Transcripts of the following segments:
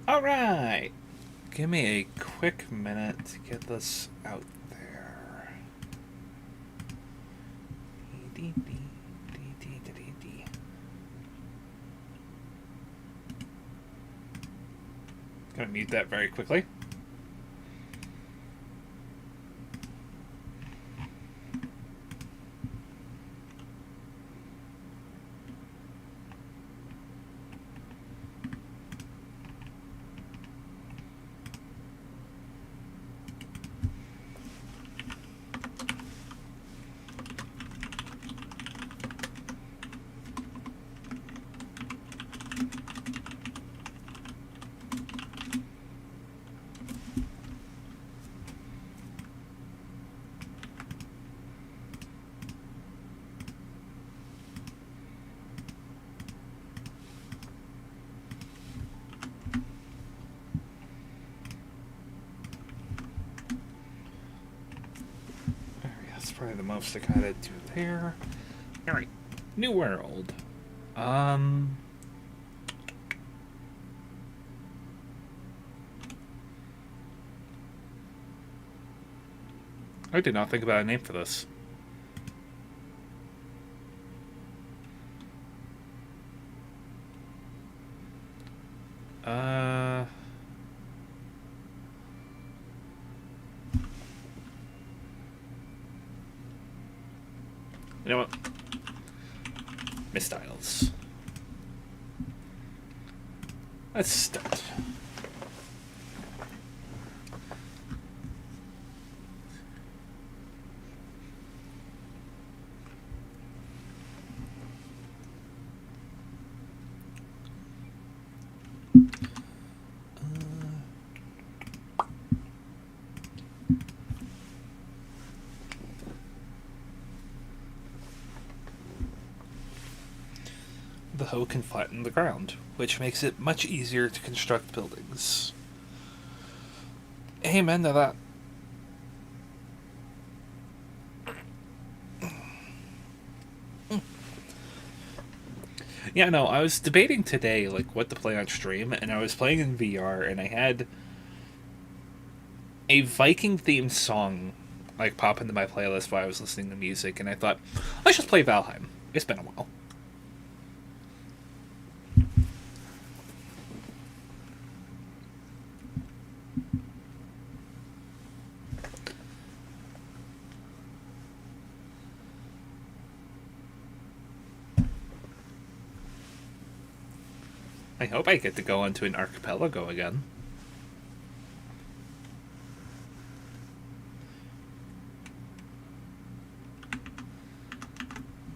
Alright! Give me a quick minute to get this out there. Gonna mute that very quickly. That's probably the most I gotta do there. Alright, New World. I did not think about a name for this. You know what? Mistyles. Let's start. The hoe can flatten the ground, which makes it much easier to construct buildings. Amen to that. Yeah, no, I was debating today, like, what to play on stream, and I was playing in VR, and I had a Viking-themed song, like, pop into my playlist while I was listening to music, and I thought, let's just play Valheim. It's been a while. I hope I get to go onto an archipelago again.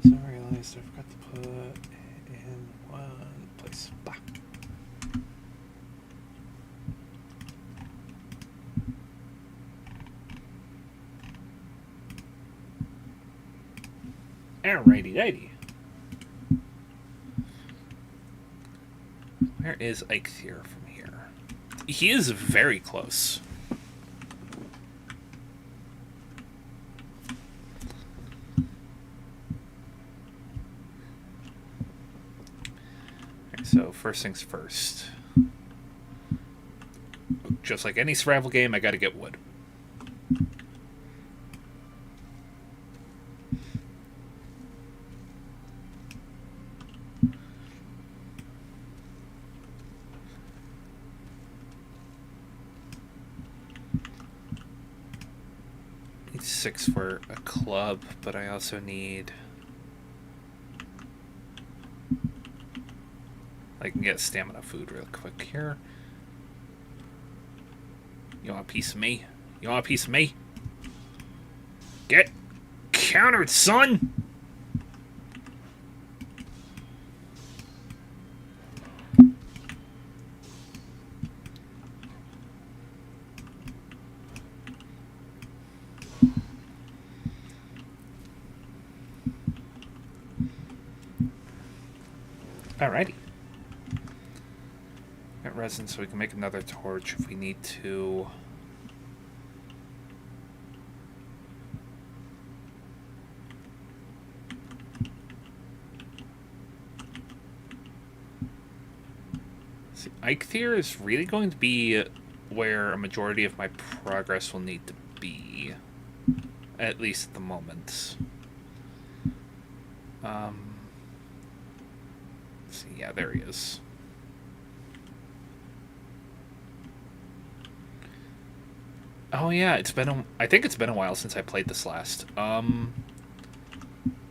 So I realized I forgot to put it in one place. Bah. Alrighty, righty. Where is Eikthyr from here? He is very close. Okay, so first things first. Just like any survival game, I gotta get wood. Need 6 for a club, but I also need... I can get stamina food real quick here. You want a piece of me? You want a piece of me? Get countered, son! Alrighty. Got resin so we can make another torch if we need to. See, Eikthyr is really going to be where a majority of my progress will need to be. At least at the moment. Let's see, yeah, there he is. Oh yeah, I think it's been a while since I played this last.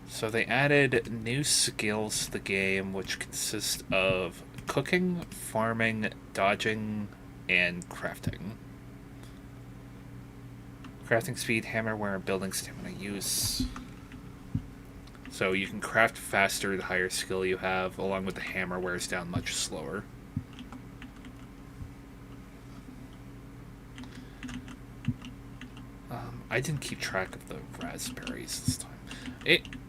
So they added new skills to the game, which consist of cooking, farming, dodging, and crafting. Crafting speed, hammerware, and building stamina use. So you can craft faster the higher skill you have, along with the hammer wears down much slower. I didn't keep track of the raspberries this time.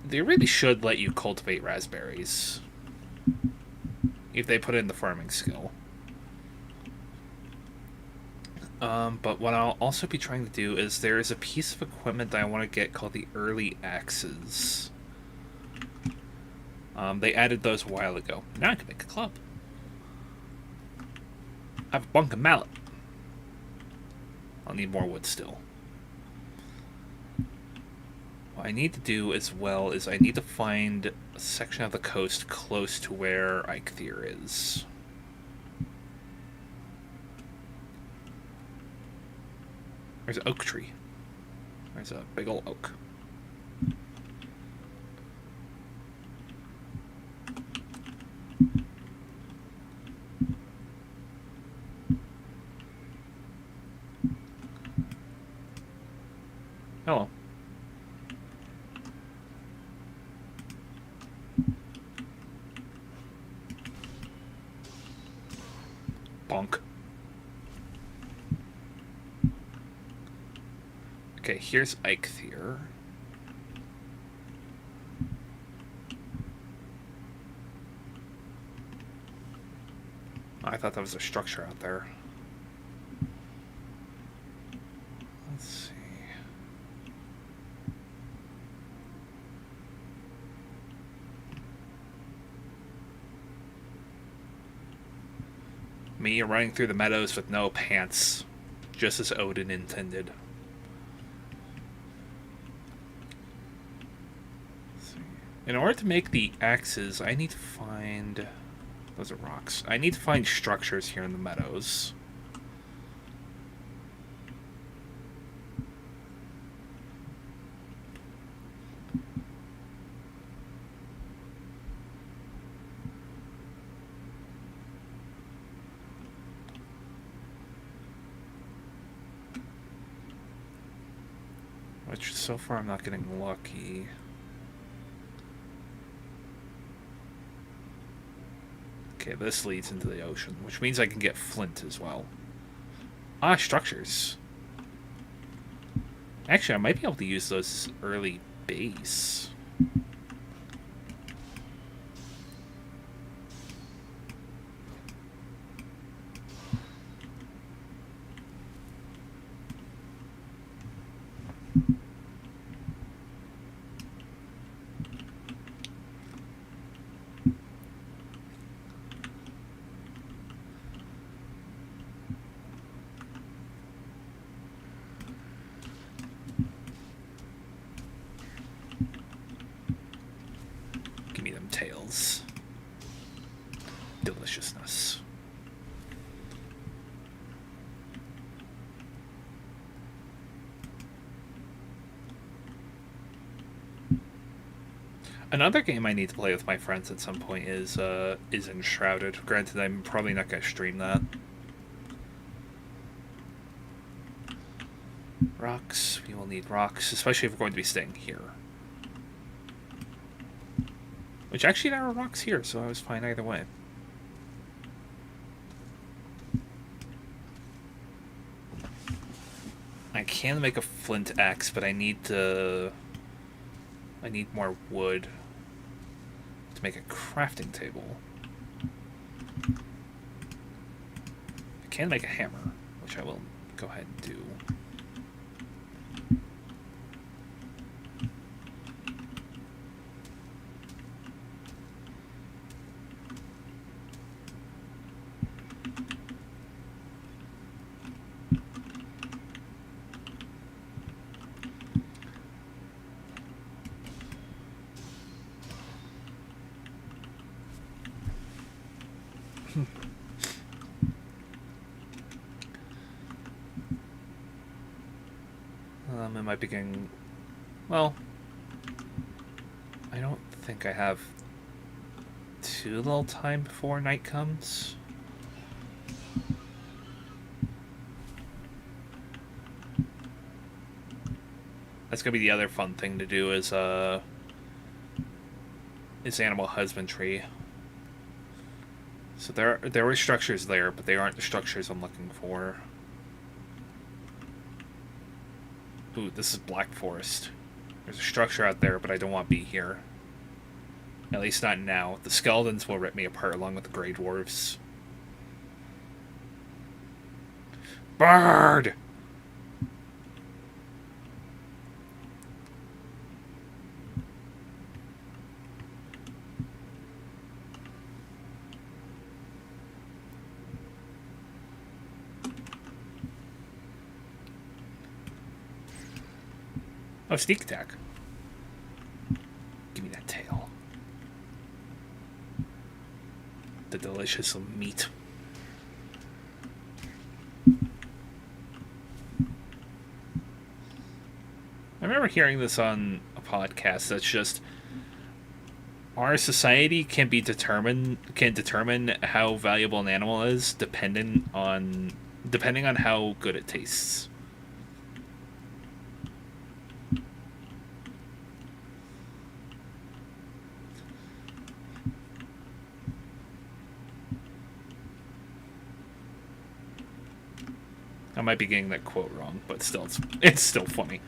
They really should let you cultivate raspberries if they put in the farming skill. But what I'll also be trying to do is there is a piece of equipment that I want to get called the early axes. They added those a while ago. Now I can make a club. I have a bunk and mallet. I'll need more wood still. What I need to do as well is I need to find a section of the coast close to where Eikthyr is. There's an oak tree. There's a big old oak. Hello. Bonk. Okay, here's Eikthyr. I thought that was a structure out there. Let's see. Me running through the meadows with no pants, just as Odin intended. In order to make the axes, I need to find... Those are rocks. I need to find structures here in the meadows. Which, so far, I'm not getting lucky. Okay, this leads into the ocean, which means I can get flint as well. Ah, structures. Actually, I might be able to use those early base. Give me them tails. Deliciousness. Another game I need to play with my friends at some point is Enshrouded. Granted, I'm probably not going to stream that. Rocks. We will need rocks, especially if we're going to be staying here. Which actually there are rocks here, so I was fine either way. I can make a flint axe, but I need more wood to make a crafting table. I can make a hammer, which I will go ahead and do. It might be getting... Well, I don't think I have too little time before night comes. That's gonna be the other fun thing to do is animal husbandry. So there were structures there, but they aren't the structures I'm looking for. Ooh, this is Black Forest. There's a structure out there, but I don't want to be here. At least not now. The skeletons will rip me apart along with the Grey Dwarves. Bird! Oh, sneak attack. Give me that tail. The delicious meat. I remember hearing this on a podcast that's just our society can determine how valuable an animal is depending on how good it tastes. I might be getting that quote wrong, but still, it's still funny.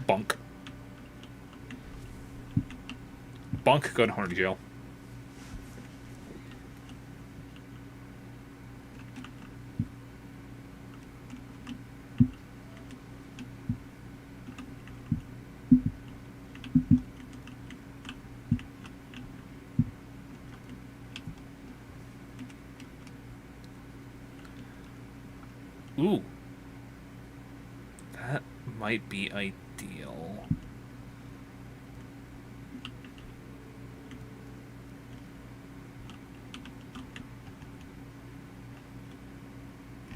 Bunk. Bunk, go to Horny Jail. Ooh. That might be ideal.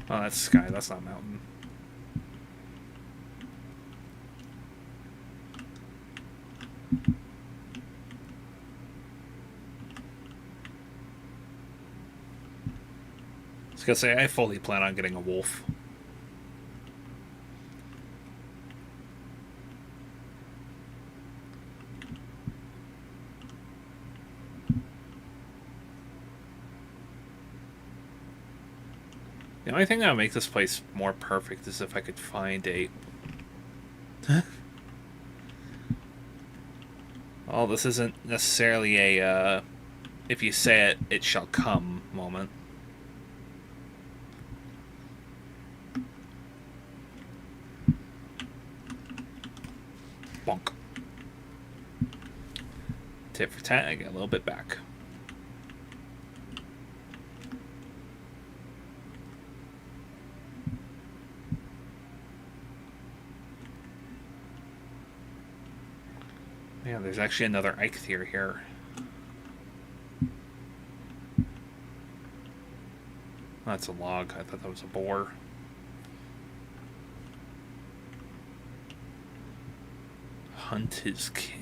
Oh, that's sky. That's not mountain. I was gonna say, I fully plan on getting a wolf. The only thing that would make this place more perfect is if I could find a... Oh, this isn't necessarily a, if you say it, it shall come moment. Bonk. Tit for tat, I get a little bit back. Yeah, there's actually another Eikthyr here. That's a log. I thought that was a boar. Hunt his kin.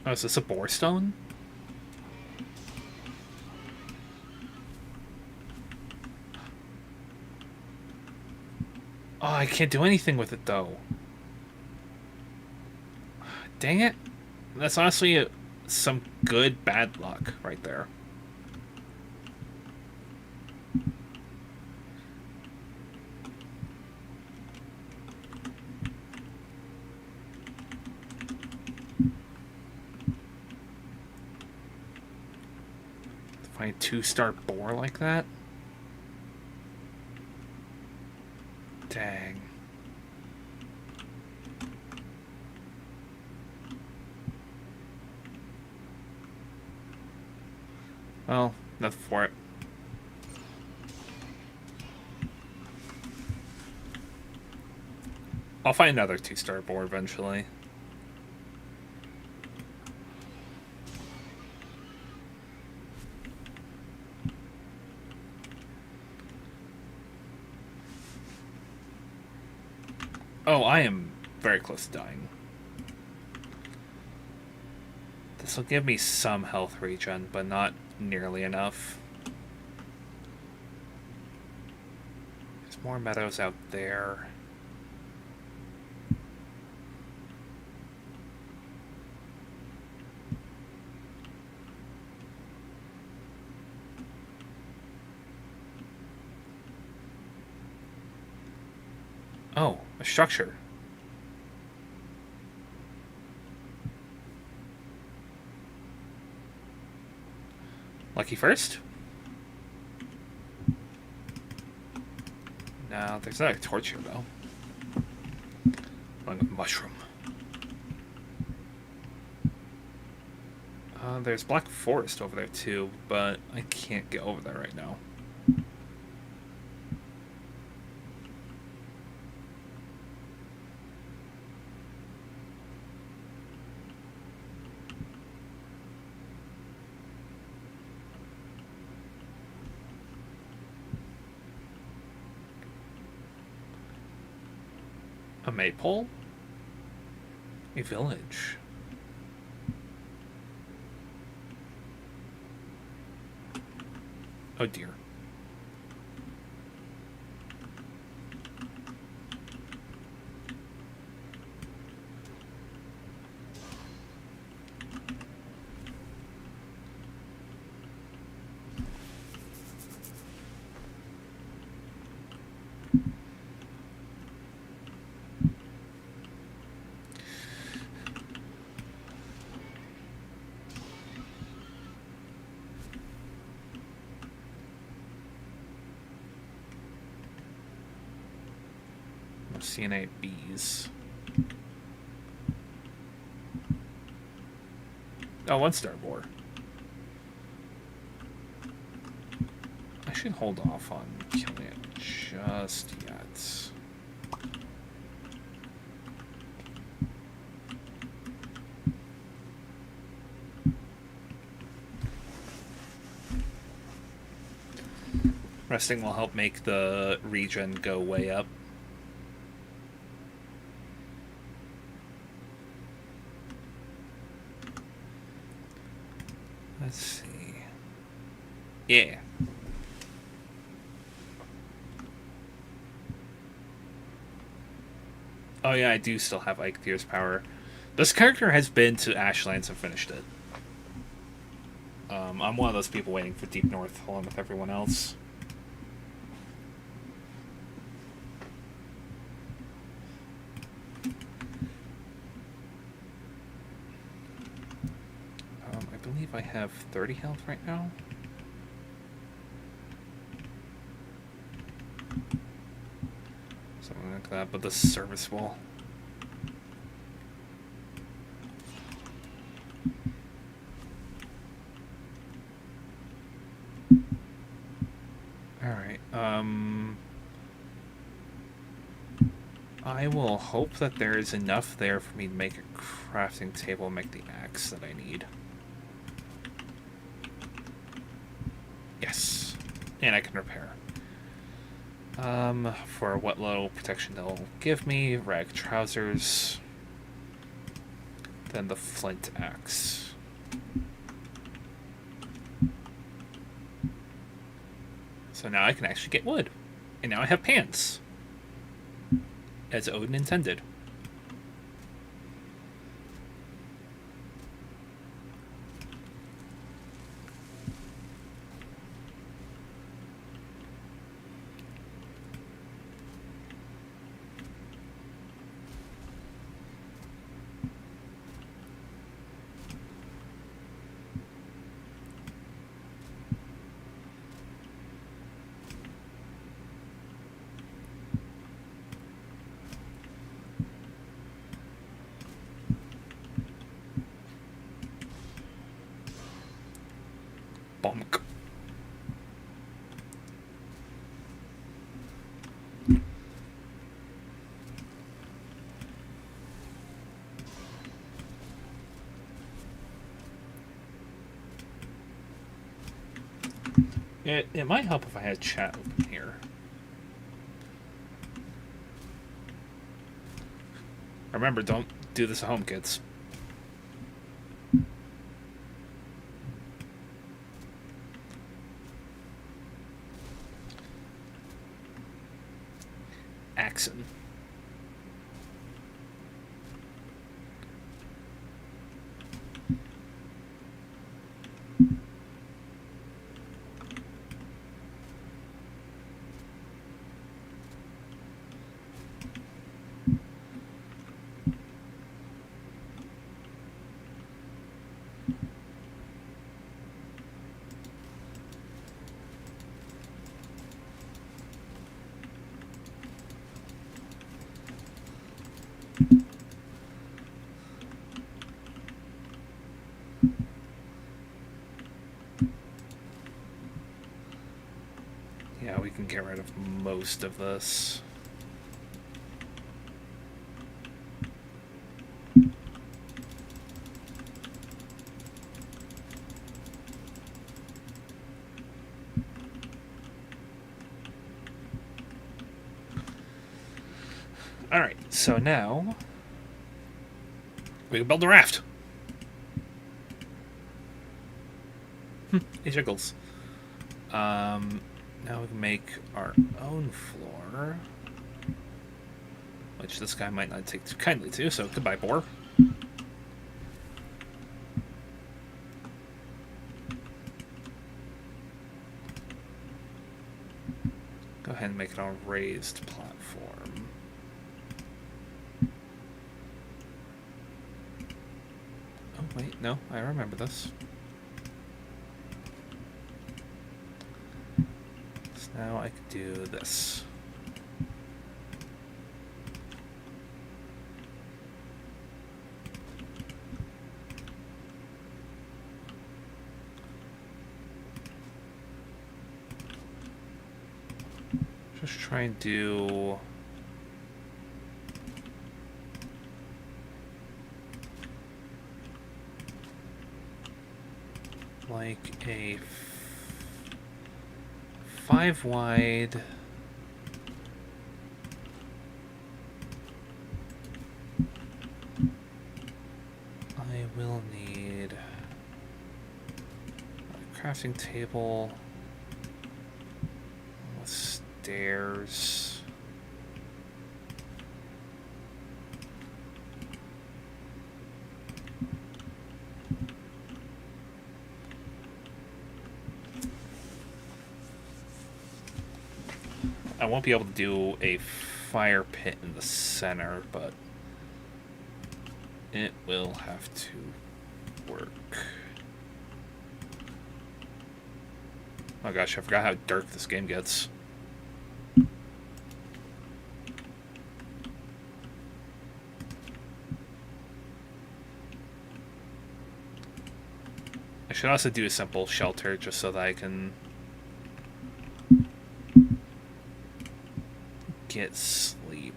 Oh, is this a boar stone? Oh, I can't do anything with it, though. Dang it. That's honestly some good bad luck right there. To find a 2-star boar like that? Dang. Well, nothing for it. I'll find another 2-star board eventually. Oh, I am very close to dying. This will give me some health regen, but not nearly enough. There's more meadows out there. Oh, a structure. Lucky first? No, there's not a torch here, though. Like a mushroom. There's Black Forest over there, too, but I can't get over there right now. A maypole? A village. Oh dear. CNA bees. Oh, 1-star boar. I should hold off on killing it just yet. Resting will help make the regen go way up. Let's see. Yeah. Oh yeah, I do still have Eiktyr's power. This character has been to Ashlands and finished it. I'm one of those people waiting for Deep North along with everyone else. I believe I have 30 health right now. Something like that, but this is serviceable. Alright, I will hope that there is enough there for me to make a crafting table and make the axe that I need. Yes. And I can repair. For what little protection they'll give me, rag trousers, then the flint axe. So now I can actually get wood. And now I have pants. As Odin intended. Bonk. It might help if I had chat open here. Remember, don't do this at home, kids. Axon. Yeah, we can get rid of most of this. Alright, so now we can build the raft. It jiggles. Now we can make our own floor, which this guy might not take too kindly to, so goodbye, boar. Go ahead and make it a raised platform. Oh, wait, no, I remember this. So now I could do this. Just try and do like a 5 wide I will need a crafting table with stairs. I won't be able to do a fire pit in the center, but it will have to work. Oh gosh, I forgot how dark this game gets. I should also do a simple shelter just so that I can get sleep.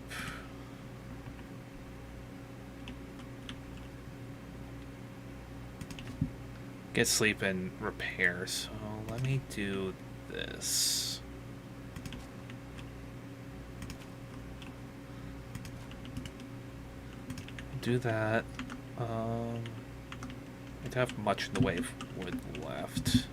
Get sleep and repair. So let me do this. Do that. I don't have much in the way of wood left.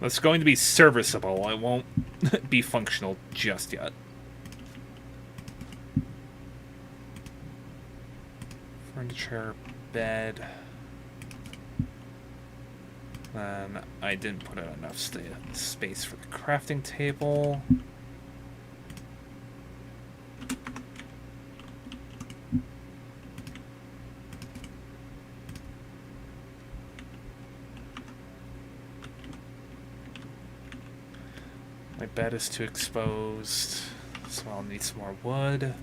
It's going to be serviceable. It won't be functional just yet. Furniture, bed. Then I didn't put in enough space for the crafting table. My bed is too exposed, so I'll need some more wood.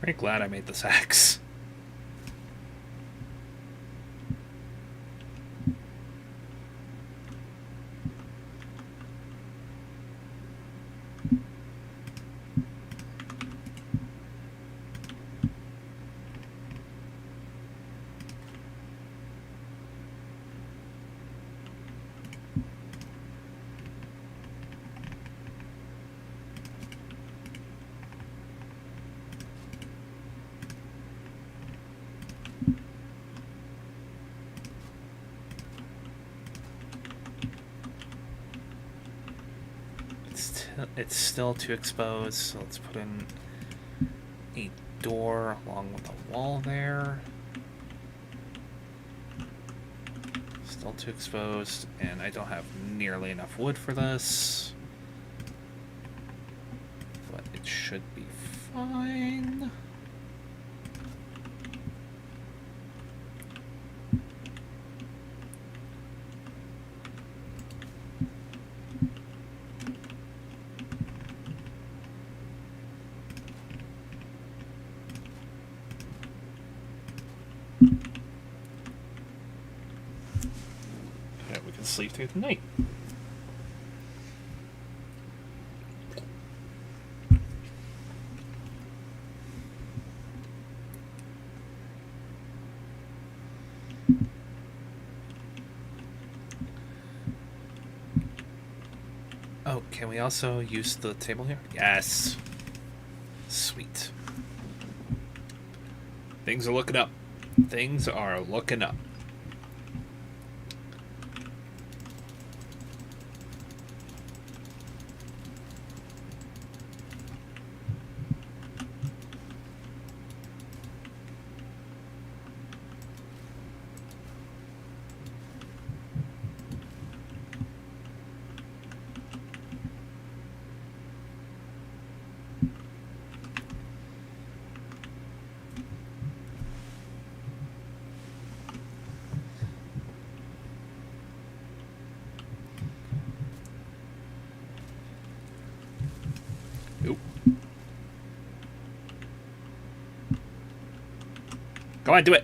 Very glad I made this axe. It's still too exposed, so let's put in a door along with a wall there. Still too exposed, and I don't have nearly enough wood for this. But it should be fine. Sleep through the night. Oh, can we also use the table here? Yes. Sweet. Things are looking up. Things are looking up. Go on, do it.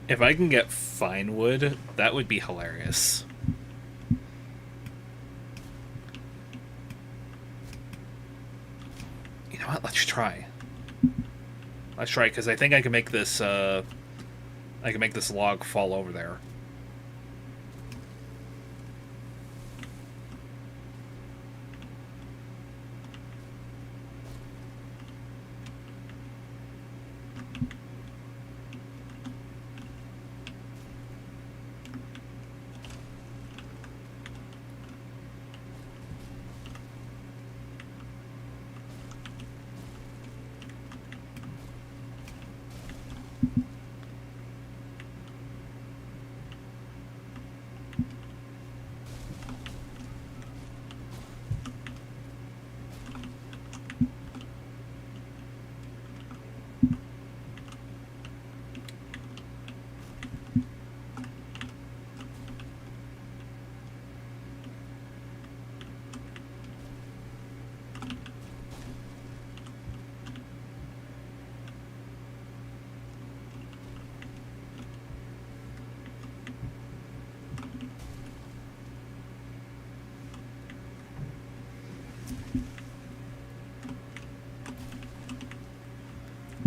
If I can get fine wood, that would be hilarious. You know what? Let's try. Let's try, because I think I can make this. I can make this log fall over there.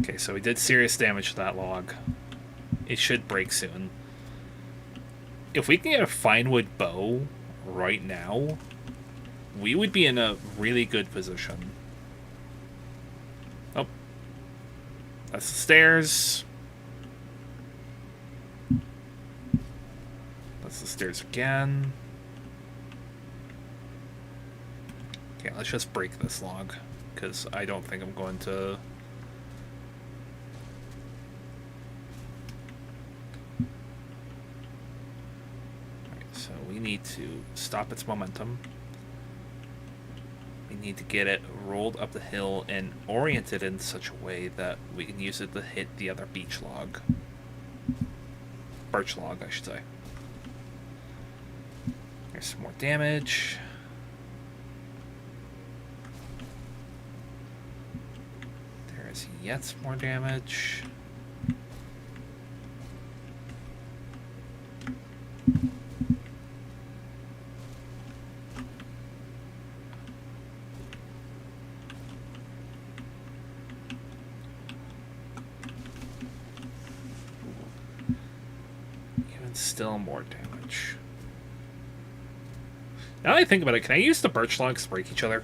Okay, so we did serious damage to that log. It should break soon. If we can get a fine wood bow right now, we would be in a really good position. Oh. That's the stairs. That's the stairs again. Okay, let's just break this log, because I don't think I'm going to... Alright, so we need to stop its momentum. We need to get it rolled up the hill and oriented in such a way that we can use it to hit the other beech log. Birch log, I should say. There's some more damage. There's yet some more damage. Even still more damage. Now that I think about it, can I use the birch logs to break each other?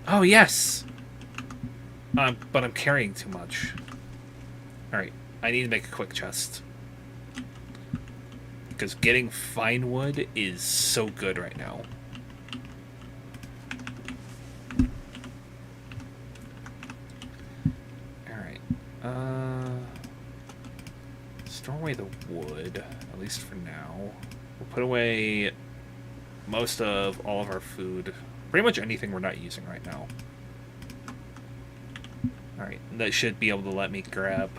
Oh, yes! But I'm carrying too much. Alright, I need to make a quick chest. Because getting fine wood is so good right now. Alright. Store away the wood, at least for now. We'll put away most of all of our food. Pretty much anything we're not using right now. Alright, that should be able to let me grab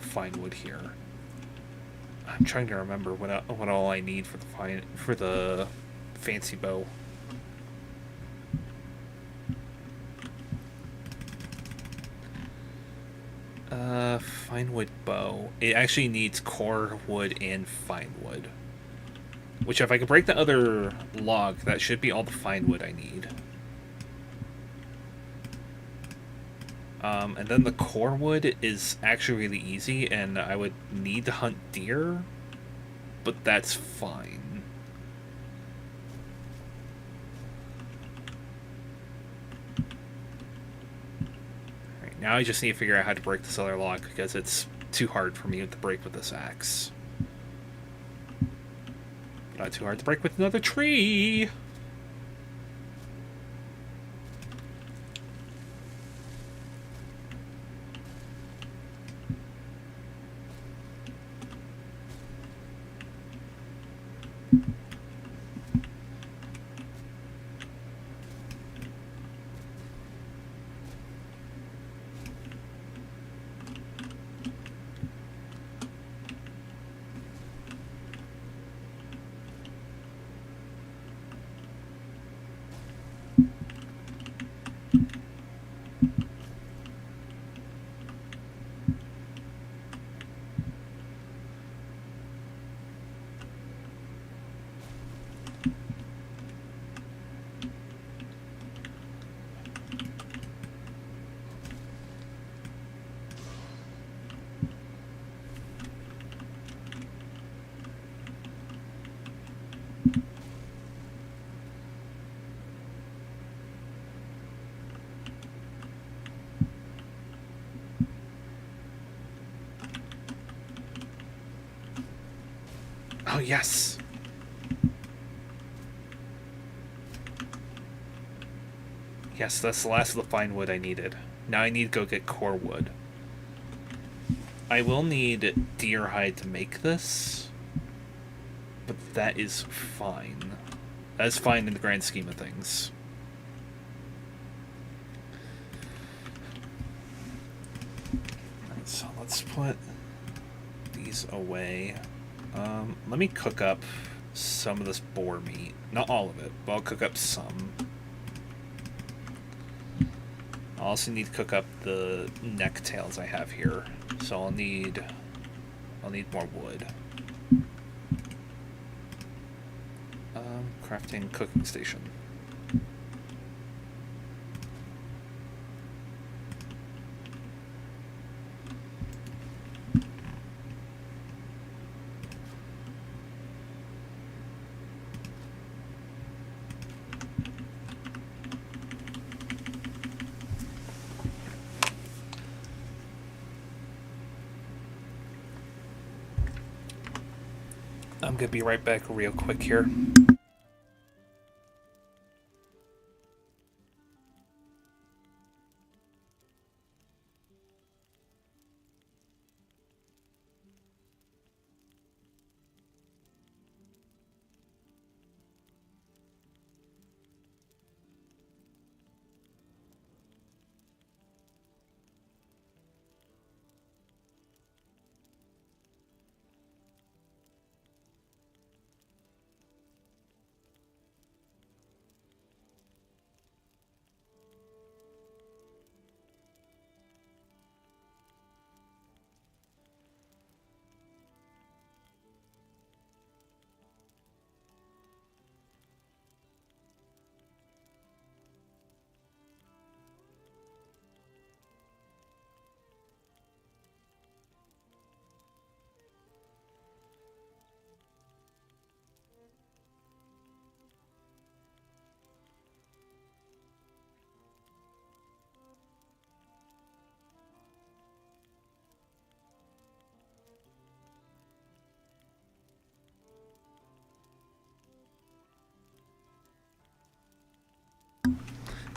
fine wood here. I'm trying to remember what all I need for the fancy bow. Fine wood bow. It actually needs core wood and fine wood. Which, if I could break the other log, that should be all the fine wood I need. And then the core wood is actually really easy, and I would need to hunt deer, but that's fine. Alright, now I just need to figure out how to break this other log, because it's too hard for me to break with this axe. Not too hard to break with another tree! Oh, yes! Yes, that's the last of the fine wood I needed. Now I need to go get core wood. I will need deer hide to make this, but that is fine. That is fine in the grand scheme of things. Alright, so let's put these away. Let me cook up some of this boar meat. Not all of it, but I'll cook up some. also need to cook up the neck tails I have here. So I'll need more wood. Crafting cooking station. I'm gonna be right back real quick here.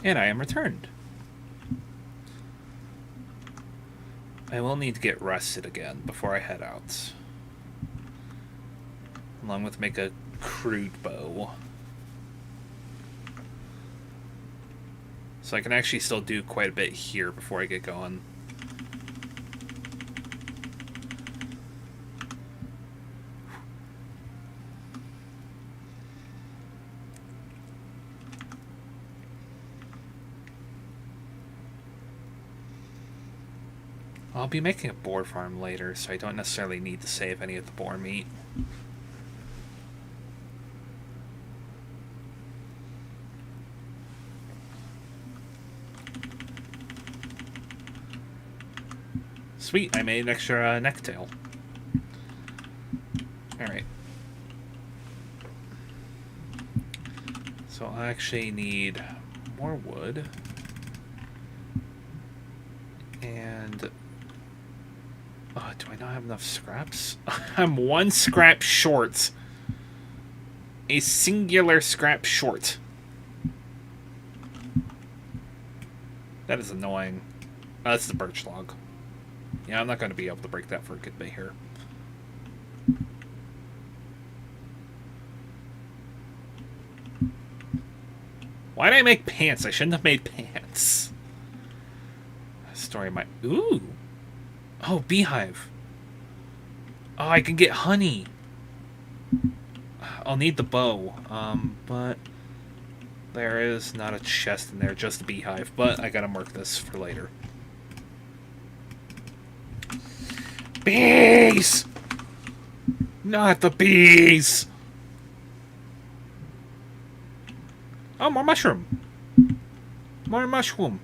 And I am returned. I will need to get rested again before I head out. Along with make a crude bow. So I can actually still do quite a bit here before I get going. I'll be making a boar farm later, so I don't necessarily need to save any of the boar meat. Sweet, I made an extra necktail. Alright. So I actually need more wood. And... oh, do I not have enough scraps? I'm one scrap short. A singular scrap short. That is annoying. Oh, that's the birch log. Yeah, I'm not going to be able to break that for a good bit here. Why did I make pants? I shouldn't have made pants. Story of my... ooh! Oh, beehive. Oh, I can get honey. I'll need the bow. But... there is not a chest in there, just a beehive. But I gotta mark this for later. Bees! Not the bees! Oh, more mushroom. More mushroom.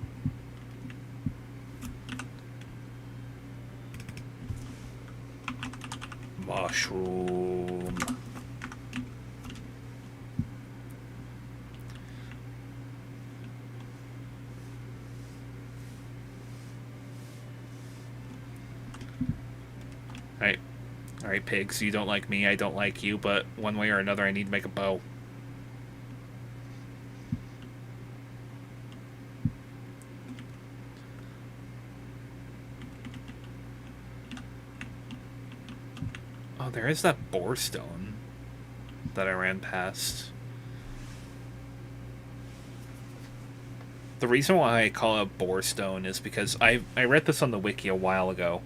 Mushroom. Alright, pigs, you don't like me, I don't like you, but one way or another I need to make a bow. Oh, there is that boar stone that I ran past. The reason why I call it boar stone is because I read this on the wiki a while ago.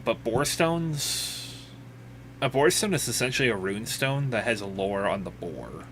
But boarstones... a boarstone is essentially a runestone that has a lore on the boar.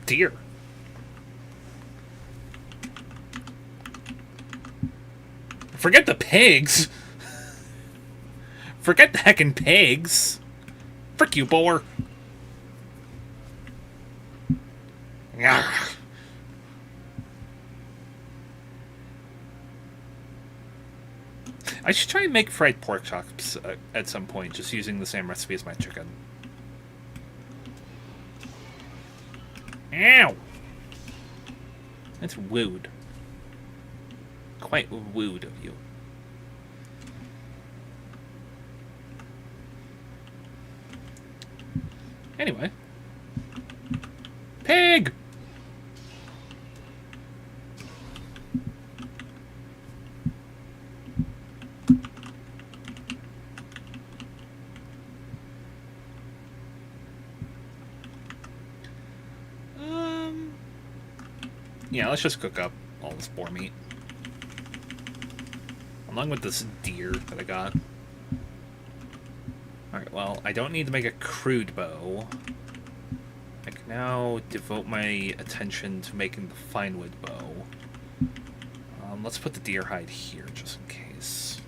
Deer. Forget the pigs. Forget the heckin' pigs. Frick you, boar. Yarr. I should try and make fried pork chops at some point, just using the same recipe as my chicken. Ow! That's wooed. Quite wooed of you. Anyway. Pig! Yeah, let's just cook up all this boar meat. Along with this deer that I got. Alright, well, I don't need to make a crude bow. I can now devote my attention to making the fine wood bow. Let's put the deer hide here, just in case.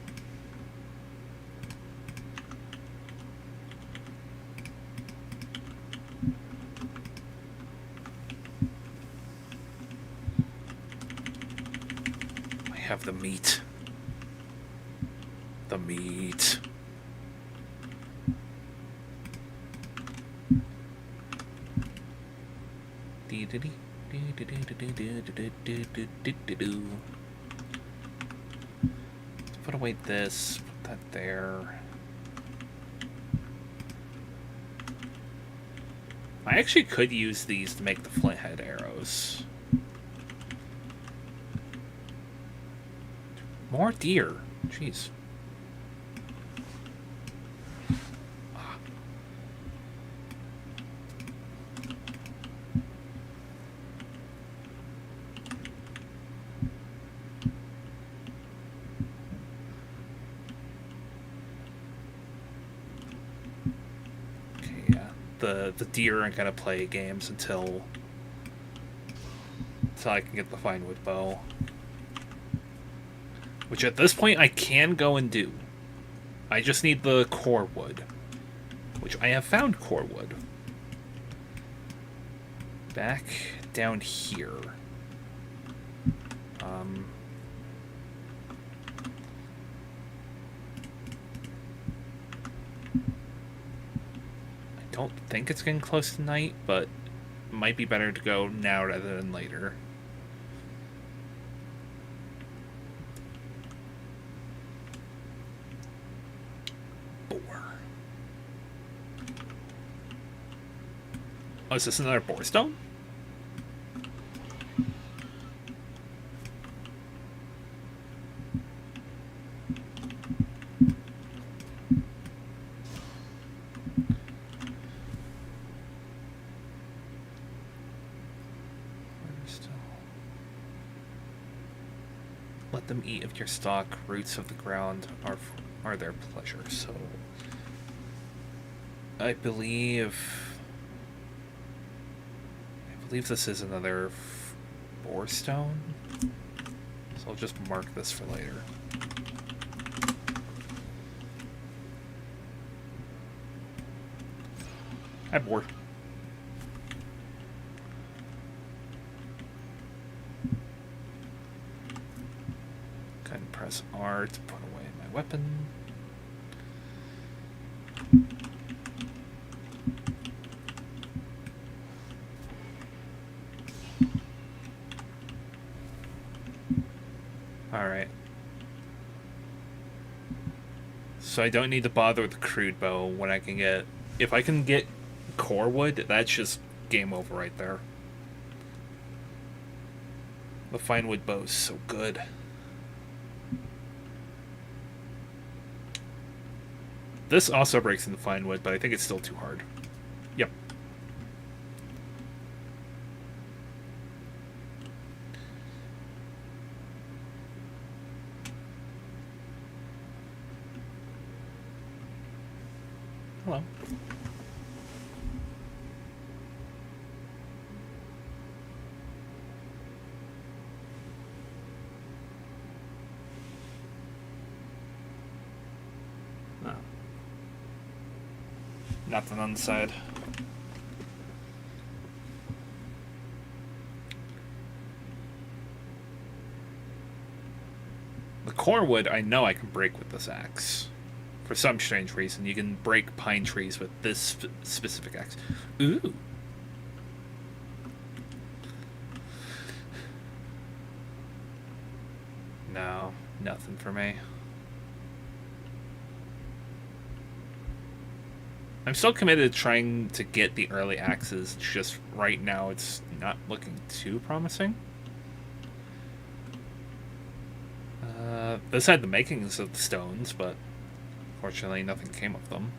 I have the meat. The meat. Put away this, put that there. I actually could use these to make the flint head arrows. More deer. Jeez. The deer aren't gonna play games until I can get the fine wood bow, which at this point I can go and do. I just need the core wood, which I have found core wood back down here. Don't think it's getting close to night, but it might be better to go now rather than later. Boar. Oh, is this another boar stone? Let them eat of your stock. Roots of the ground are their pleasure. So, I believe this is another boar stone. So I'll just mark this for later. Hi, boar. Press R to put away my weapon. Alright. So I don't need to bother with the crude bow when I can get... If I can get core wood, that's just game over right there. The fine wood bow is so good. This also breaks into fine wood, but I think it's still too hard. Yep. Hello. Nothing on the side. The core wood, I know I can break with this axe. For some strange reason, you can break pine trees with this specific axe. Ooh. No, nothing for me. I'm still committed to trying to get the early axes. Just right now, it's not looking too promising. This had the makings of the stones, but fortunately nothing came of them.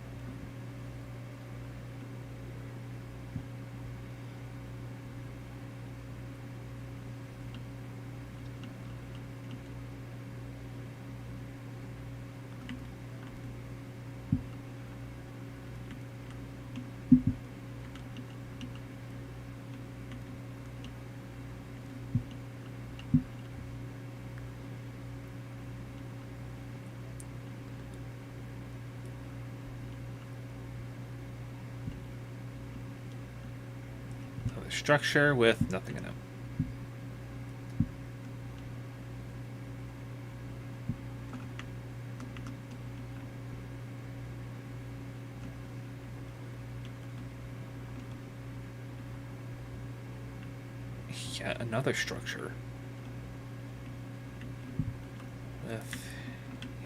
Another structure with nothing in it. Yet another structure with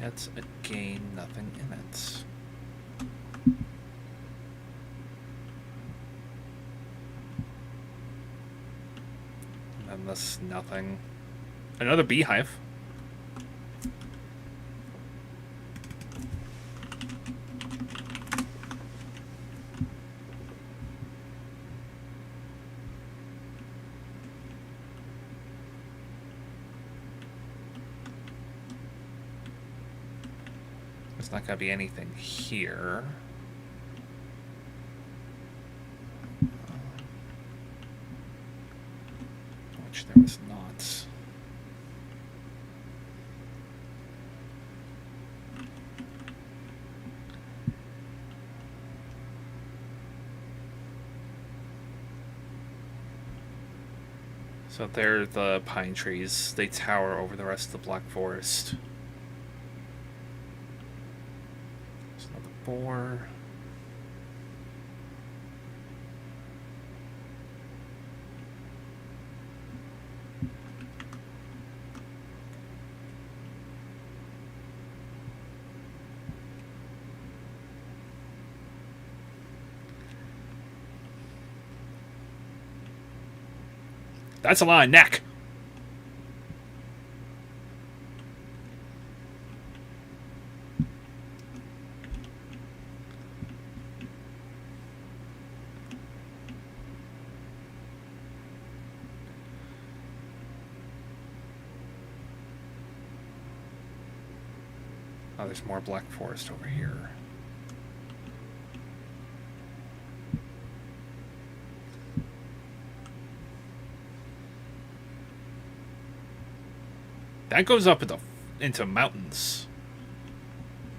yet again nothing in it. And then this nothing. Another beehive. There's not going to be anything here. Which there was not. So there are the pine trees. They tower over the rest of the Black Forest. There's another boar. That's a lot of neck. Oh, there's more Black Forest over here. That goes up into mountains.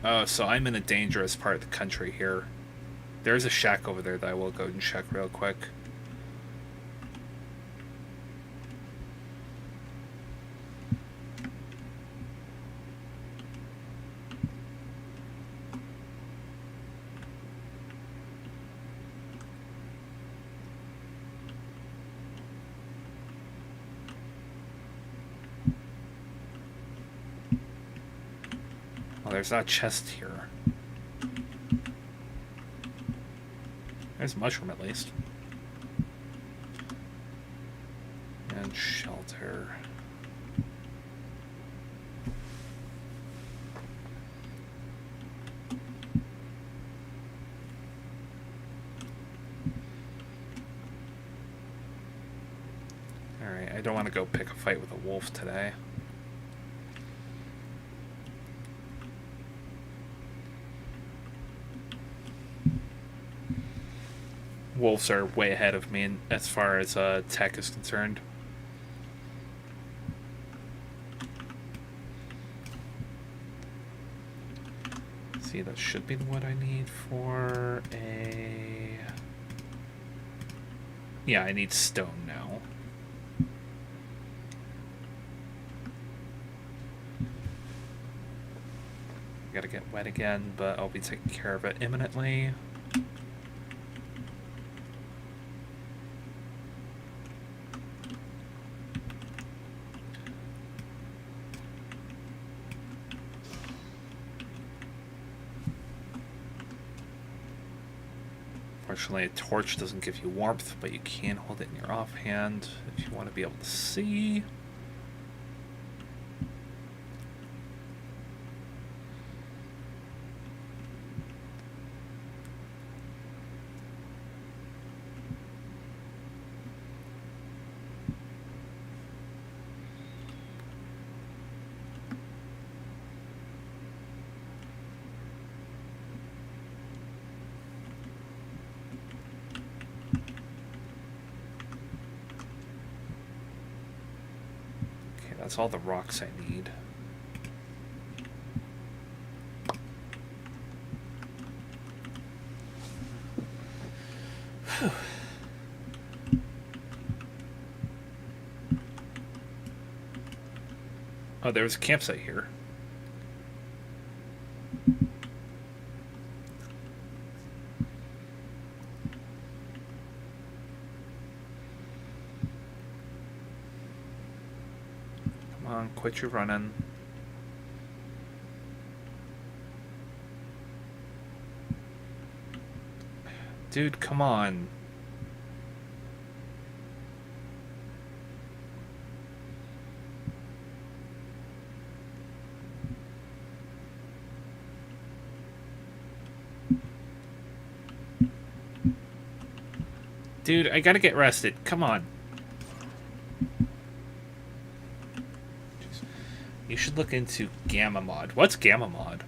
Oh, so I'm in a dangerous part of the country here. There's a shack over there that I will go and check real quick. There's not a chest here. There's a mushroom at least. And shelter. Alright, I don't want to go pick a fight with a wolf today. Wolves are way ahead of me as far as tech is concerned. See, that should be the wood I need for a... Yeah, I need stone now. Gotta get wet again, but I'll be taking care of it imminently. Fortunately, a torch doesn't give you warmth, but you can hold it in your offhand if you want to be able to see. That's all the rocks I need. Whew. Oh, there was a campsite here. Quit your running. Dude, come on. Dude, I gotta get rested. Come on. You should look into Gamma Mod. What's Gamma Mod?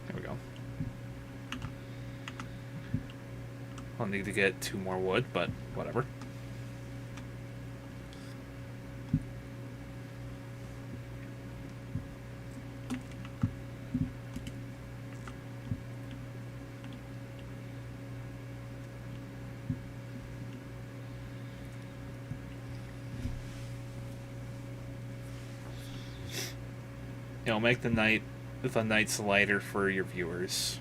There we go. I'll need to get 2 more wood, but whatever. It'll make the nights lighter for your viewers.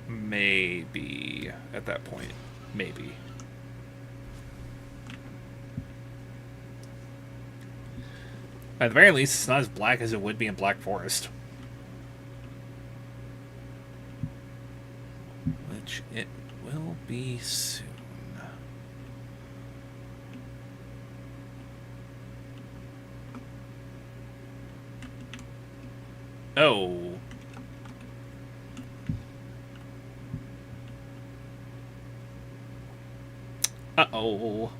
Maybe at that point. Maybe. At the very least, it's not as black as it would be in Black Forest. Which it will be soon. Oh. Uh-oh.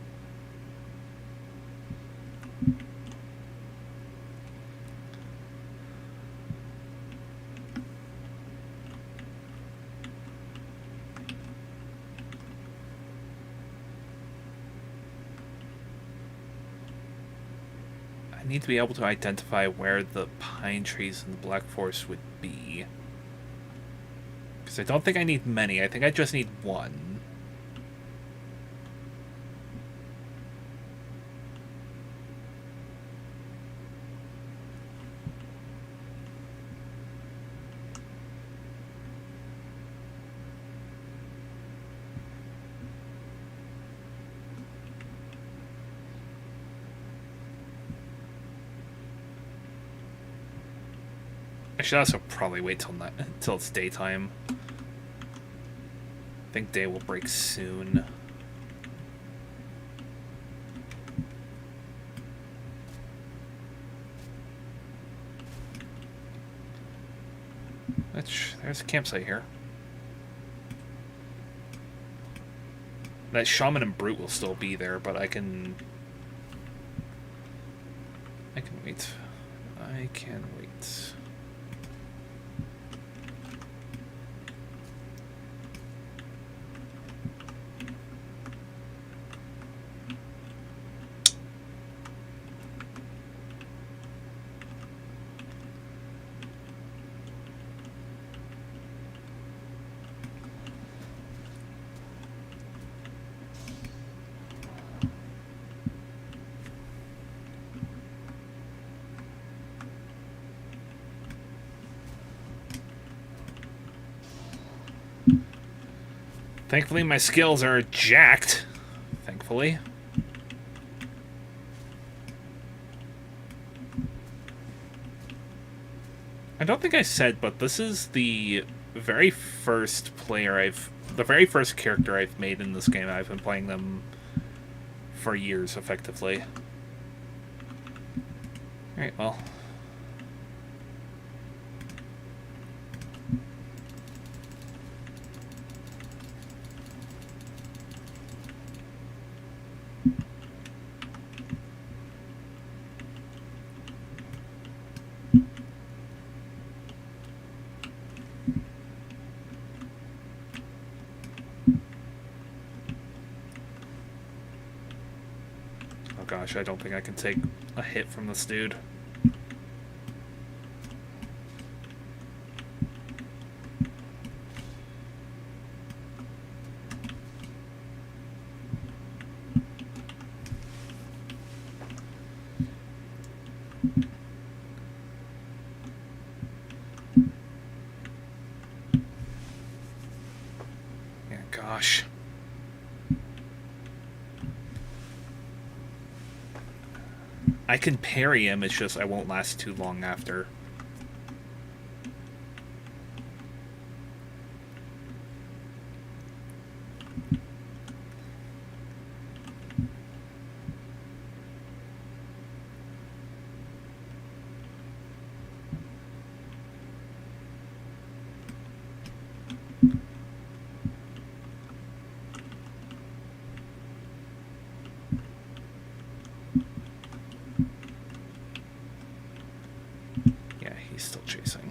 I need to be able to identify where the pine trees in the Black Forest would be. Because I don't think I need many. I think I just need 1. I should also probably wait till it's daytime. I think day will break soon. There's a campsite here. That Shaman and Brute will still be there, but I can wait. I can wait. Thankfully, my skills are jacked. Thankfully. I don't think I said, but this is the very first character I've made in this game. I've been playing them for years, effectively. Alright, well. Gosh, I don't think I can take a hit from this dude. Yeah, gosh. I can parry him, it's just I won't last too long after. Still chasing.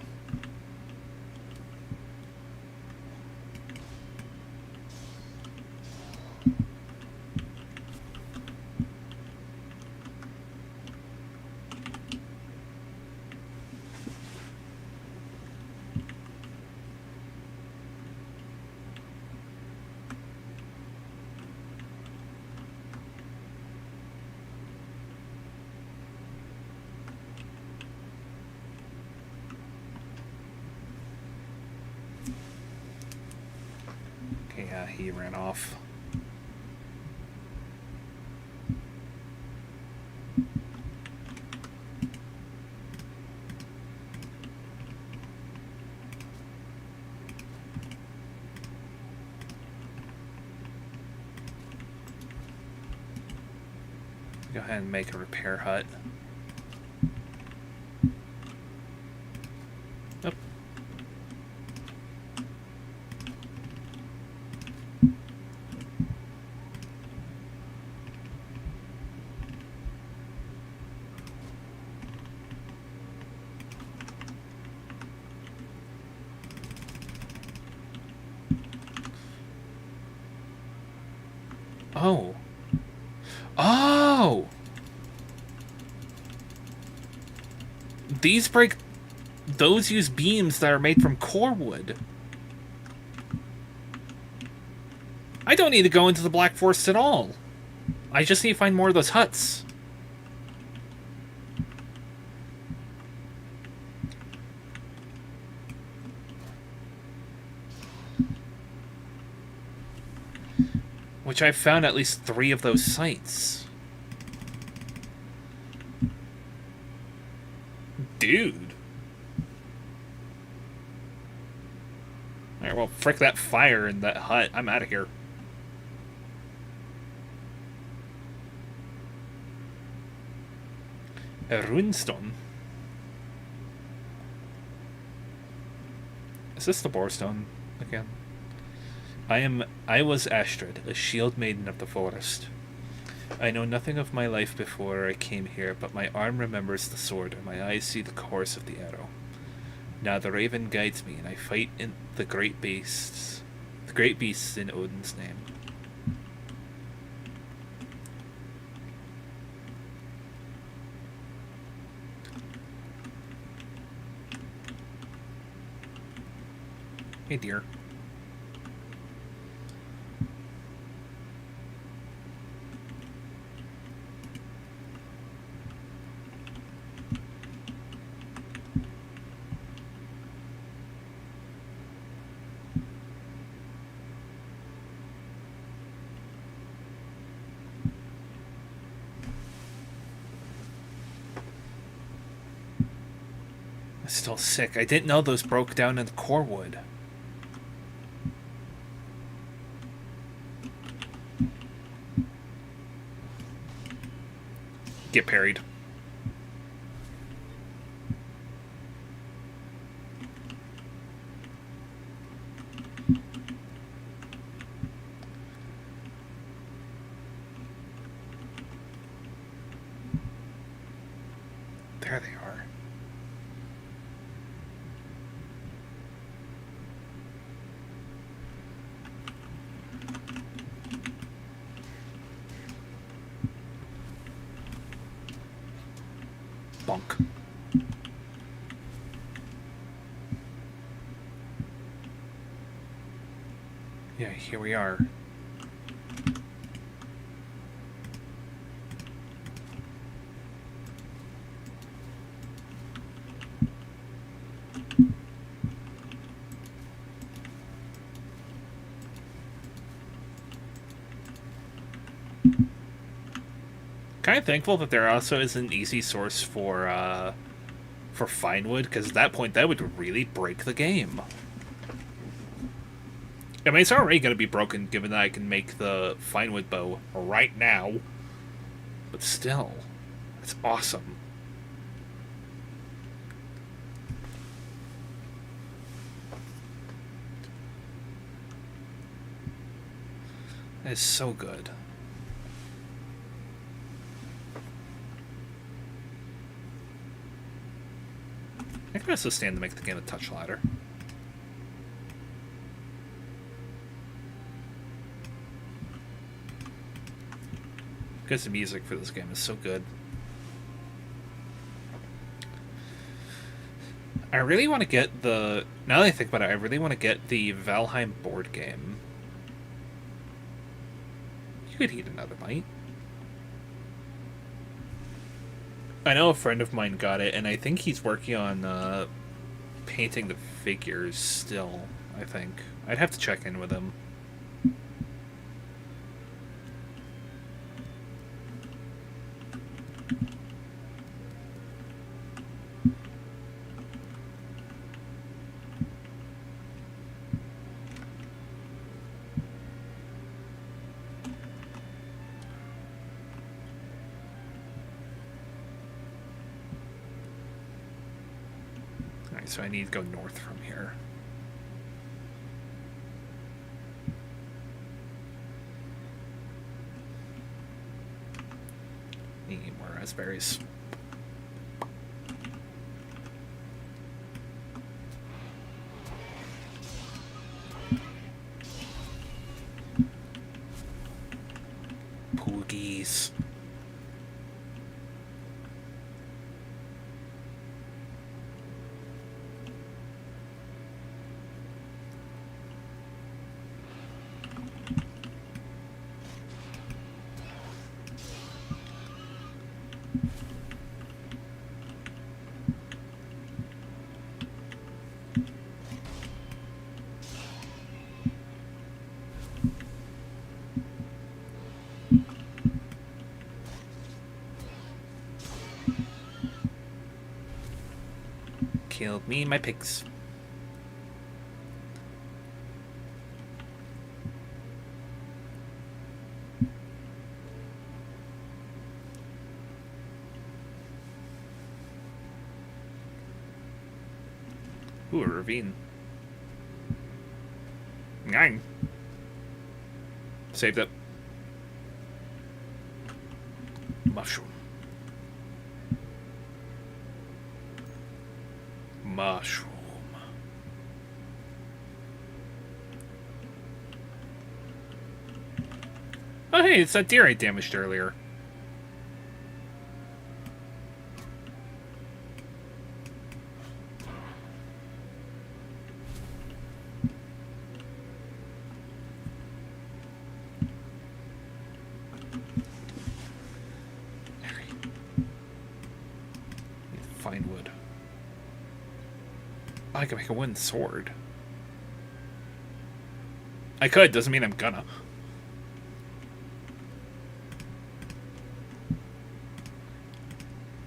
Yeah, he ran off. Go ahead and make a repair hut. Nope. Oh. Oh! These break... Those use beams that are made from core wood. I don't need to go into the Black Forest at all. I just need to find more of those huts. Which I've found at least 3 of those sites. Dude. Alright, well, frick that fire in that hut. I'm out of here. A runestone. Is this the borestone again? I was Astrid, a shield maiden of the forest. I know nothing of my life before I came here, but my arm remembers the sword, and my eyes see the course of the arrow. Now the raven guides me, and I fight in the great beasts in Odin's name. Hey, dear. I'm still sick. I didn't know those broke down in the core wood. Get parried. There they are. Bonk. Yeah, here we are. Kind of thankful that there also is an easy source for fine wood, because at that point that would really break the game. I mean, it's already going to be broken given that I can make the fine wood bow right now, but still, it's awesome. That is so good. I can also stand to make the game a touch louder. Because the music for this game is so good. I really want to get the... Now that I think about it, I really want to get the Valheim board game. You could eat another bite. I know a friend of mine got it, and I think he's working on painting the figures still, I think. I'd have to check in with him. So I need to go north from here. Need more raspberries. Poogies. Killed me and my pigs. Ooh, a ravine. Nine. Saved it. Mushroom. Mushroom. Oh, hey, it's that deer I damaged earlier. Find wood. Oh, I can make a wooden sword. I could, doesn't mean I'm gonna.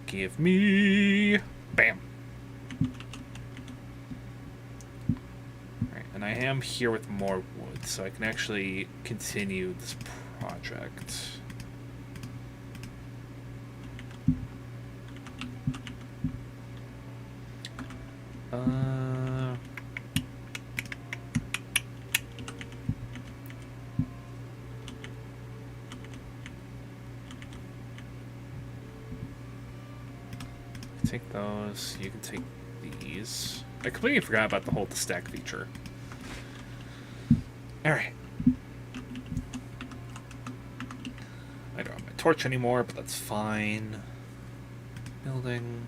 Give me... Bam. Alright, and I am here with more wood, so I can actually continue this project. Take those. You can take these. I completely forgot about the hold to stack feature. Alright. I don't have my torch anymore, but that's fine. Building.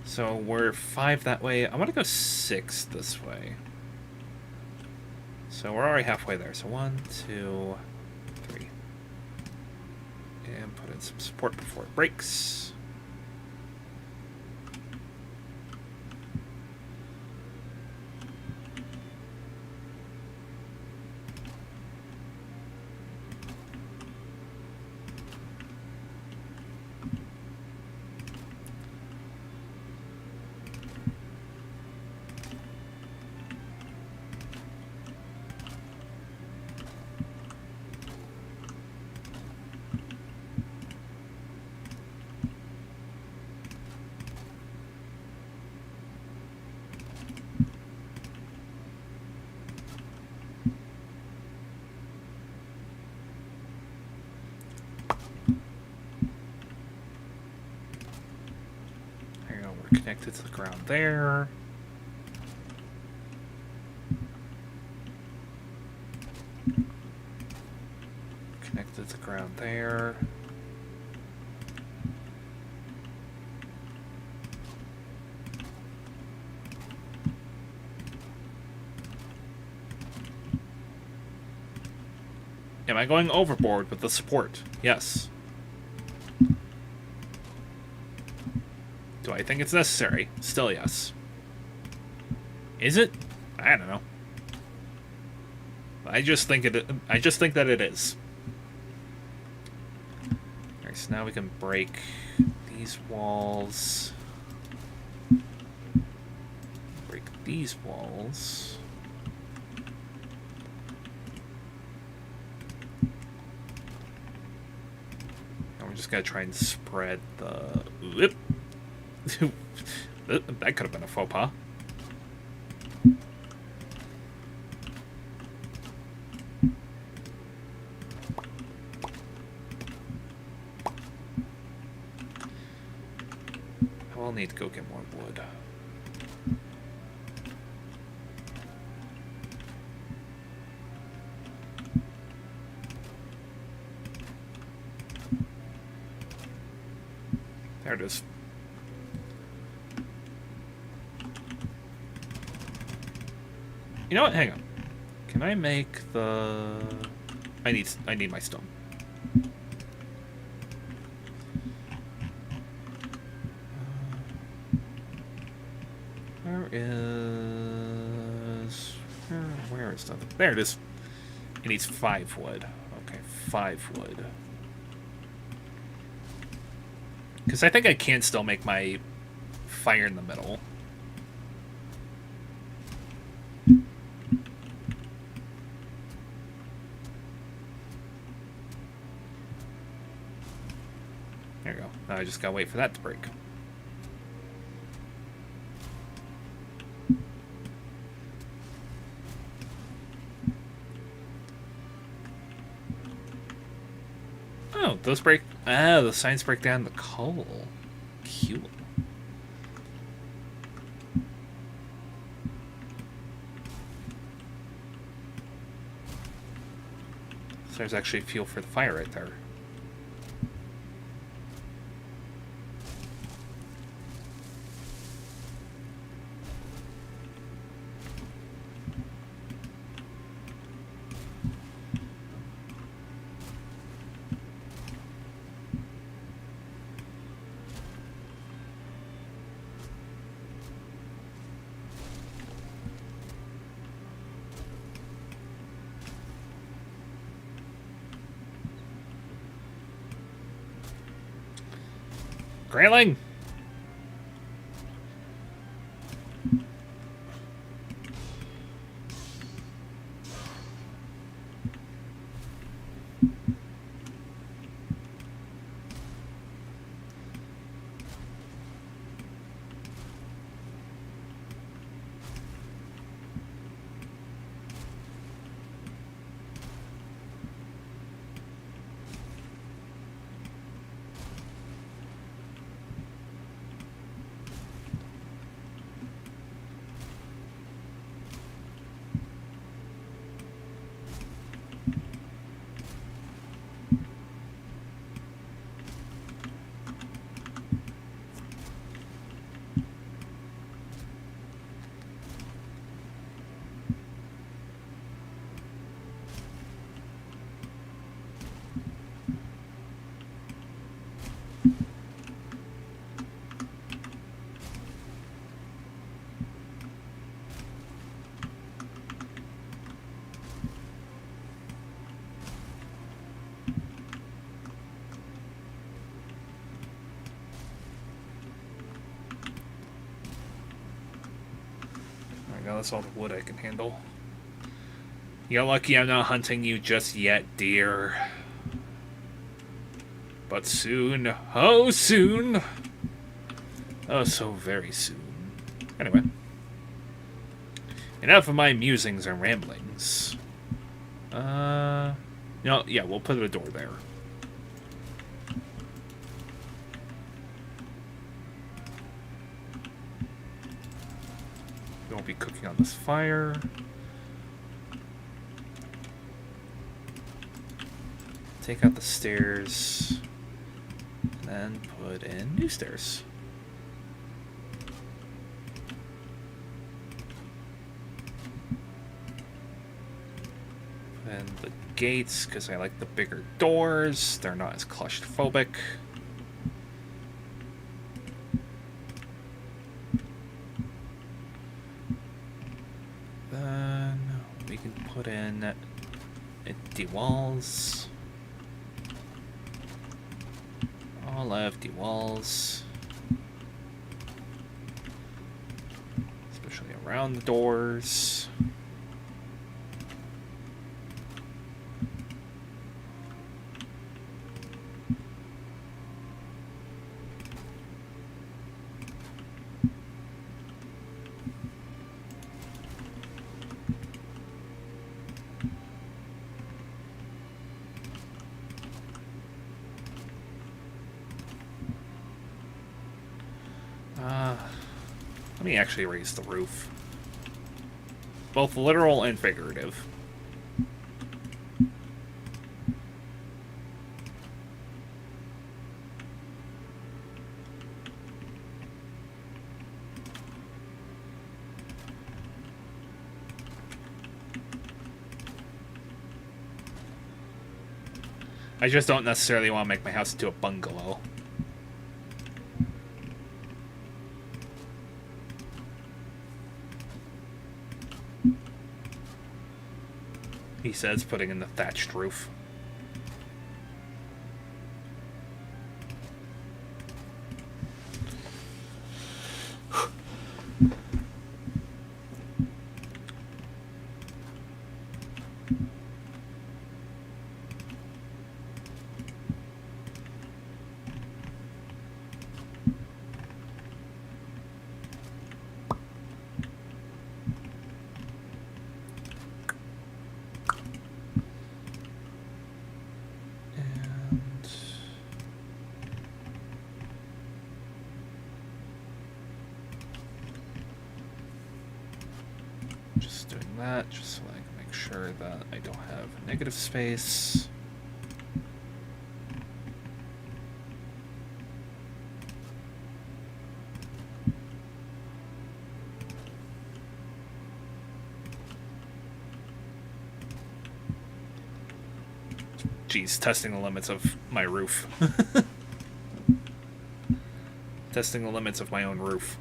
So we're 5 that way. I want to go 6 this way. So we're already halfway there. So 1, 2, 3. And put in some support before it breaks. Connected to the ground there. Connected to the ground there. Am I going overboard with the support? Yes. Do I think it's necessary? Still yes. Is it? I don't know. I just think that it is. Alright, so now we can break these walls. Break these walls. And we're just gonna try and spread the... Whoop. That could have been a faux pas. I will need to go get more wood. There it is. You know what? Hang on. Can I make the... I need my stone. Where is that? There it is. It needs 5 wood. Okay, 5 wood. Because I think I can still make my fire in the middle. There we go. Now I just gotta wait for that to break. Oh, those break. Ah, the signs break down the coal. Cool. So there's actually fuel for the fire right there. Grayling! That's all the wood I can handle. You're lucky I'm not hunting you just yet, dear. But soon, oh soon, oh so very soon. Anyway, enough of my musings and ramblings. Yeah, we'll put a door there. We won't be cooking on this fire. Take out the stairs. And put in new stairs. And the gates, because I like the bigger doors. They're not as claustrophobic. Then we can put in empty walls. All empty walls. Especially around the doors. Let me actually raise the roof. Both literal and figurative. I just don't necessarily want to make my house into a bungalow. He says, putting in the thatched roof. just doing that just so I can make sure that I don't have negative space. Geez, testing the limits of my roof. Testing the limits of my own roof.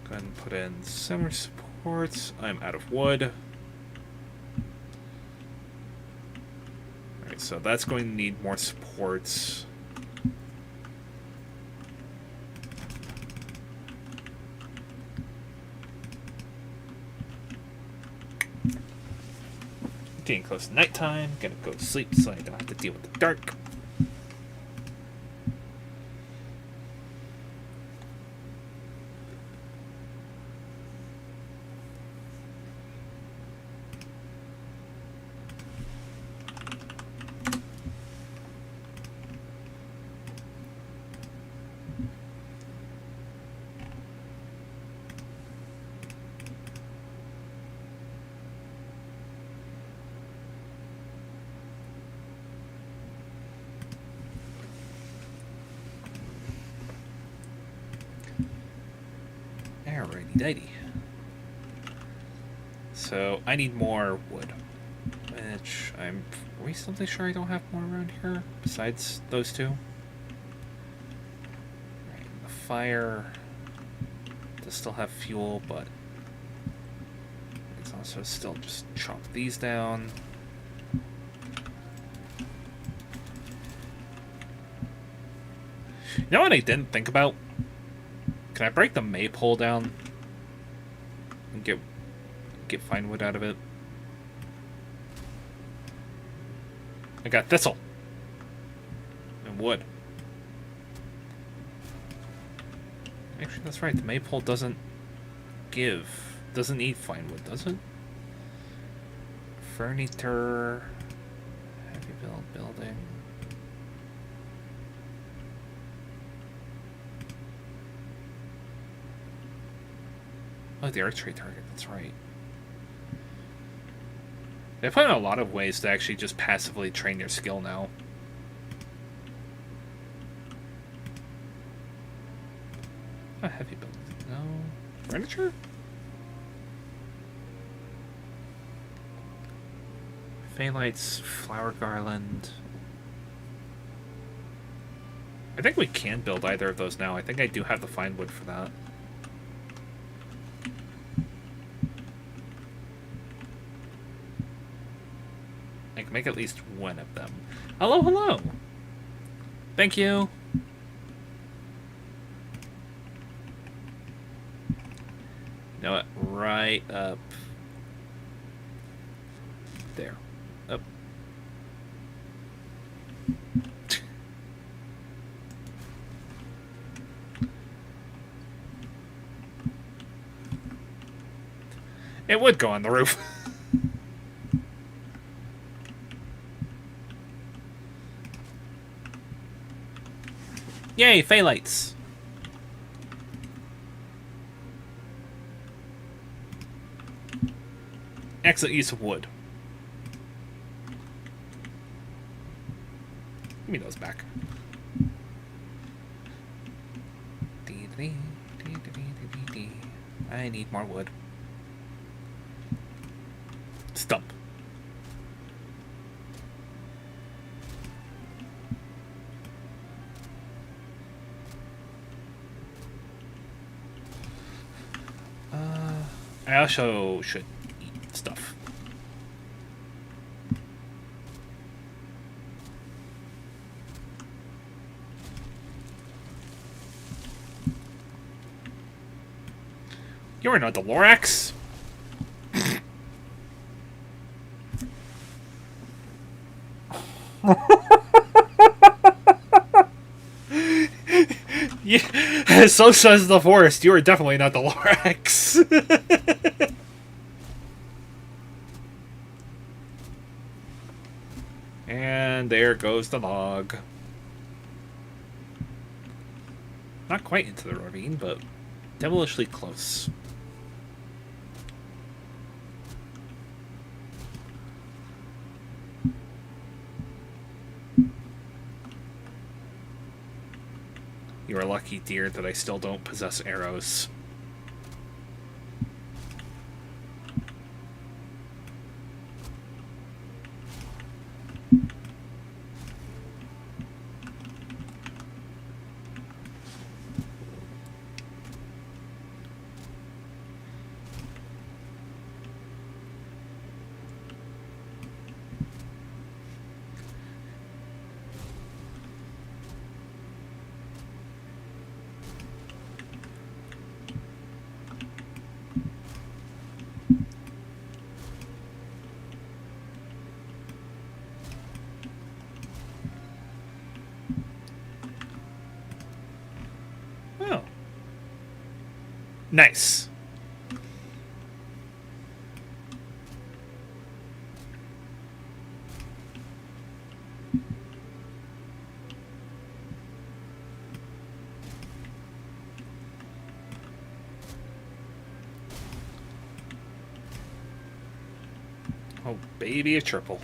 Go ahead and put in center supports. I'm out of wood. Alright, so that's going to need more supports. Getting close to nighttime. Gonna go to sleep so I don't have to deal with the dark. Alrighty-dighty. So, I need more wood. Which, I'm reasonably sure I don't have more around here, besides those two. Right, the fire does still have fuel, but it's also still just chop these down. You know what I didn't think about? Can I break the maypole down and get fine wood out of it? I got thistle and wood. Actually, that's right. The maypole doesn't need fine wood, does it? Furniture, heavy building. Oh, the archery target, that's right. They find a lot of ways to actually just passively train your skill now. Oh, heavy building. No. Furniture? Phalites, flower garland. I think we can build either of those now. I think I do have the fine wood for that. I can make at least one of them. Hello, hello! Thank you! You know what? Right up there. Up. It would go on the roof. Yay, phalites! Excellent use of wood. Give me those back. I need more wood. Stump. I also should eat stuff. You're not the Lorax. Yeah, so says the forest. You are definitely not the Lorax. And there goes the log. Not quite into the ravine, but devilishly close. You are lucky, dear, that I still don't possess arrows. Oh. Nice. Oh, baby, a triple.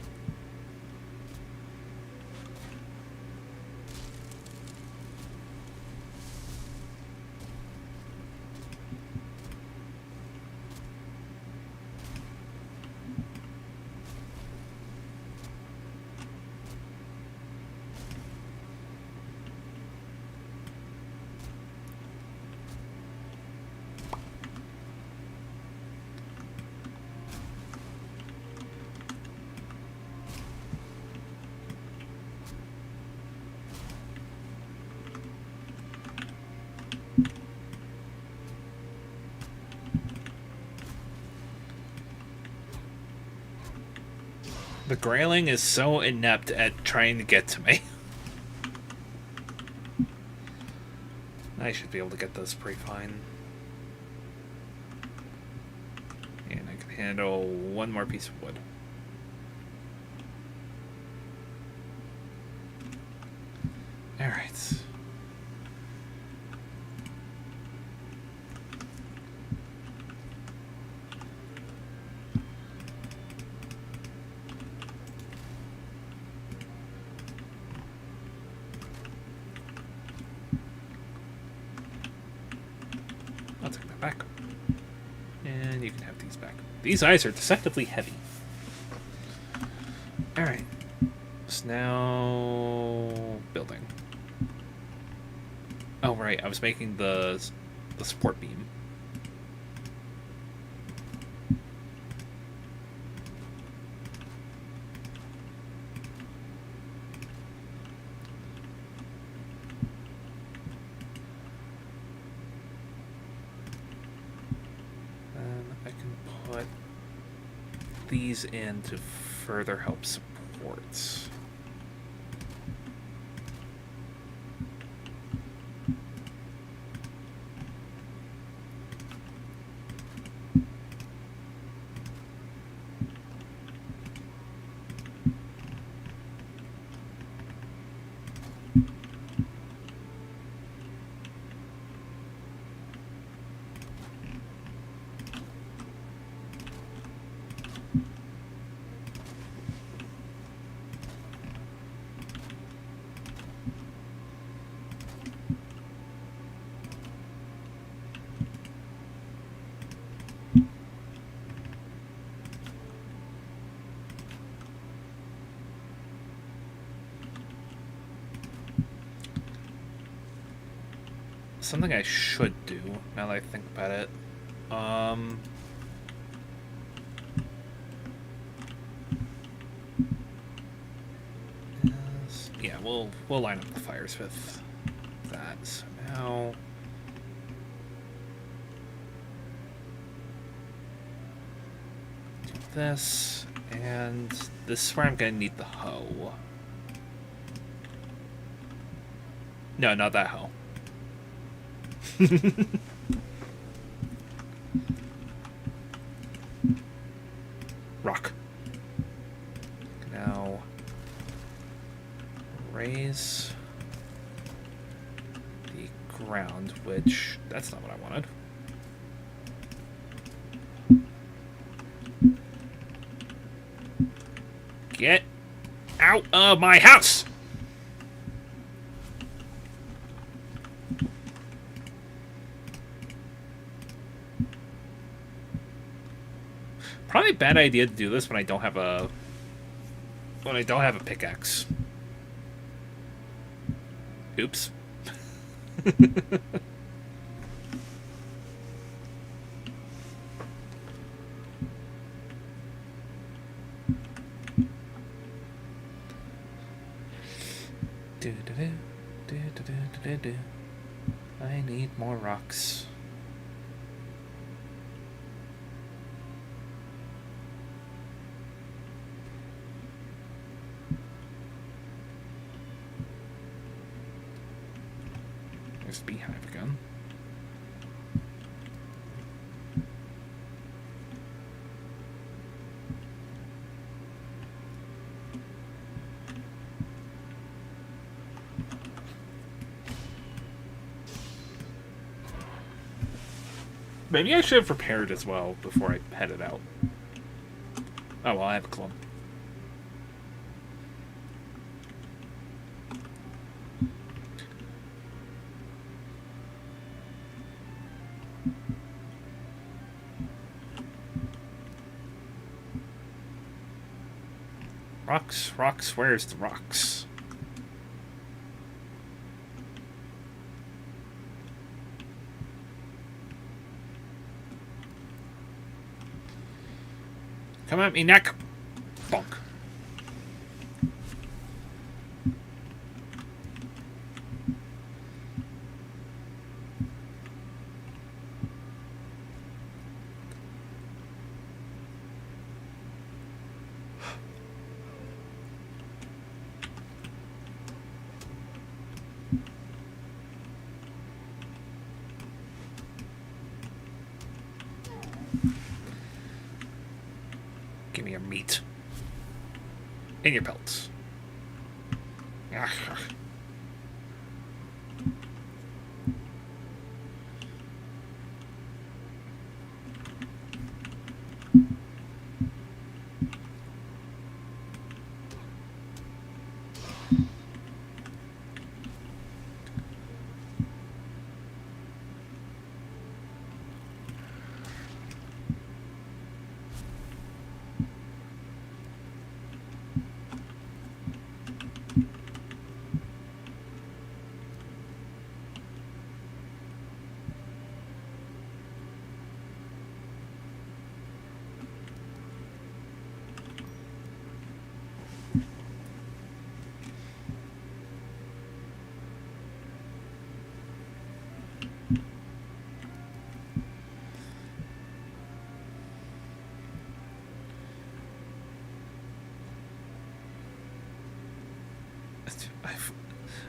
The Grayling is so inept at trying to get to me. I should be able to get this pretty fine. And I can handle one more piece of wood. Alright. I'll take that back. And you can have these back. These eyes are deceptively heavy. Alright. So now... building. Oh, right. I was making the support beam. I can put these in to further help support. Something I should do, now that I think about it. Yeah, we'll line up the fires with that. So now... do this, and this is where I'm gonna need the hoe. No, not that hoe. Rock. Now, around, which that's not what I wanted. Get out of my house! Probably a bad idea to do this when I don't have a pickaxe. Oops. I need more rocks. There's the beehive again. Maybe I should have prepared as well before I headed out. Oh well, I have a club. Rocks, rocks, where's the rocks? Come at me, neck! Bonk. Give me your meat. And your pelts.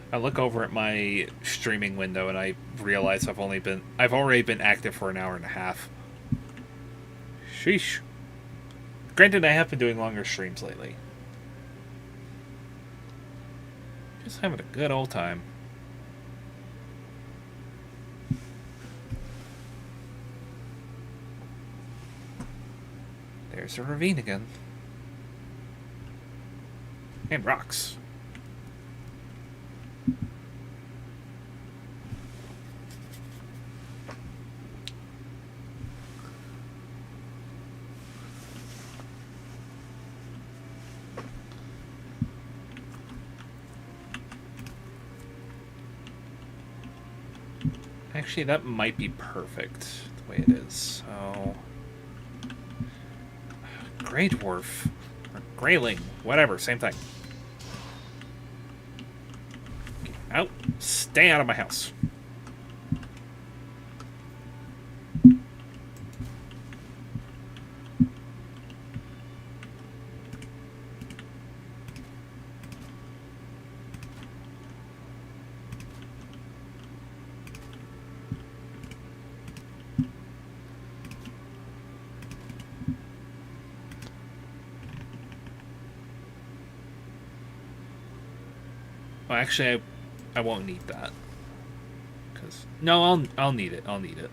I look over at my streaming window and I realize I've already been active for an hour and a half. Sheesh. Granted, I have been doing longer streams lately. Just having a good old time. There's a ravine again. And rocks. Actually, that might be perfect the way it is. So, Grey Dwarf or Greyling, whatever, same thing. Get out! Stay out of my house. Well, actually, I won't need that. No, I'll need it. I'll need it.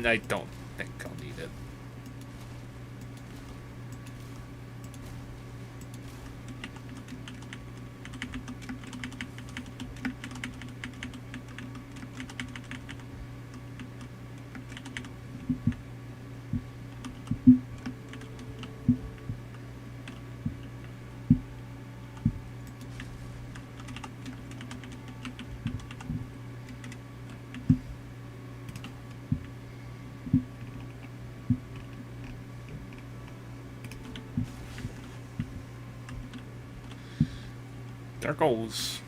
I don't think I'll need it. There goes.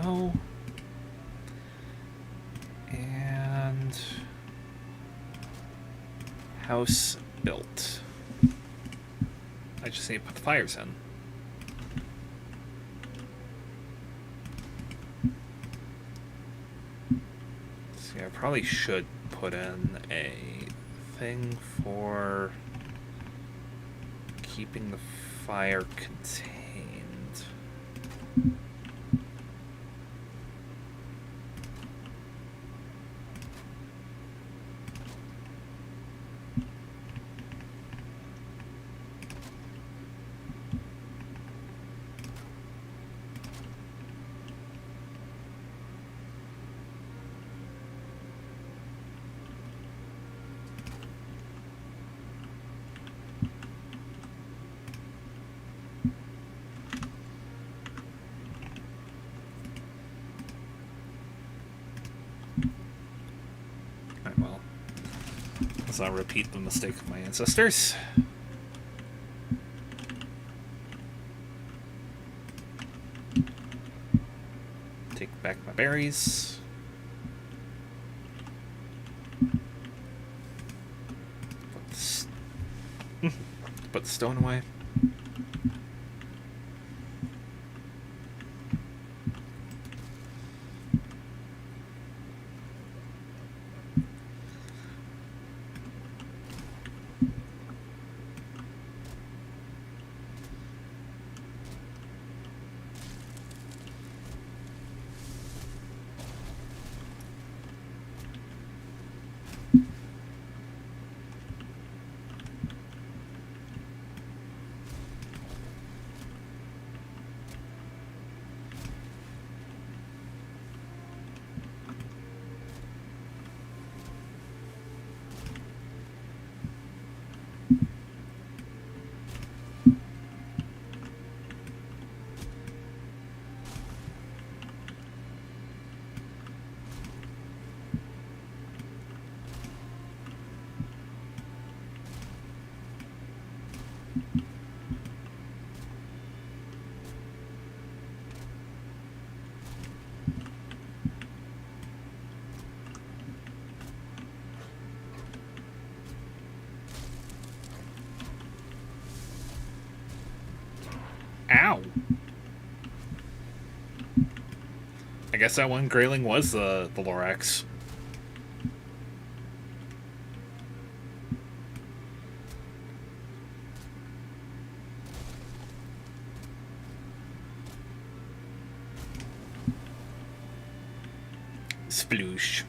Go. And house built. I just need to put the fires in. See, I probably should put in a thing for keeping the fire contained. Well, let's not repeat the mistake of my ancestors. Take back my berries. Put the stone away. Ow! I guess that one grayling was the Lorax. Sploosh.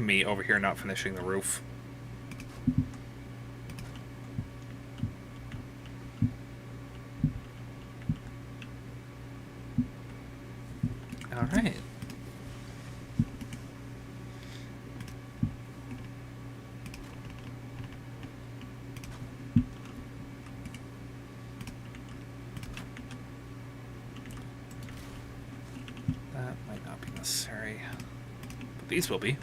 me over here not finishing the roof. Alright. That might not be necessary. But these will be.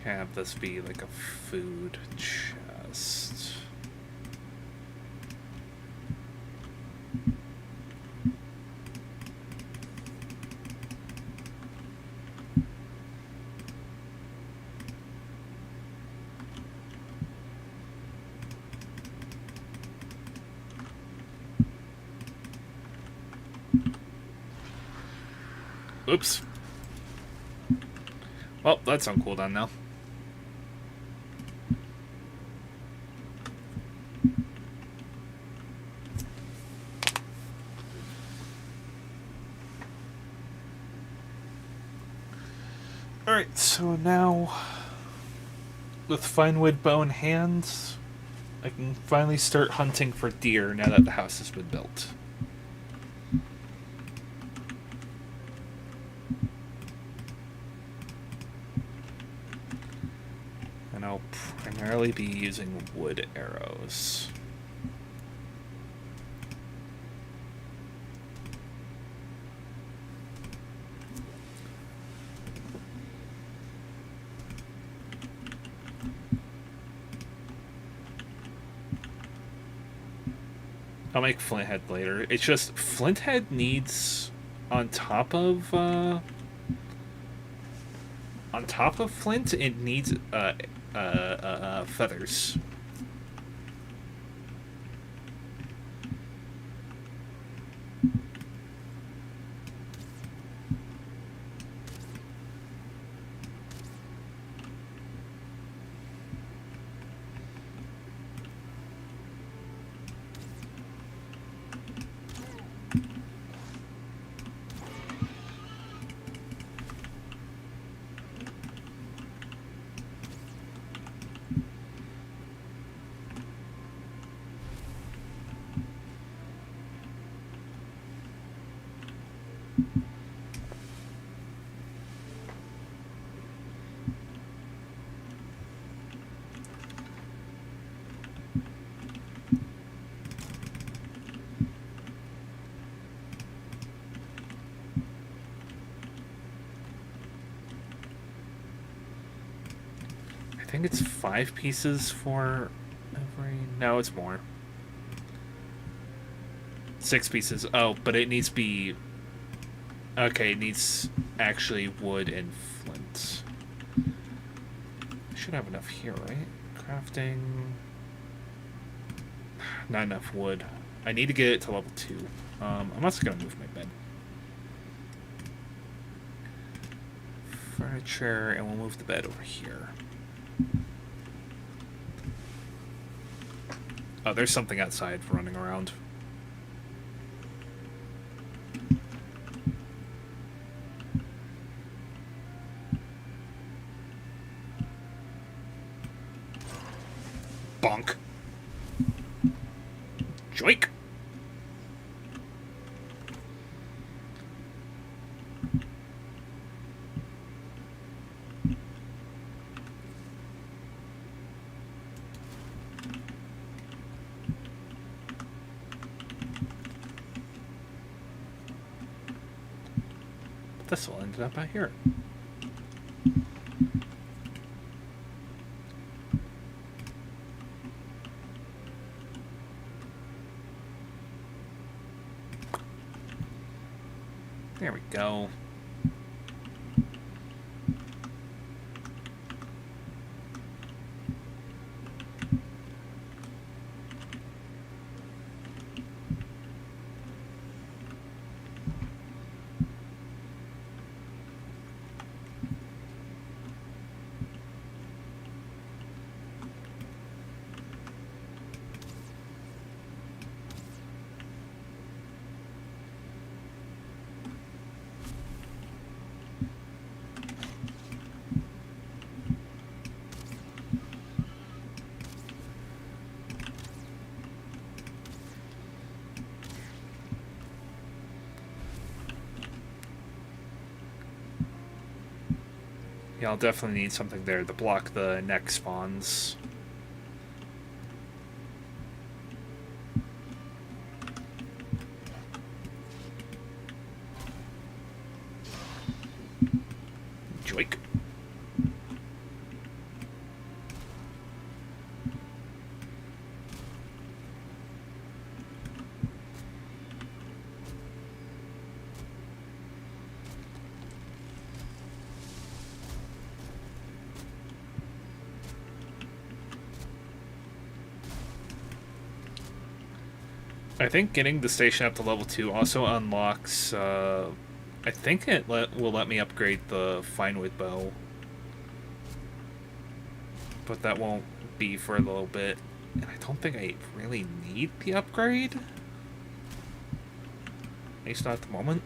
Have this be like a food chest. Oops. Well, that's on cooldown now. Alright, so now, with fine wood bow in hand, I can finally start hunting for deer now that the house has been built. And I'll primarily be using wood arrows. I'll make Flinthead later. It's just Flinthead needs on top of flint, it needs feathers. I think it's 5 pieces for every... No, it's more. 6 pieces. Oh, but it needs to be... Okay, it needs actually wood and flint. I should have enough here, right? Crafting... Not enough wood. I need to get it to level 2. I'm also going to move my bed. Furniture, and we'll move the bed over here. Oh, there's something outside running around. Bonk. Joik. This will end up out here. There we go. Yeah, I'll definitely need something there to block the next spawns. Joik. I think getting the station up to level 2 also unlocks, I think it will let me upgrade the Finewood bow. But that won't be for a little bit. And I don't think I really need the upgrade. At least not at the moment.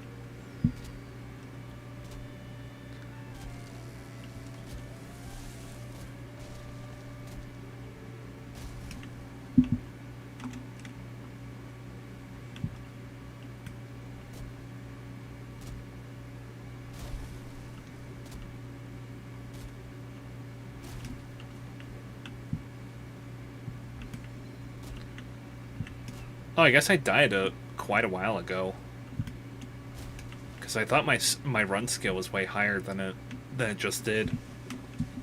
Oh, I guess I died quite a while ago. Because I thought my run skill was way higher than it just did.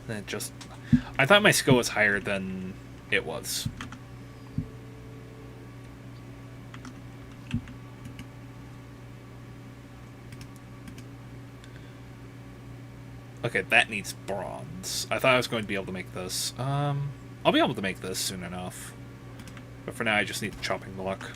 I thought my skill was higher than it was. Okay, that needs bronze. I thought I was going to be able to make this. I'll be able to make this soon enough. But for now, I just need the chopping block.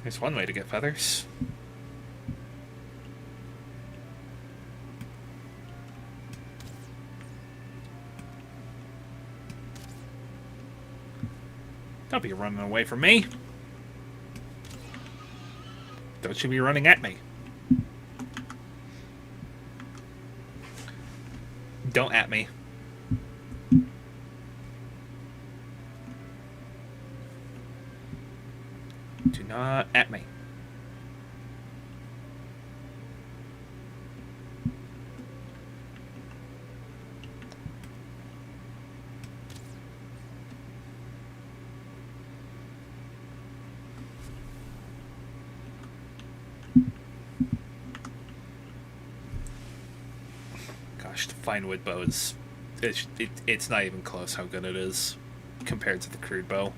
There's one way to get feathers. Don't be running away from me. Don't you be running at me. Don't at me. Do not at me. Gosh, the Finewood bow is... It's not even close how good it is compared to the crude bow.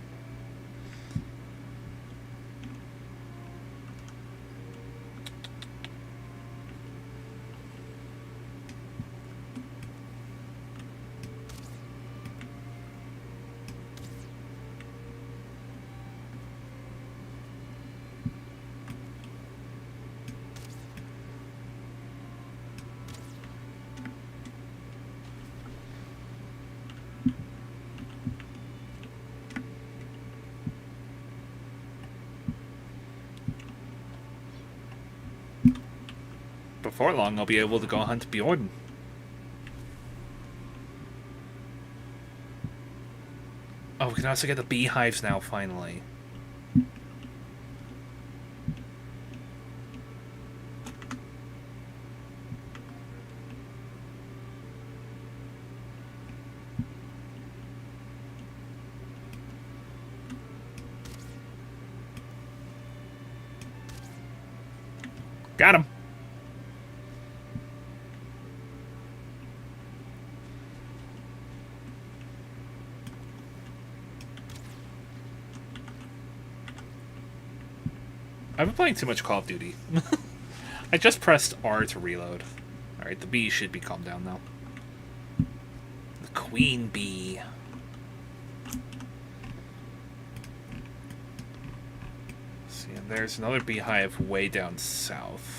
Before long, I'll be able to go hunt Bjorn. Oh, we can also get the beehives now, finally. Got him. I've been playing too much Call of Duty. I just pressed R to reload. Alright, the bee should be calmed down now. The queen bee. See, and there's another beehive way down south.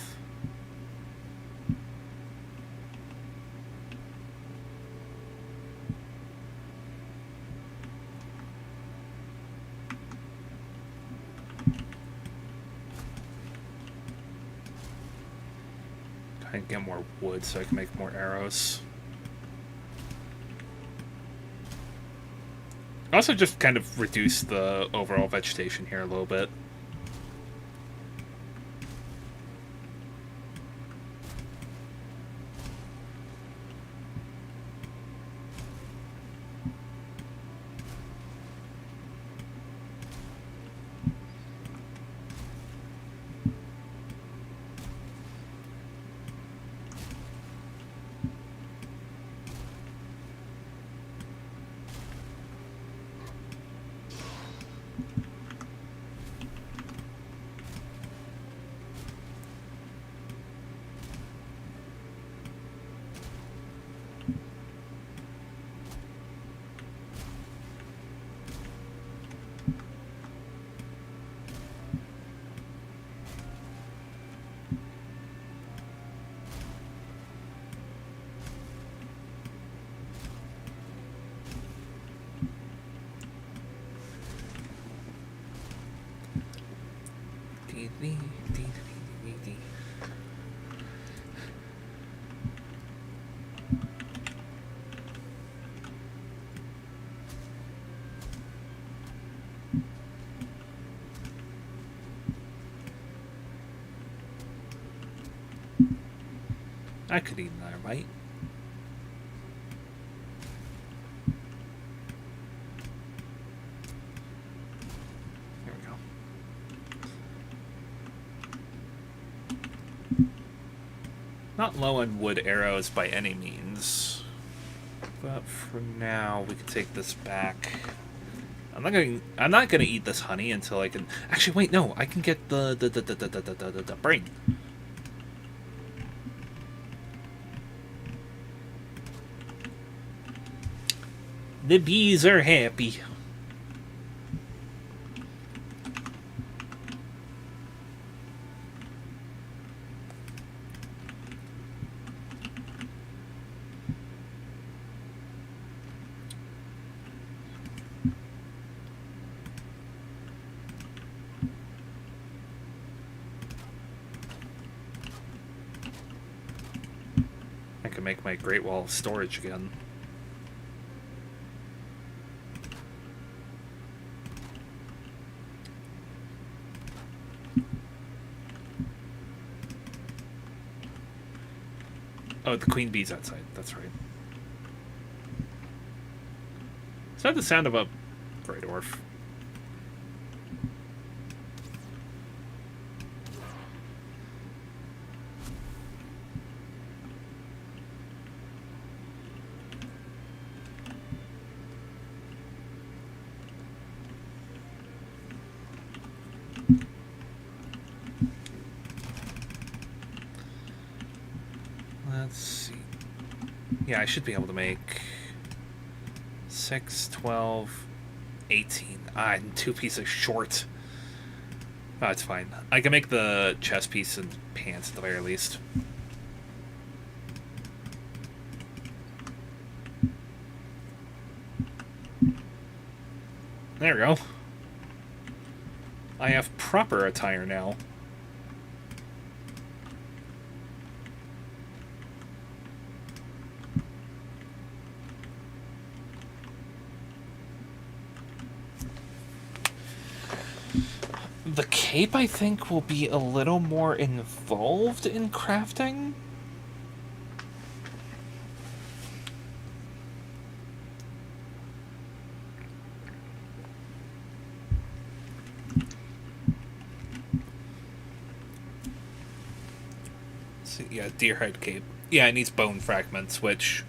I can get more wood so I can make more arrows. Also just kind of reduce the overall vegetation here a little bit. I could eat another bite. There we go. Not low on wood arrows by any means, but for now we can take this back. I'm not gonna eat this honey until I can. Actually, wait, no, I can get the brain. The bees are happy. I can make my Great Wall of Storage again. Oh, the queen bee's outside. That's right. Is that the sound of a great orf? Let's see. Yeah, I should be able to make 6, 12, 18. And 2 pieces short. Oh, it's fine. I can make the chest piece and pants at the very least. There we go. I have proper attire now. The cape, I think, will be a little more involved in crafting. So, yeah, deerhide cape. Yeah, it needs bone fragments, which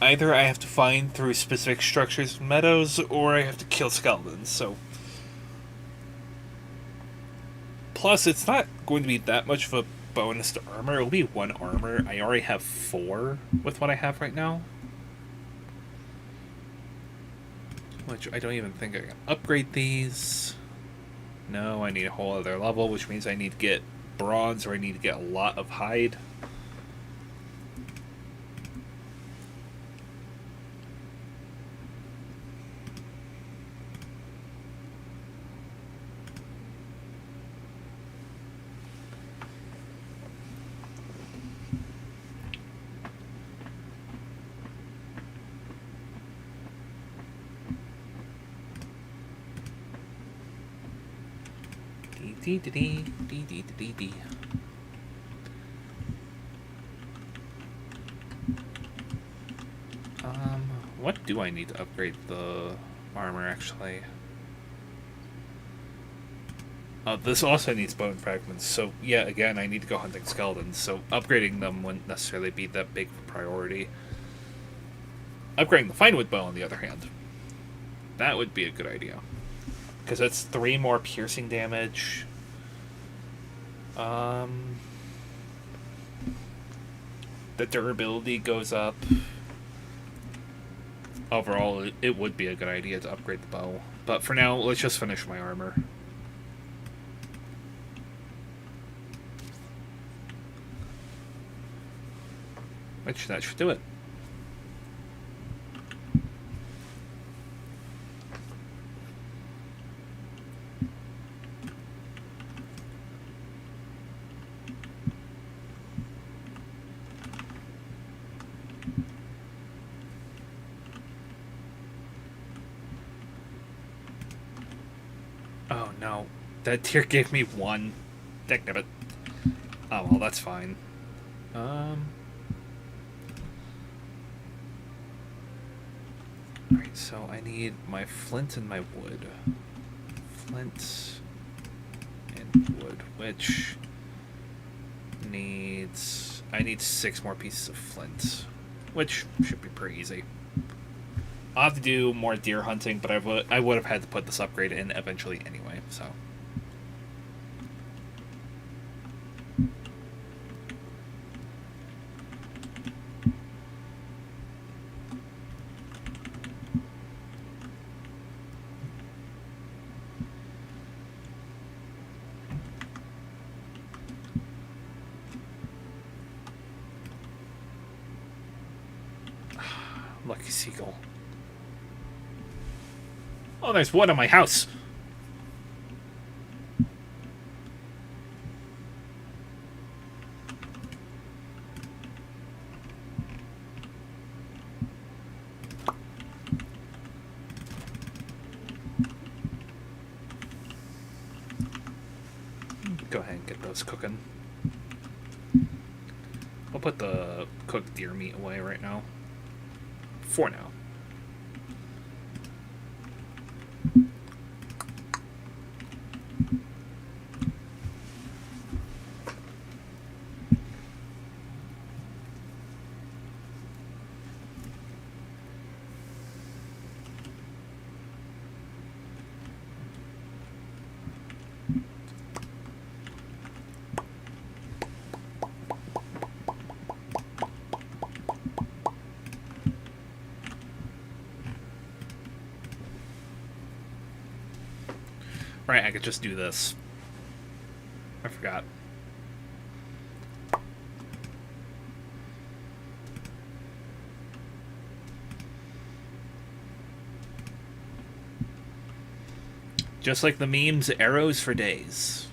either I have to find through specific structures in meadows, or I have to kill skeletons, so... Plus, it's not going to be that much of a bonus to armor. It'll be 1 armor. I already have 4 with what I have right now. Which I don't even think I can upgrade these. No, I need a whole other level, which means I need to get bronze or I need to get a lot of hide. What do I need to upgrade the armor, actually? This also needs bone fragments, so yeah, again, I need to go hunting skeletons, so upgrading them wouldn't necessarily be that big of a priority. Upgrading the finewood bow, on the other hand, that would be a good idea. Because that's 3 more piercing damage. The durability goes up. Overall, it would be a good idea to upgrade the bow. But for now, let's just finish my armor. Which, that should do it. Oh no, that tier gave me 1. Dagnabbit. Oh well, that's fine. Alright, so I need my flint and my wood. Flint and wood, which needs... I need 6 more pieces of flint, which should be pretty easy. I'll have to do more deer hunting, but I would have had to put this upgrade in eventually anyway, so... Lucky seagull. Oh, there's wood on my house. Go ahead and get those cooking. I'll put the cooked deer meat away right now. For now. Right, I could just do this. I forgot. Just like the memes, arrows for days.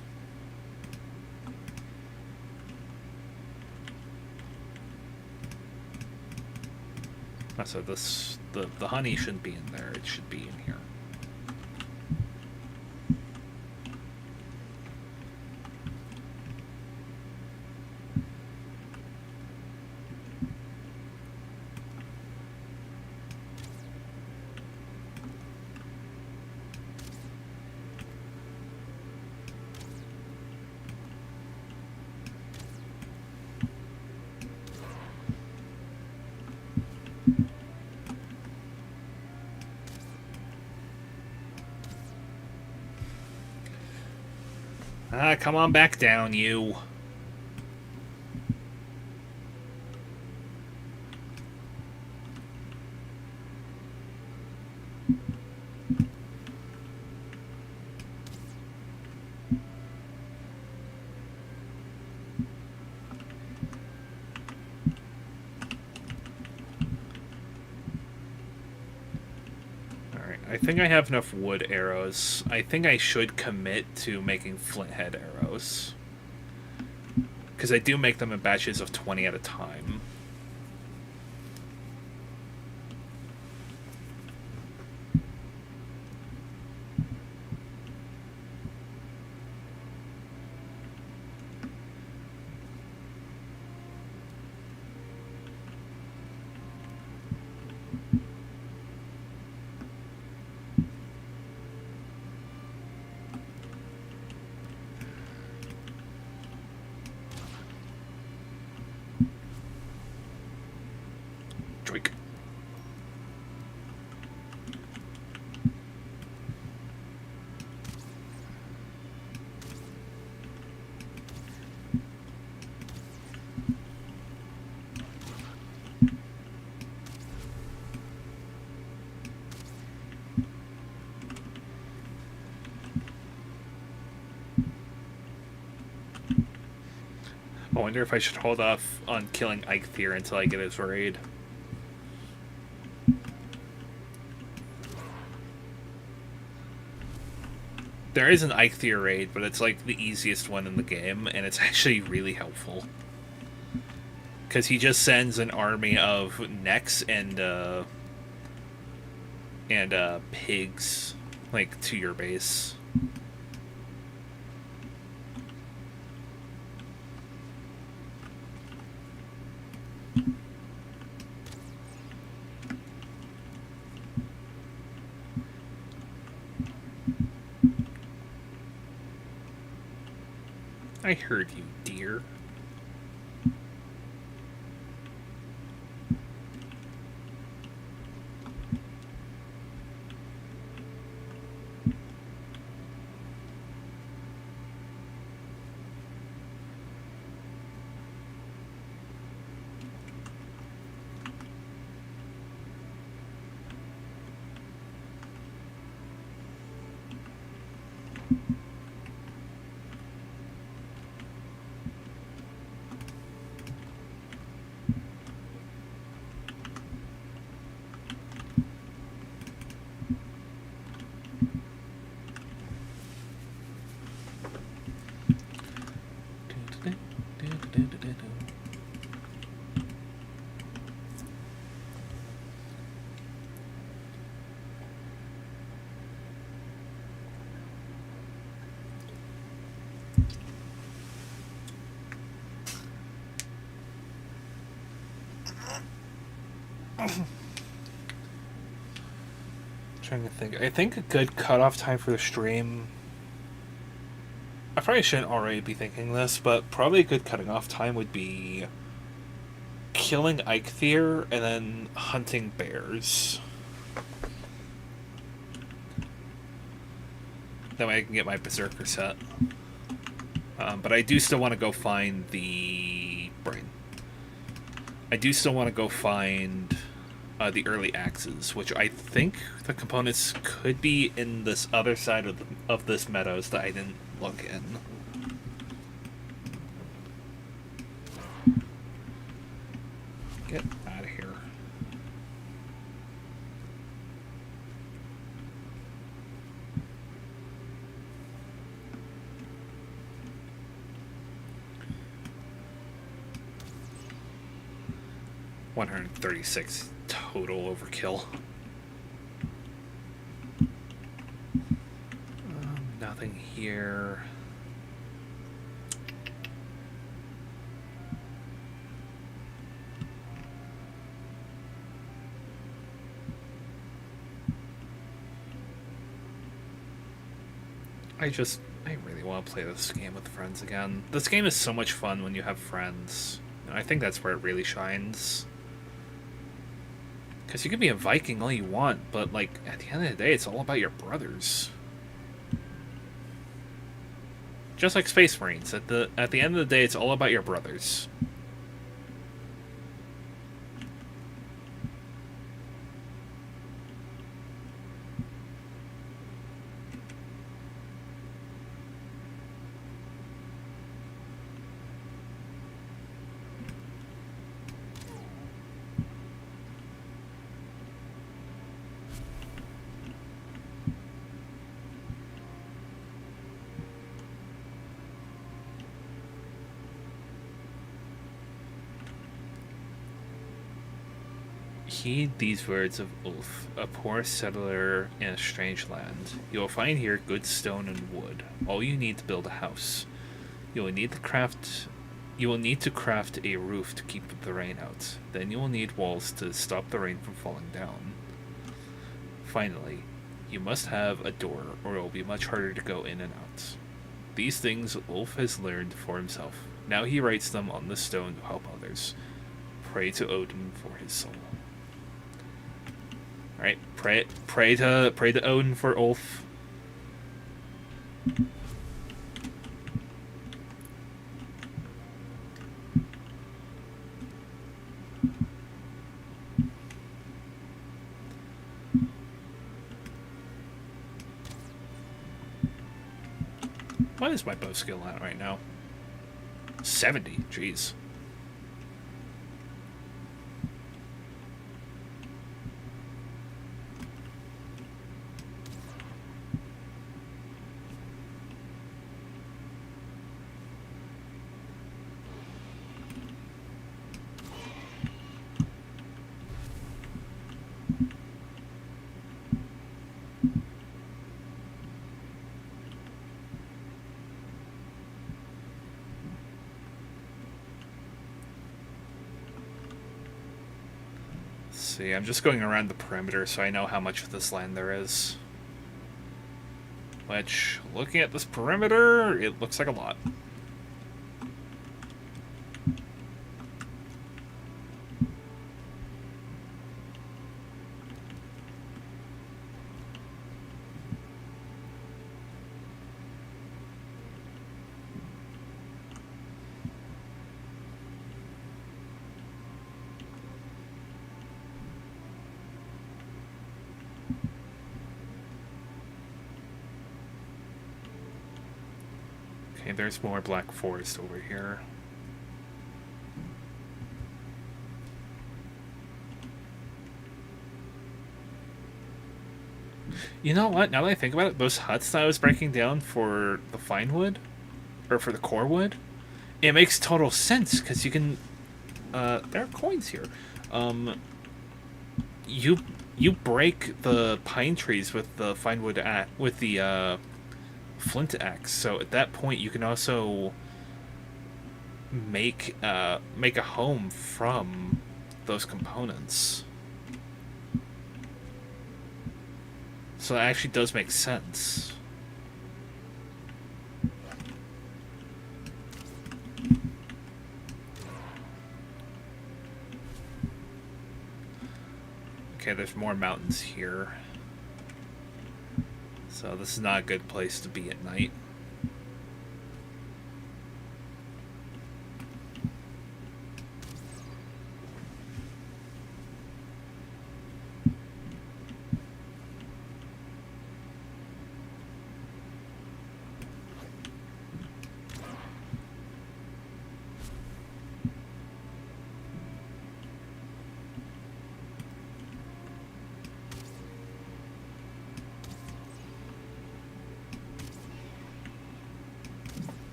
So this the honey shouldn't be in there, it should be in here. Come on back down, you. I think I have enough wood arrows. I think I should commit to making flint head arrows. Because I do make them in batches of 20 at a time. Drake. I wonder if I should hold off on killing Eikthyr until I get his raid. There is an Eikthyr raid, but it's like the easiest one in the game, and it's actually really helpful. Because he just sends an army of necks and pigs, like, to your base. I heard you, dear. Trying to think. I think a good cutoff time for the stream. I probably shouldn't already be thinking this, but probably a good cutting off time would be killing Eikthyr and then hunting bears. That way I can get my Berserker set. But I do still want to go find the brain. I do still want to go find the early axes, which I think the components could be in this other side of this meadows that I didn't look in. Get out of here. $136 total overkill. Nothing here. I really want to play this game with friends again. This game is so much fun when you have friends. And I think that's where it really shines. Because you can be a Viking all you want, but, like, at the end of the day, it's all about your brothers. Just like Space Marines, at the end of the day, it's all about your brothers. Heed these words of Ulf, a poor settler in a strange land. You will find here good stone and wood, all you need to build a house. You will need to craft a roof to keep the rain out. Then you will need walls to stop the rain from falling down. Finally, you must have a door, or it will be much harder to go in and out. These things Ulf has learned for himself. Now he writes them on the stone to help others. Pray to Odin for his soul. Alright, pray to Odin for Ulf. What is my bow skill at right now? 70, jeez. See, I'm just going around the perimeter so I know how much of this land there is. Which, looking at this perimeter, it looks like a lot. Okay, there's more black forest over here. You know what? Now that I think about it, those huts that I was breaking down for the fine wood, or for the core wood, it makes total sense because you can. There are coins here. You break the pine trees with the fine wood with the flint axe. So at that point, you can also make a home from those components. So that actually does make sense. Okay, there's more mountains here. So this is not a good place to be at night.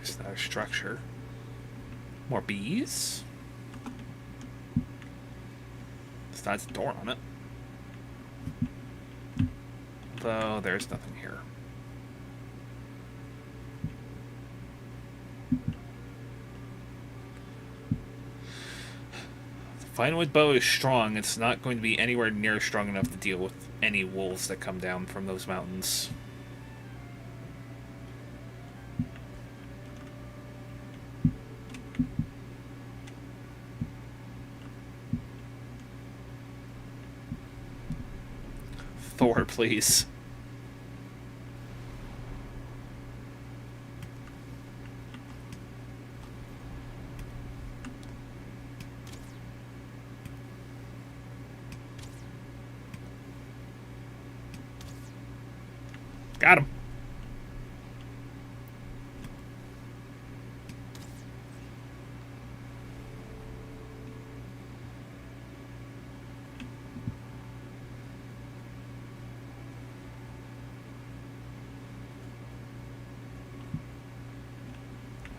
There's another structure. More bees? That's a door on it. Though there's nothing here. Vinewood bow is strong. It's not going to be anywhere near strong enough to deal with any wolves that come down from those mountains. Thor, please. Got him.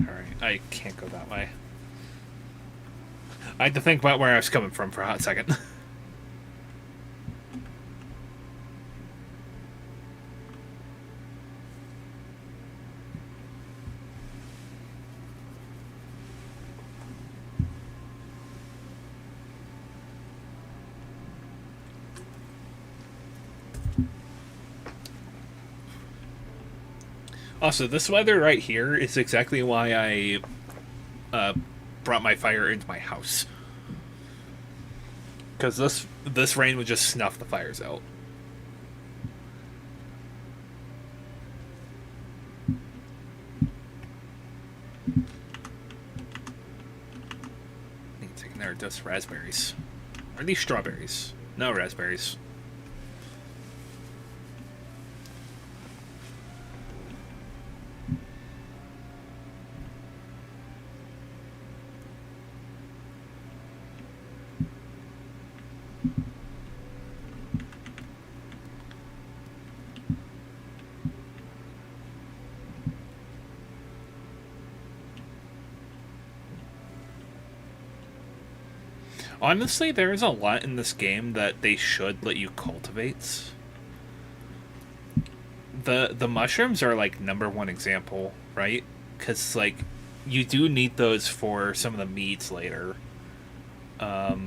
Alright, I can't go that way. I had to think about where I was coming from for a hot second. Also, this weather right here is exactly why I brought my fire into my house. Because this rain would just snuff the fires out. I think taking there are just raspberries. Are these strawberries? No, raspberries. Honestly, there is a lot in this game that they should let you cultivate. The mushrooms are like number one example, right? Because like you do need those for some of the meats later. But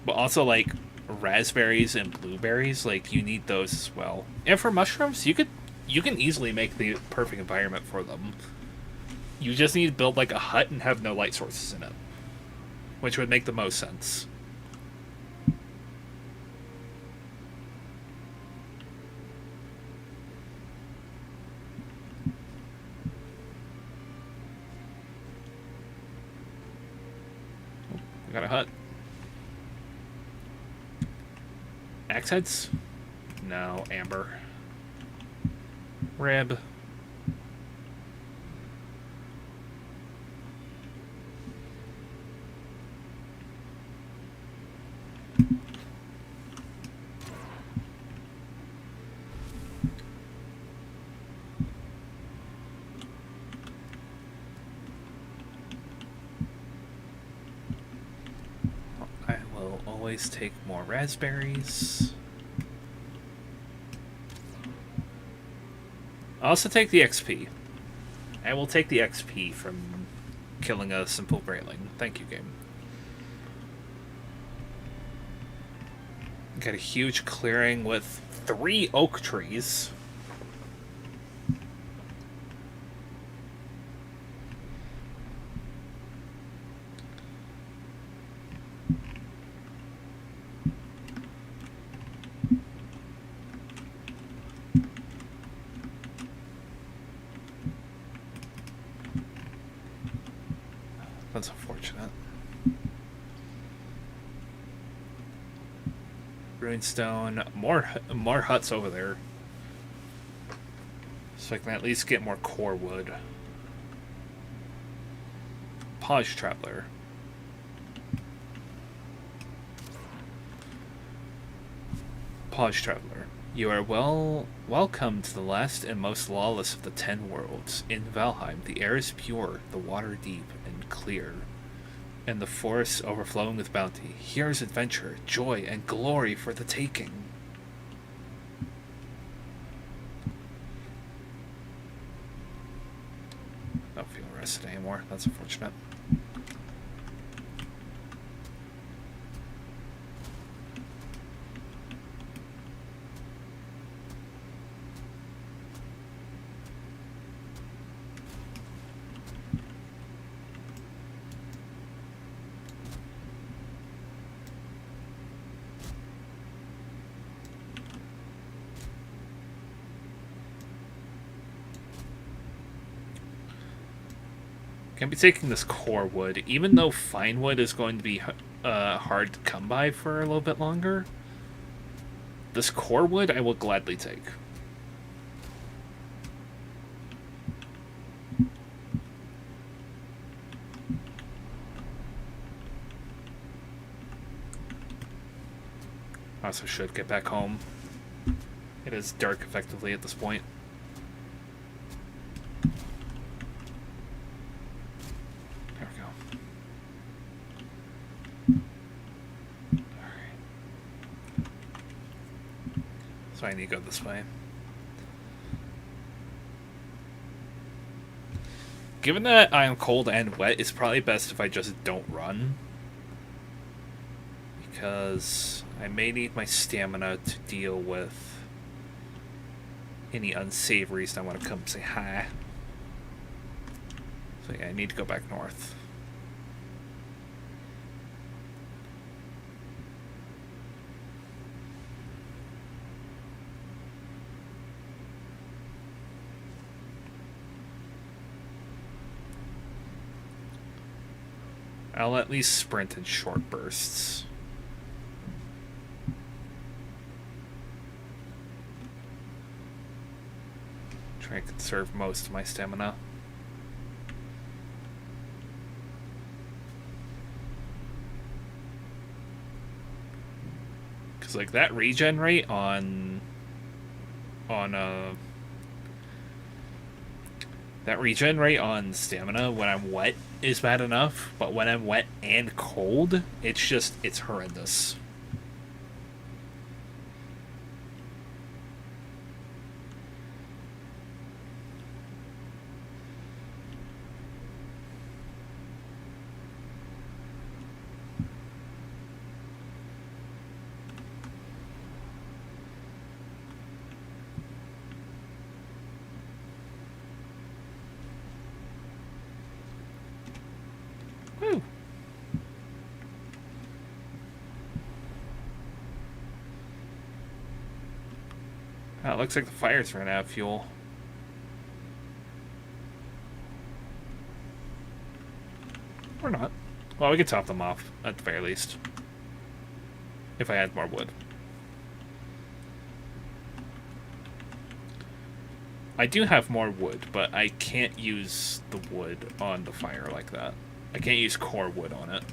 also like raspberries and blueberries, like you need those as well. And for mushrooms, you can easily make the perfect environment for them. You just need to build like a hut and have no light sources in it, which would make the most sense. I got a hut. Axe heads? No, amber. Rib. Always take more raspberries. I'll also take the XP. I will take the XP from killing a simple grayling. Thank you, game. Got a huge clearing with 3 oak trees. That's unfortunate. Runestone, more huts over there, so I can at least get more core wood. Polished Traveler. Polished Traveler. You are welcome to the last and most lawless of the 10 worlds. In Valheim, the air is pure, the water deep and clear, and the forests overflowing with bounty. Here is adventure, joy, and glory for the taking. Don't feel rested anymore. That's unfortunate. Can't be taking this core wood, even though fine wood is going to be hard to come by for a little bit longer. This core wood I will gladly take. I also should get back home. It is dark effectively at this point. There we go. Alright. So I need to go this way. Given that I am cold and wet, it's probably best if I just don't run. Because I may need my stamina to deal with any unsavories that want to come say hi. So yeah, I need to go back north. I'll at least sprint in short bursts. Try to conserve most of my stamina. Because like that regen rate on that regen rate on stamina when I'm wet is bad enough, but when I'm wet and cold, it's horrendous. Woo. Oh, it looks like the fire's run out of fuel. Or not. Well, we could top them off, at the very least. If I had more wood. I do have more wood, but I can't use the wood on the fire like that. I can't use core wood on it.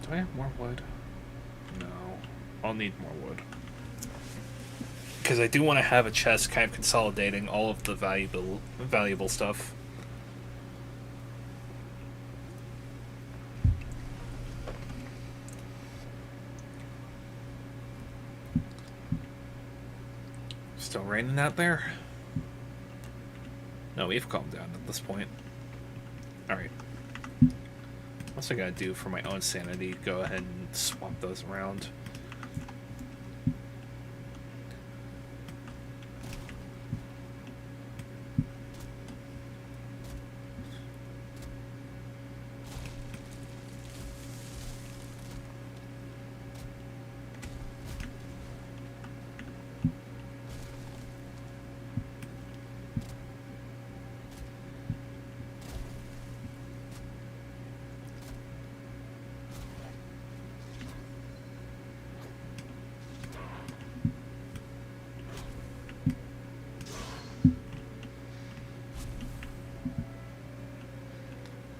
Do I have more wood? No. I'll need more wood. Because I do want to have a chest kind of consolidating all of the valuable stuff. Still raining out there? No, we've calmed down at this point. Alright. What's I gotta do for my own sanity? Go ahead and swap those around.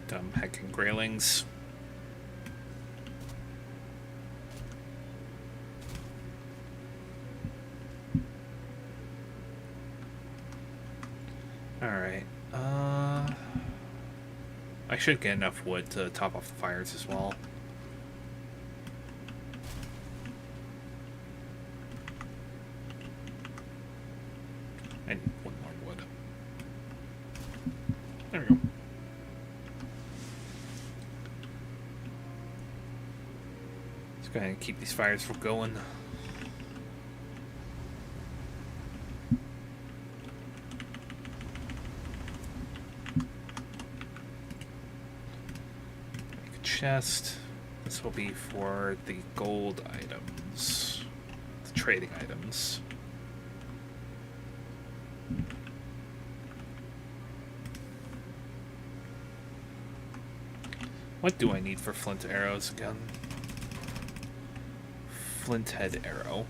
Dumb heckin' graylings. Alright, I should get enough wood to top off the fires as well. I need one more wood. There we go. Let's go ahead and keep these fires from going. Chest. This will be for the gold items. The trading items. What do I need for flint arrows again? Flint head arrow.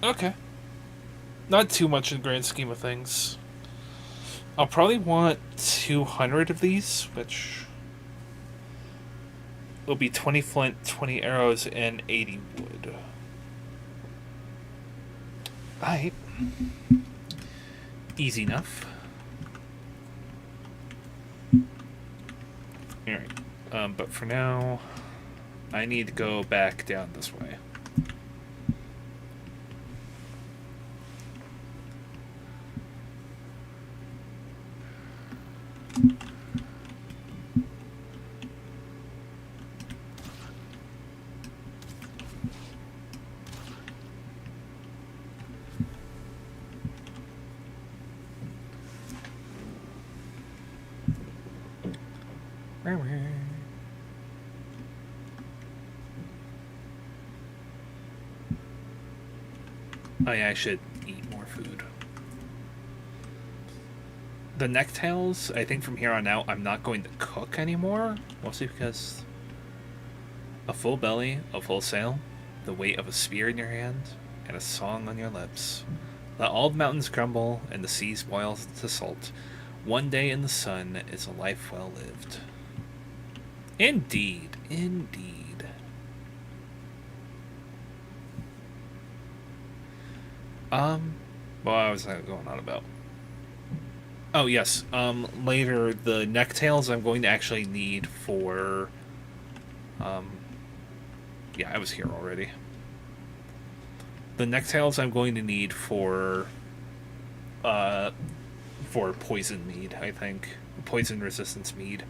Okay. Not too much in the grand scheme of things. I'll probably want 200 of these, which will be 20 flint, 20 arrows, and 80 wood. Alright. Easy enough. Alright. But for now, I need to go back down this way. Oh yeah, I should eat more food. The necktails, I think from here on out, I'm not going to cook anymore. Mostly because a full belly, a full sail, the weight of a spear in your hand, and a song on your lips. Let all the mountains crumble and the seas boil to salt. One day in the sun is a life well lived. Indeed, indeed. What was I going on about? Oh, yes. Later, the necktails I'm going to actually need for... Yeah, I was here already. The necktails I'm going to need for poison mead, I think. Poison resistance mead.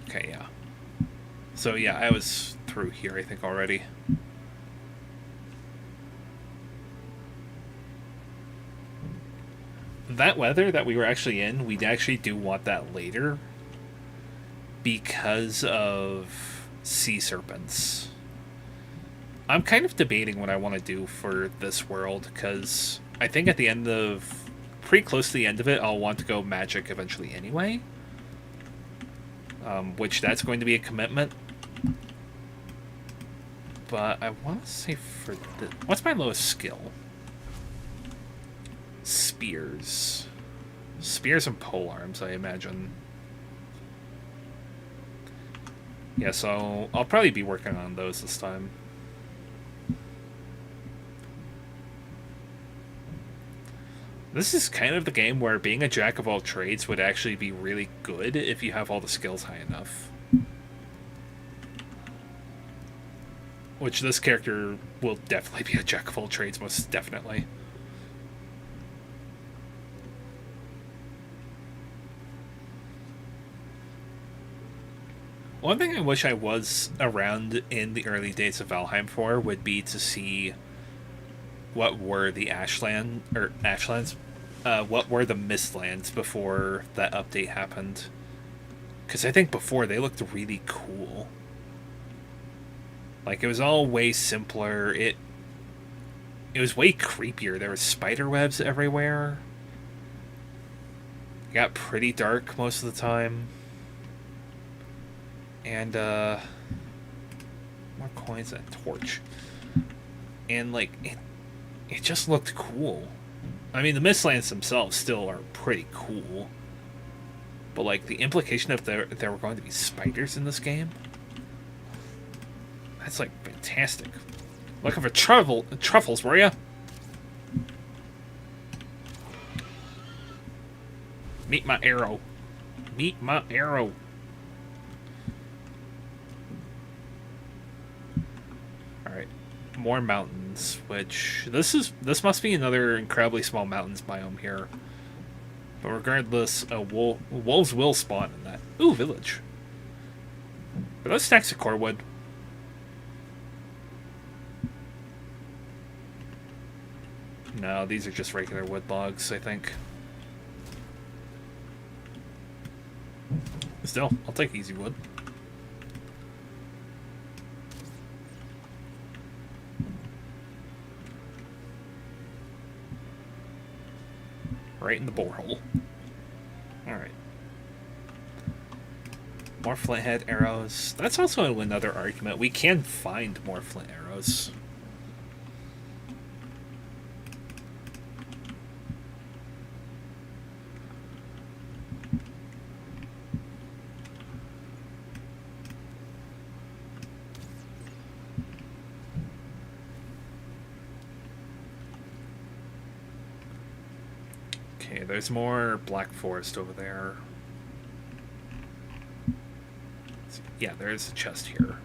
Okay, yeah. So, yeah, I was through here, I think, already. That weather that we were actually in, we'd actually do want that later because of sea serpents. I'm kind of debating what I want to do for this world, because I think at the end of... pretty close to the end of it, I'll want to go magic eventually anyway. Which that's going to be a commitment. But I want to say for the... What's my lowest skill? Spears. Spears and polearms, I imagine. Yeah, so I'll probably be working on those this time. This is kind of the game where being a jack of all trades would actually be really good if you have all the skills high enough. Which this character will definitely be a jack of all trades, most definitely. One thing I wish I was around in the early days of Valheim for would be to see what were the Ashlands, what were the Mistlands before that update happened. Because I think before they looked really cool. Like, it was all way simpler. It was way creepier. There were spider webs everywhere. It got pretty dark most of the time. And, more coins and a torch. And, like, it just looked cool. I mean, the Mistlands themselves still are pretty cool. But, like, the implication of there were going to be spiders in this game... That's, like, fantastic. Looking for truffles, were ya? Meet my arrow. Meet my arrow. Alright. More mountains, which... This must be another incredibly small mountains biome here. But regardless, wolves will spawn in that. Ooh, village. Are those stacks of core wood? No, these are just regular wood logs, I think. Still, I'll take easy wood. Right in the borehole. Alright. More flinthead arrows. That's also another argument. We can find more flint arrows. Okay, there's more black forest over there. Yeah, there's a chest here.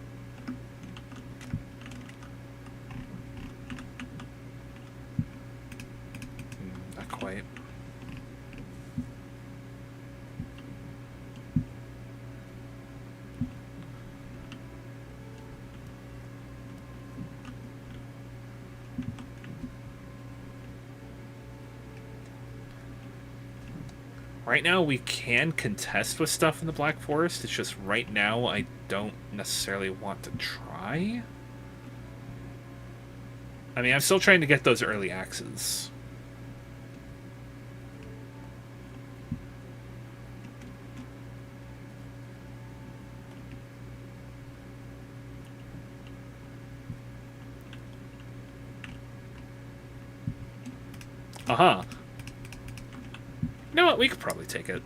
Not quite. Right now, we can contest with stuff in the Black Forest. It's just right now, I don't necessarily want to try. I mean, I'm still trying to get those early axes. Uh-huh. You know what? We could probably take it.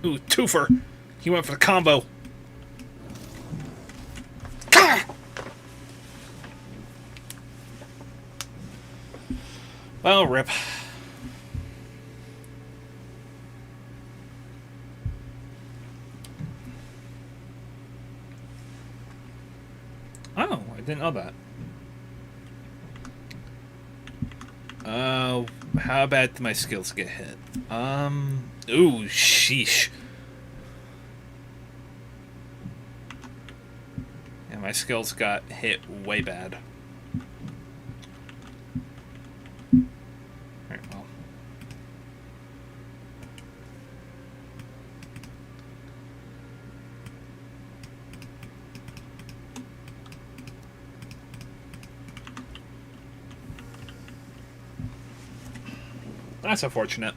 Ooh, twofer. He went for the combo. Well, rip. Oh, I didn't know that. How bad do my skills get hit? Ooh, sheesh. Yeah, my skills got hit way bad. Alright, well. That's unfortunate.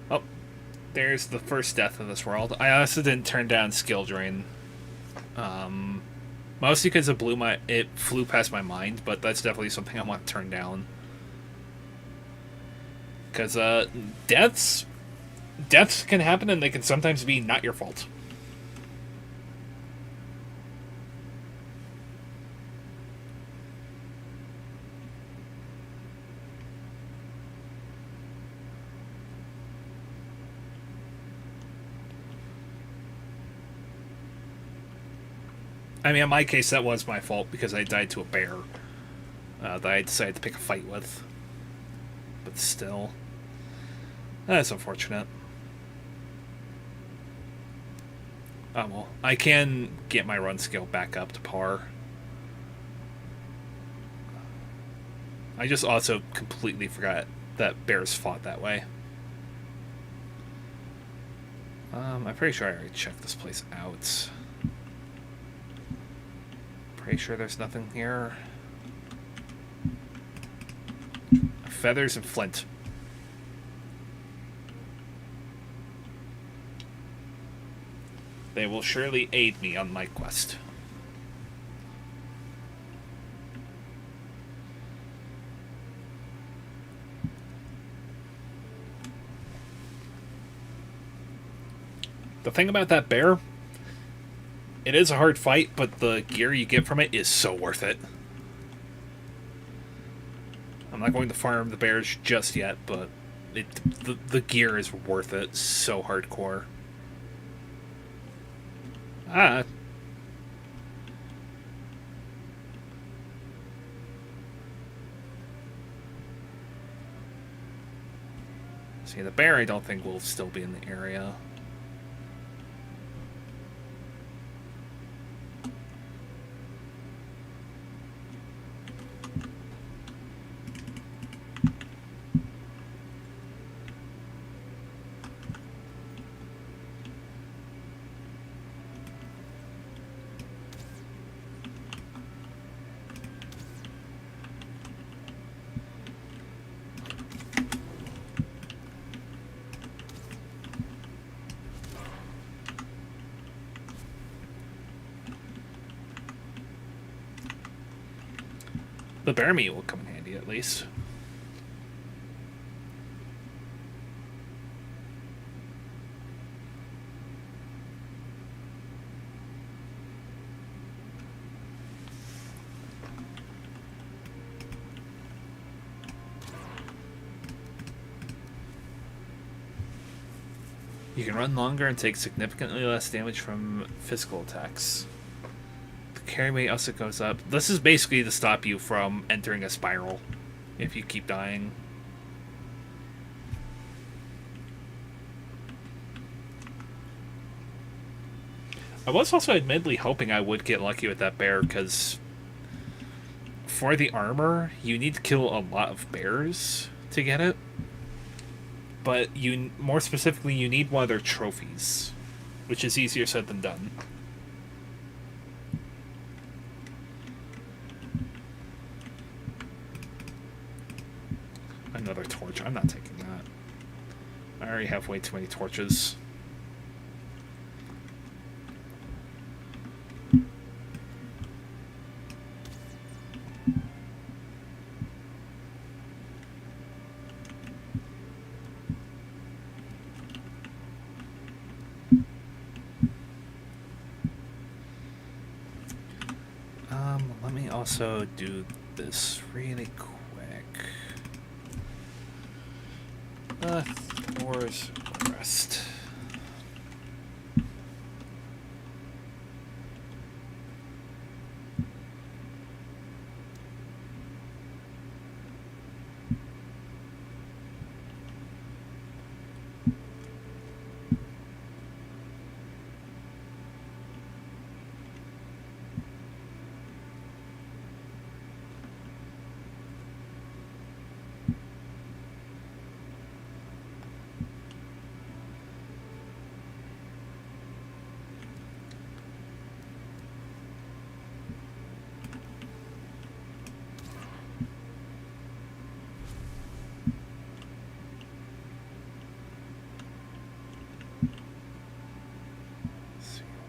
Oh, there's the first death in this world. I also didn't turn down skill drain. Mostly because it flew past my mind, but that's definitely something I want to turn down. Because deaths can happen, and they can sometimes be not your fault. I mean, in my case, that was my fault because I died to a bear that I decided to pick a fight with. But still, that's unfortunate. Oh well, I can get my run skill back up to par. I just also completely forgot that bears fought that way. I'm pretty sure I already checked this place out. Pretty sure there's nothing here. Feathers and flint. They will surely aid me on my quest. The thing about that bear, it is a hard fight, but the gear you get from it is so worth it. I'm not going to farm the bears just yet, but the gear is worth it. So hardcore. Ah. See, the bear I don't think will still be in the area. The bear meat will come in handy, at least. You can run longer and take significantly less damage from physical attacks. Carry weight also goes up. This is basically to stop you from entering a spiral if you keep dying. I was also admittedly hoping I would get lucky with that bear, because for the armor, you need to kill a lot of bears to get it. But you, more specifically, you need one of their trophies, which is easier said than done. Another torch. I'm not taking that. I already have way too many torches. Let me also do this really quick. Thor's Rest.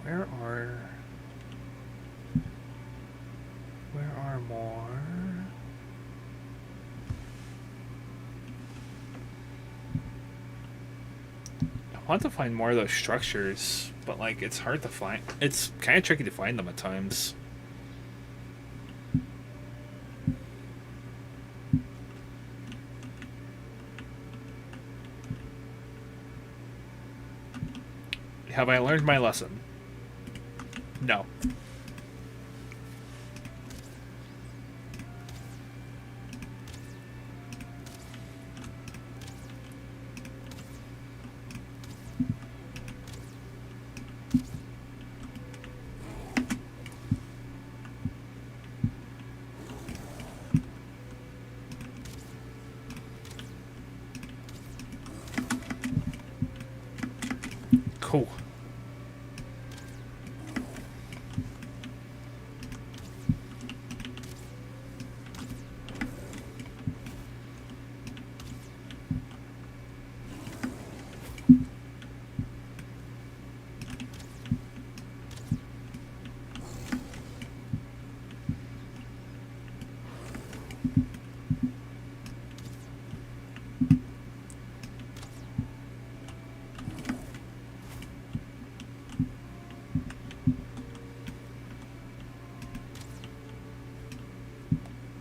Where are more? I want to find more of those structures, but like it's hard to find. It's kind of tricky to find them at times. Have I learned my lesson? No. Cool.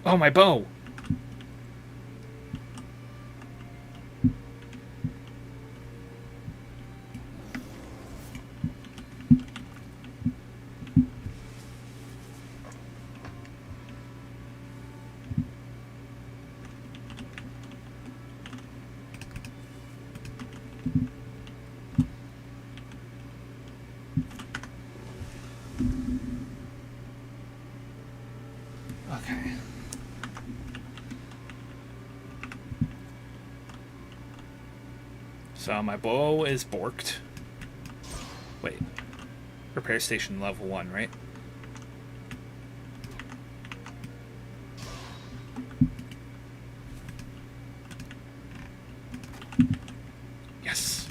Oh, my bow! Okay. So my bow is borked. Wait. Repair station level 1, right? Yes.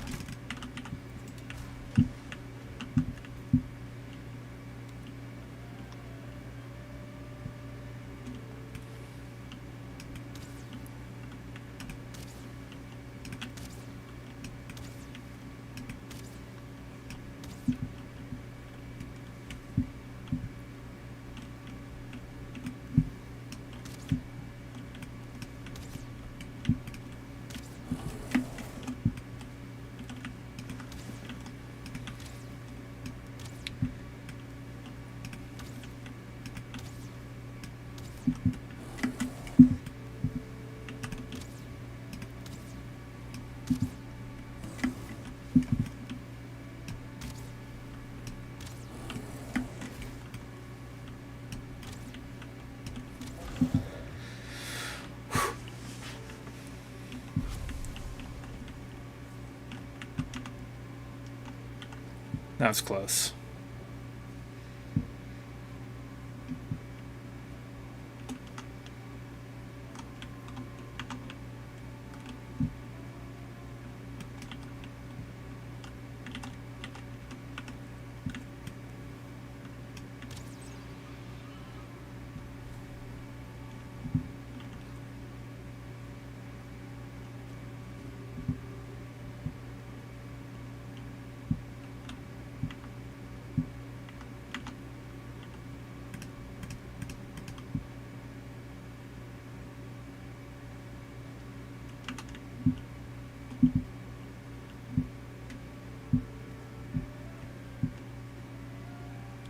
That was close.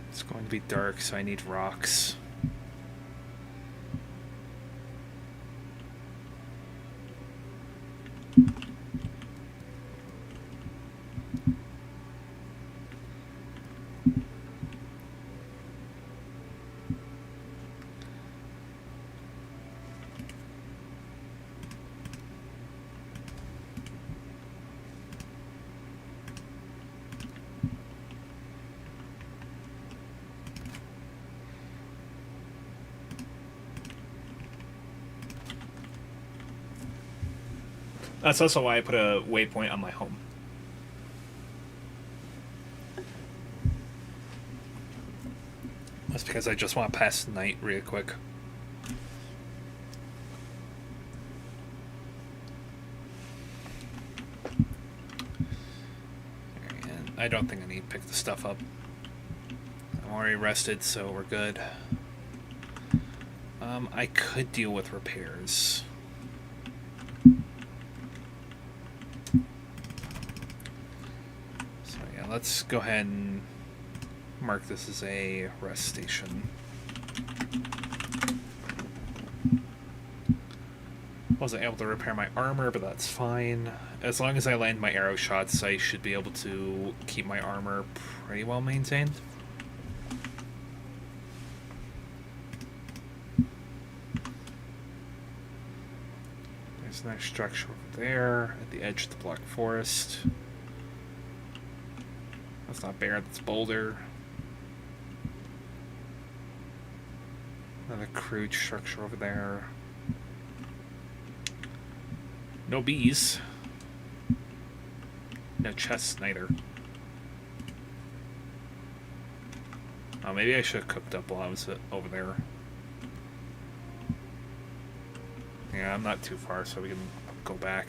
It's going to be dark, so I need rocks. That's also why I put a waypoint on my home. That's because I just want to pass the night real quick. And I don't think I need to pick the stuff up. I'm already rested, so we're good. I could deal with repairs. So yeah, let's go ahead and mark this as a rest station. Wasn't able to repair my armor, but that's fine. As long as I land my arrow shots, I should be able to keep my armor pretty well maintained. There's a nice structure over there at the edge of the Black Forest. That's not bear, that's boulder. Another crude structure over there. No bees. No chests neither. Oh, maybe I should have cooked up while I was over there. Yeah, I'm not too far, so we can go back.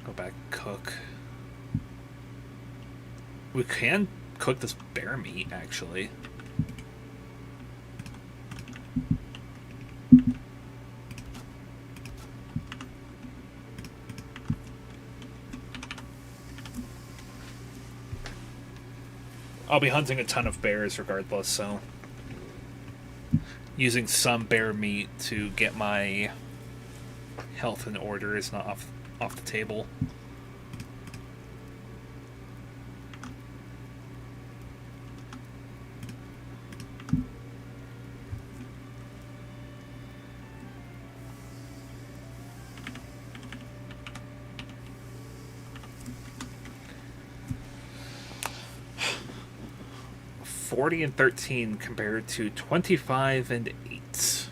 Go back, cook. We can cook this bear meat, actually. I'll be hunting a ton of bears regardless, so using some bear meat to get my health in order is not off the table. $40 and $13 compared to $25 and $8.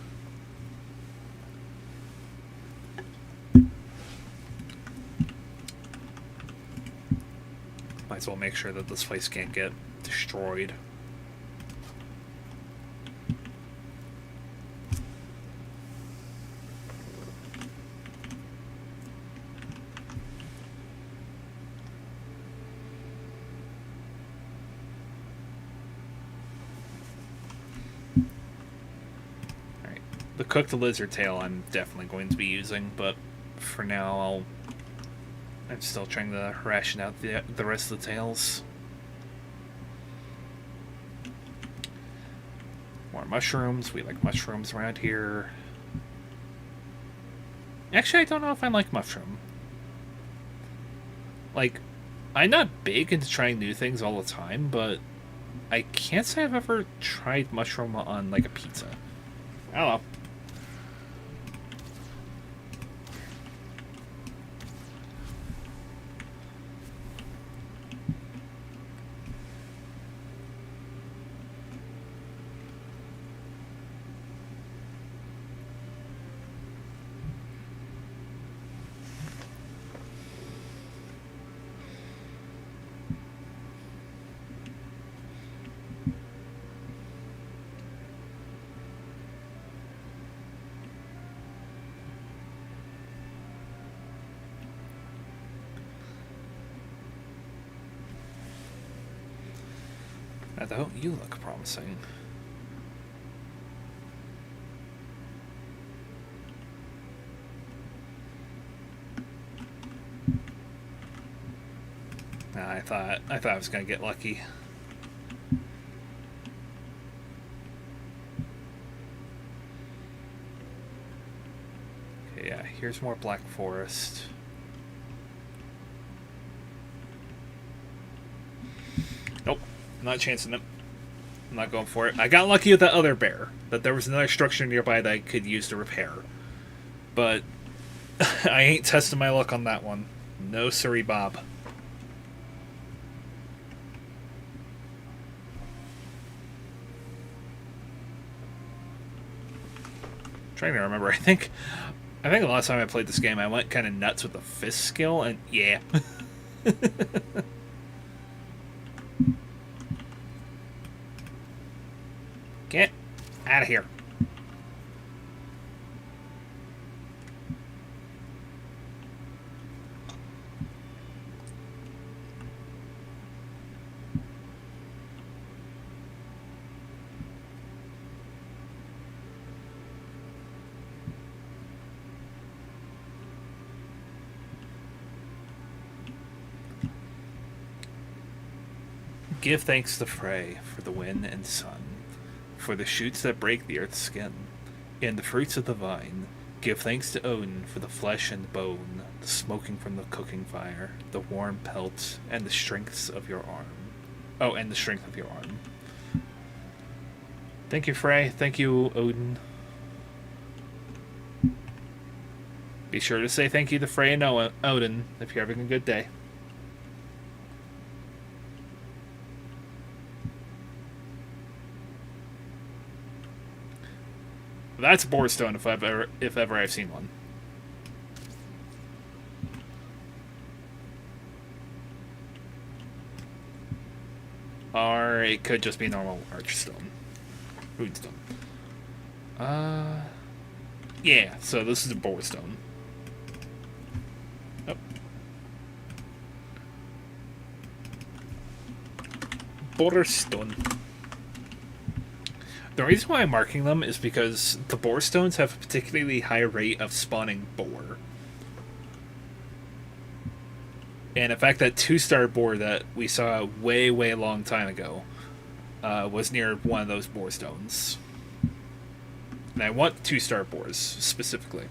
Might as well make sure that this place can't get destroyed. The cooked lizard tail I'm definitely going to be using, but for now I'm still trying to ration out the rest of the tails. More mushrooms. We like mushrooms around here. Actually, I don't know if I like mushroom. Like, I'm not big into trying new things all the time, but I can't say I've ever tried mushroom on, like, a pizza. I don't know. Though you look promising. I thought I was gonna get lucky. Okay, yeah, here's more black forest. Nope. I'm not chancing it. I'm not going for it. I got lucky with that other bear. That there was another structure nearby that I could use to repair. But I ain't testing my luck on that one. No siree, Bob. Trying to remember. I think the last time I played this game I went kind of nuts with the fist skill, and yeah. Get out of here. Give thanks to Frey for the wind and sun, for the shoots that break the earth's skin, and the fruits of the vine. Give thanks to Odin for the flesh and bone, the smoking from the cooking fire, the warm pelt, and the strengths of your arm. Oh, and the strength of your arm. Thank you, Frey. Thank you, Odin. Be sure to say thank you to Frey and Odin if you're having a good day. That's a Borestone if ever I've seen one. Or it could just be normal archstone. Runestone. Yeah, so this is a Borestone. Oh. Borestone. The reason why I'm marking them is because the Borestones have a particularly high rate of spawning boar. And in fact, that 2-star boar that we saw way long time ago was near one of those Borestones. And I want 2-star boars, specifically.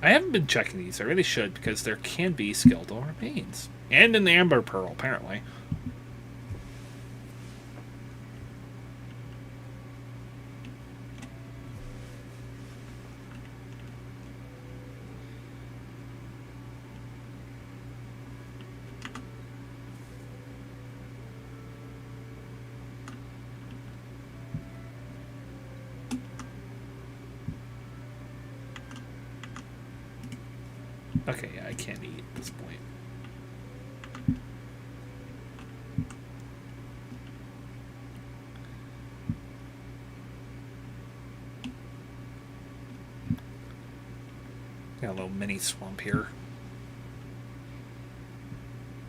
I haven't been checking these. I really should, because there can be skeletal remains. And an amber pearl, apparently. Okay, yeah, I can't eat at this point. Got a little mini swamp here.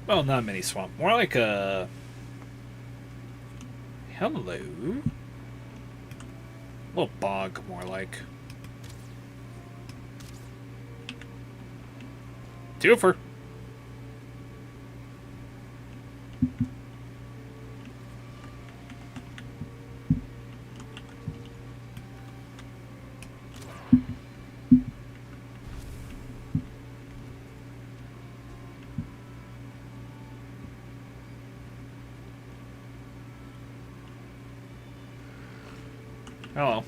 Well, not a mini swamp. More like a... Hello? A little bog, more like. Twofer. Hello.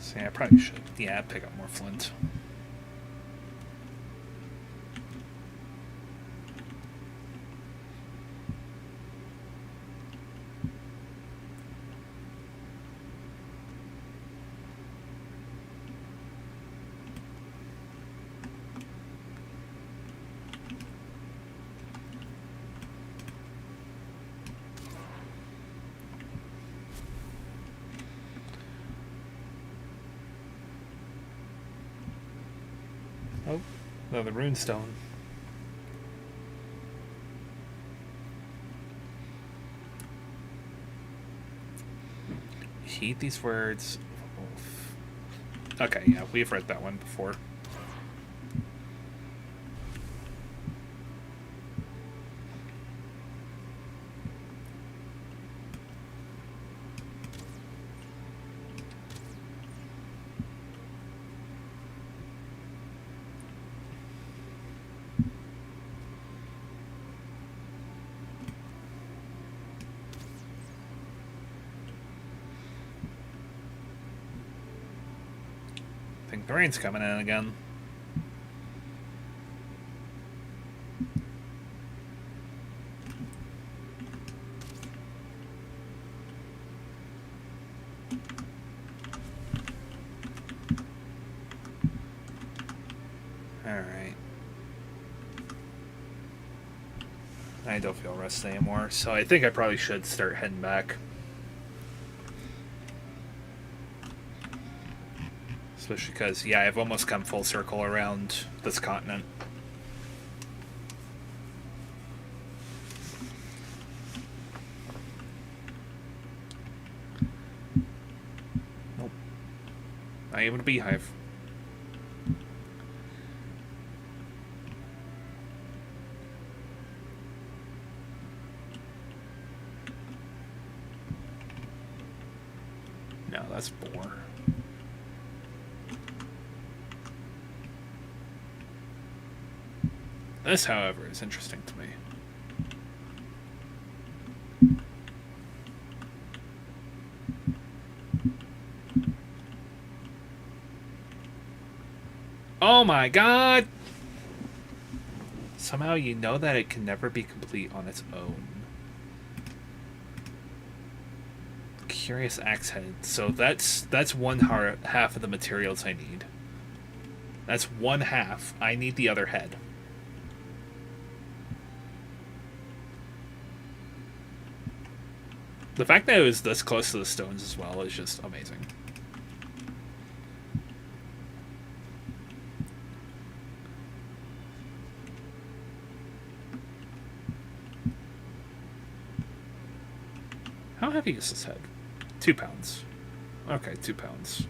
So yeah, I probably should. Yeah, pick up more flint. Oh, another runestone. Heed these words. Okay, yeah, we've read that one before. I think the rain's coming in again. Alright. I don't feel rested anymore, so I think I probably should start heading back. Especially because, yeah, I've almost come full circle around this continent. Nope. Not even a beehive. No, that's boar. This, however, is interesting to me. Oh my god! Somehow you know that it can never be complete on its own. Curious axe head. So that's one half of the materials I need. That's one half. I need the other head. The fact that it was this close to the stones as well is just amazing. How heavy is this head? 2 pounds. Okay, 2 pounds.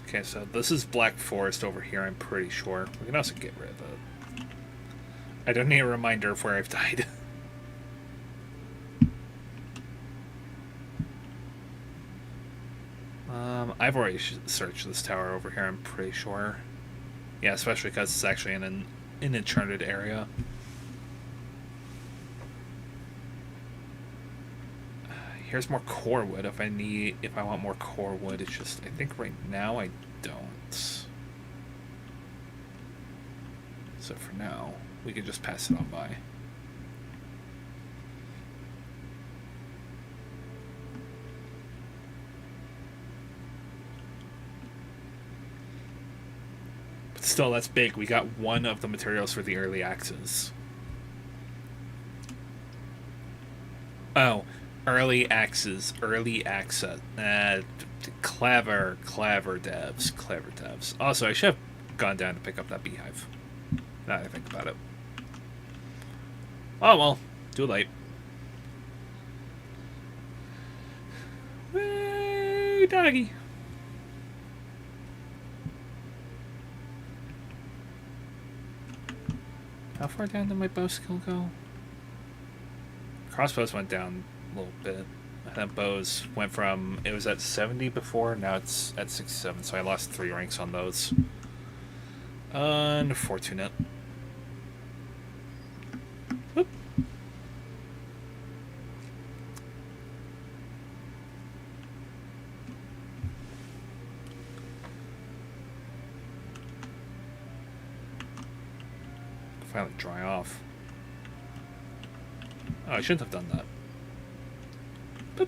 Okay, so this is Black Forest over here, I'm pretty sure. We can also get rid of it. I don't need a reminder of where I've died. I've already searched this tower over here, I'm pretty sure. Yeah, especially because it's actually in an enchanted area. Here's more core wood if I want more core wood. It's just, I think right now I don't. So for now, we can just pass it on by. But still, that's big. We got one of the materials for the early axes. Oh, early access. Clever devs. Also, I should have gone down to pick up that beehive. Now that I think about it. Oh well, too late. Woo, doggy. How far down did my bow skill go? Crossbows went down a little bit. And then bows went from, it was at 70 before, now it's at 67, so I lost 3 ranks on those. Unfortunate. Whoop. Finally dry off. Oh, I shouldn't have done that. Boop.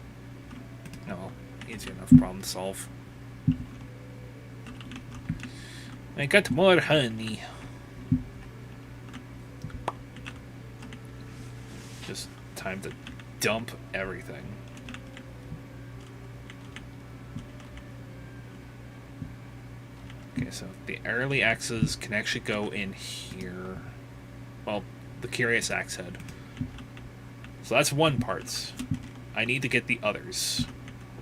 Oh, well, easy enough problem to solve. I got more honey. Just time to dump everything. Okay, so the early axes can actually go in here. Well, the curious axe head. So that's one part. I need to get the others.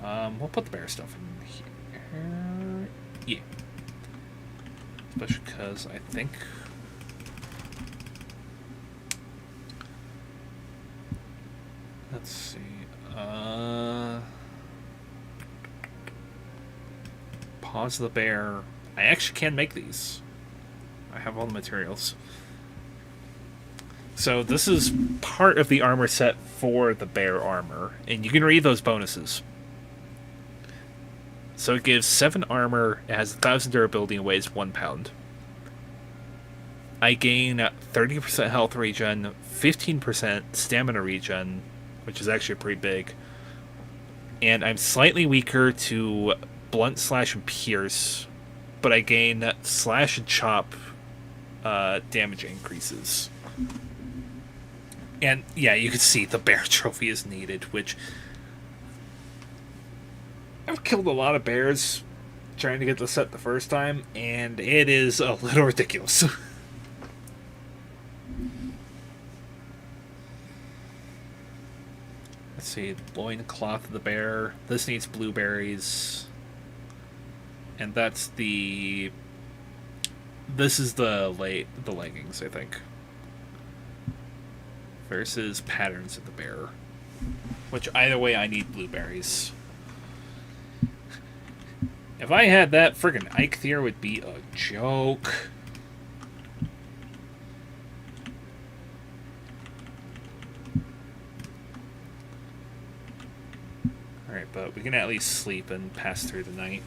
We'll put the bear stuff in here. Yeah. Especially because I think... Let's see. Pause the bear. I actually can make these. I have all the materials. So this is part of the armor set for the bear armor, and you can read those bonuses. So it gives 7 armor, it has 1,000 durability, and weighs 1 pound. I gain 30% health regen, 15% stamina regen, which is actually pretty big. And I'm slightly weaker to blunt, slash, and pierce, but I gain slash and chop damage increases. And yeah, you can see the bear trophy is needed, which I've killed a lot of bears trying to get the set the first time, and it is a little ridiculous. Let's see, loincloth of the bear. This needs blueberries. And that's the... This is the leggings, I think. Versus patterns of the bear. Which, either way, I need blueberries. If I had that, friggin' Eikthyr would be a joke. Alright, but we can at least sleep and pass through the night.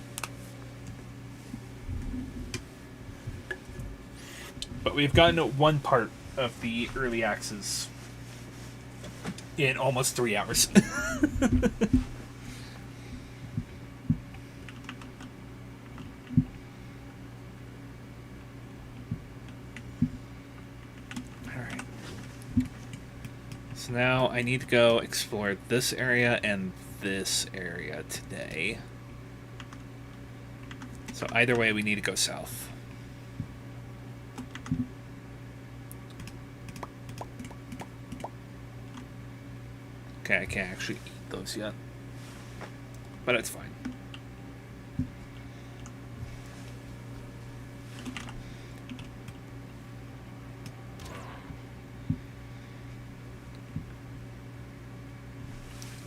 But we've gotten one part of the early access in almost 3 hours. Alright. So now I need to go explore this area and this area today. So either way, we need to go south. Okay, I can't actually eat those yet. But it's fine.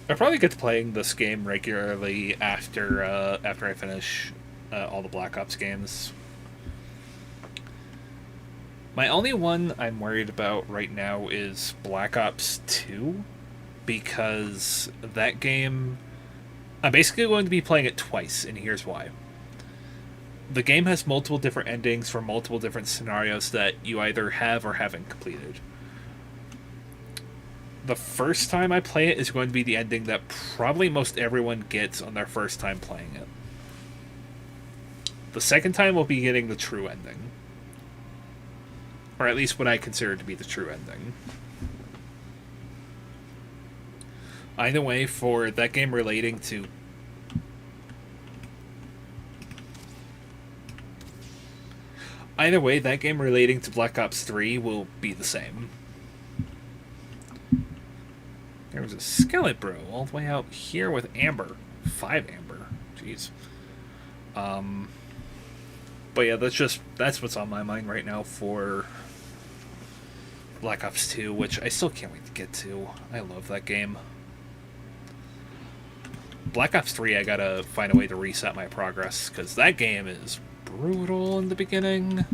I'll probably get to playing this game regularly after I finish all the Black Ops games. My only one I'm worried about right now is Black Ops 2, because that game, I'm basically going to be playing it twice, and here's why. The game has multiple different endings for multiple different scenarios that you either have or haven't completed. The first time I play it is going to be the ending that probably most everyone gets on their first time playing it. The second time we'll be getting the true ending. Or at least what I consider to be the true ending. Either way, for that game relating to... Either way, that game relating to Black Ops 3 will be the same. There was a skeleton bro all the way out here with Amber. 5 Amber. Jeez. But yeah, that's what's on my mind right now for Black Ops 2, which I still can't wait to get to. I love that game. Black Ops 3, I gotta find a way to reset my progress, because that game is brutal in the beginning.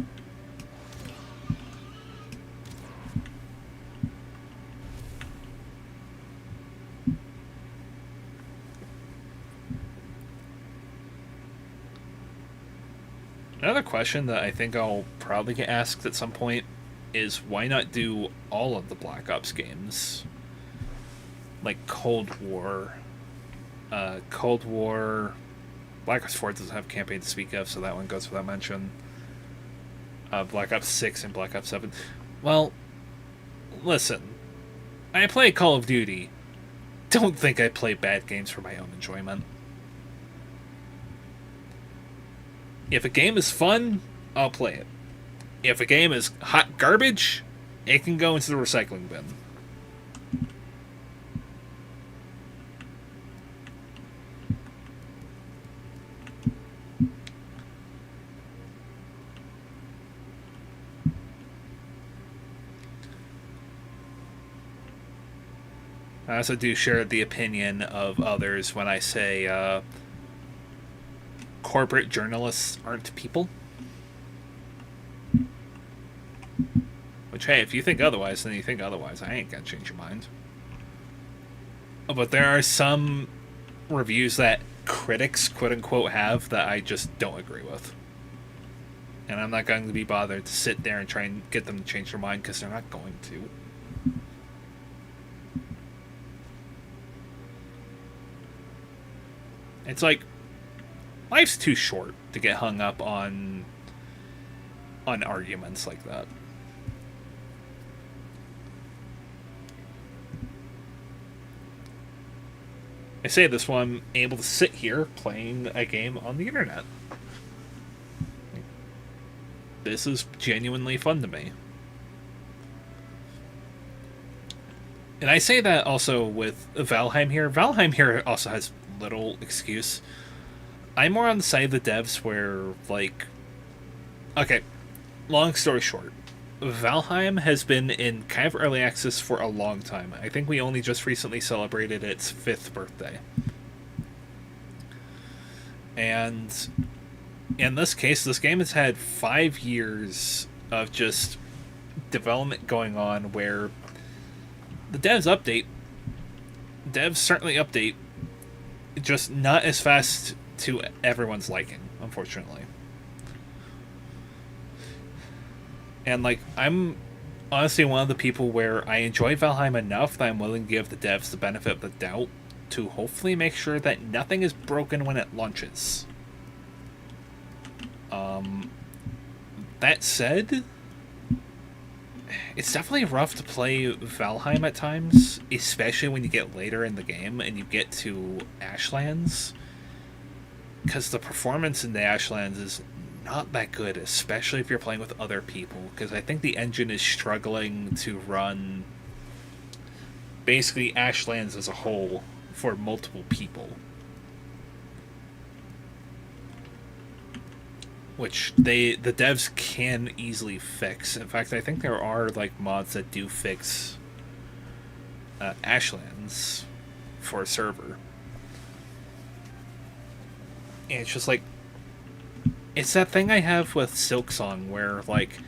Another question that I think I'll probably get asked at some point is why not do all of the Black Ops games? Like Cold War. Black Ops 4 doesn't have campaign to speak of, so that one goes without mention. Black Ops 6 and Black Ops 7. Well, listen. I play Call of Duty. Don't think I play bad games for my own enjoyment. If a game is fun, I'll play it. If a game is hot garbage, it can go into the recycling bin. also do share the opinion of others when I say corporate journalists aren't people. Which, hey, if you think otherwise, then you think otherwise. I ain't gonna change your mind. But there are some reviews that critics, quote unquote, have that I just don't agree with. And I'm not going to be bothered to sit there and try and get them to change their mind because they're not going to. It's like, life's too short to get hung up on arguments like that. I say this while I'm able to sit here playing a game on the internet. This is genuinely fun to me. And I say that also with Valheim here. Valheim here also has little excuse. I'm more on the side of the devs where, like... Okay, long story short. Valheim has been in kind of early access for a long time. I think we only just recently celebrated its 5th birthday. And in this case, this game has had 5 years of just development going on where the devs certainly update, just not as fast to everyone's liking, unfortunately. And, like, I'm honestly one of the people where I enjoy Valheim enough that I'm willing to give the devs the benefit of the doubt to hopefully make sure that nothing is broken when it launches. That said, it's definitely rough to play Valheim at times, especially when you get later in the game and you get to Ashlands, because the performance in the Ashlands is not that good, especially if you're playing with other people, because I think the engine is struggling to run basically Ashlands as a whole for multiple people. Which the devs can easily fix. In fact, I think there are like mods that do fix Ashlands for a server. And it's just like, it's that thing I have with Silksong where, like,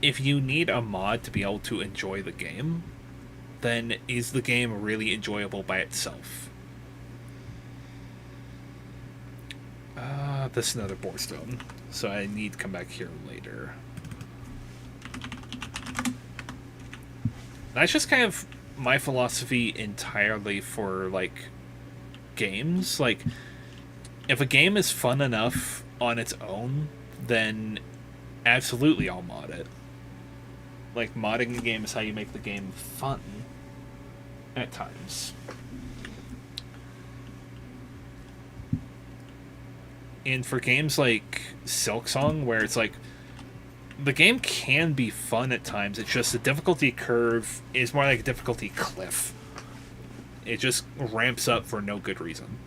if you need a mod to be able to enjoy the game, then is the game really enjoyable by itself? This is another borestone, so I need to come back here later. That's just kind of my philosophy entirely for, like, games. Like, if a game is fun enough on its own, then absolutely I'll mod it. Like, modding the game is how you make the game fun at times. And for games like Silksong, where it's like, the game can be fun at times, it's just the difficulty curve is more like a difficulty cliff. It just ramps up for no good reason.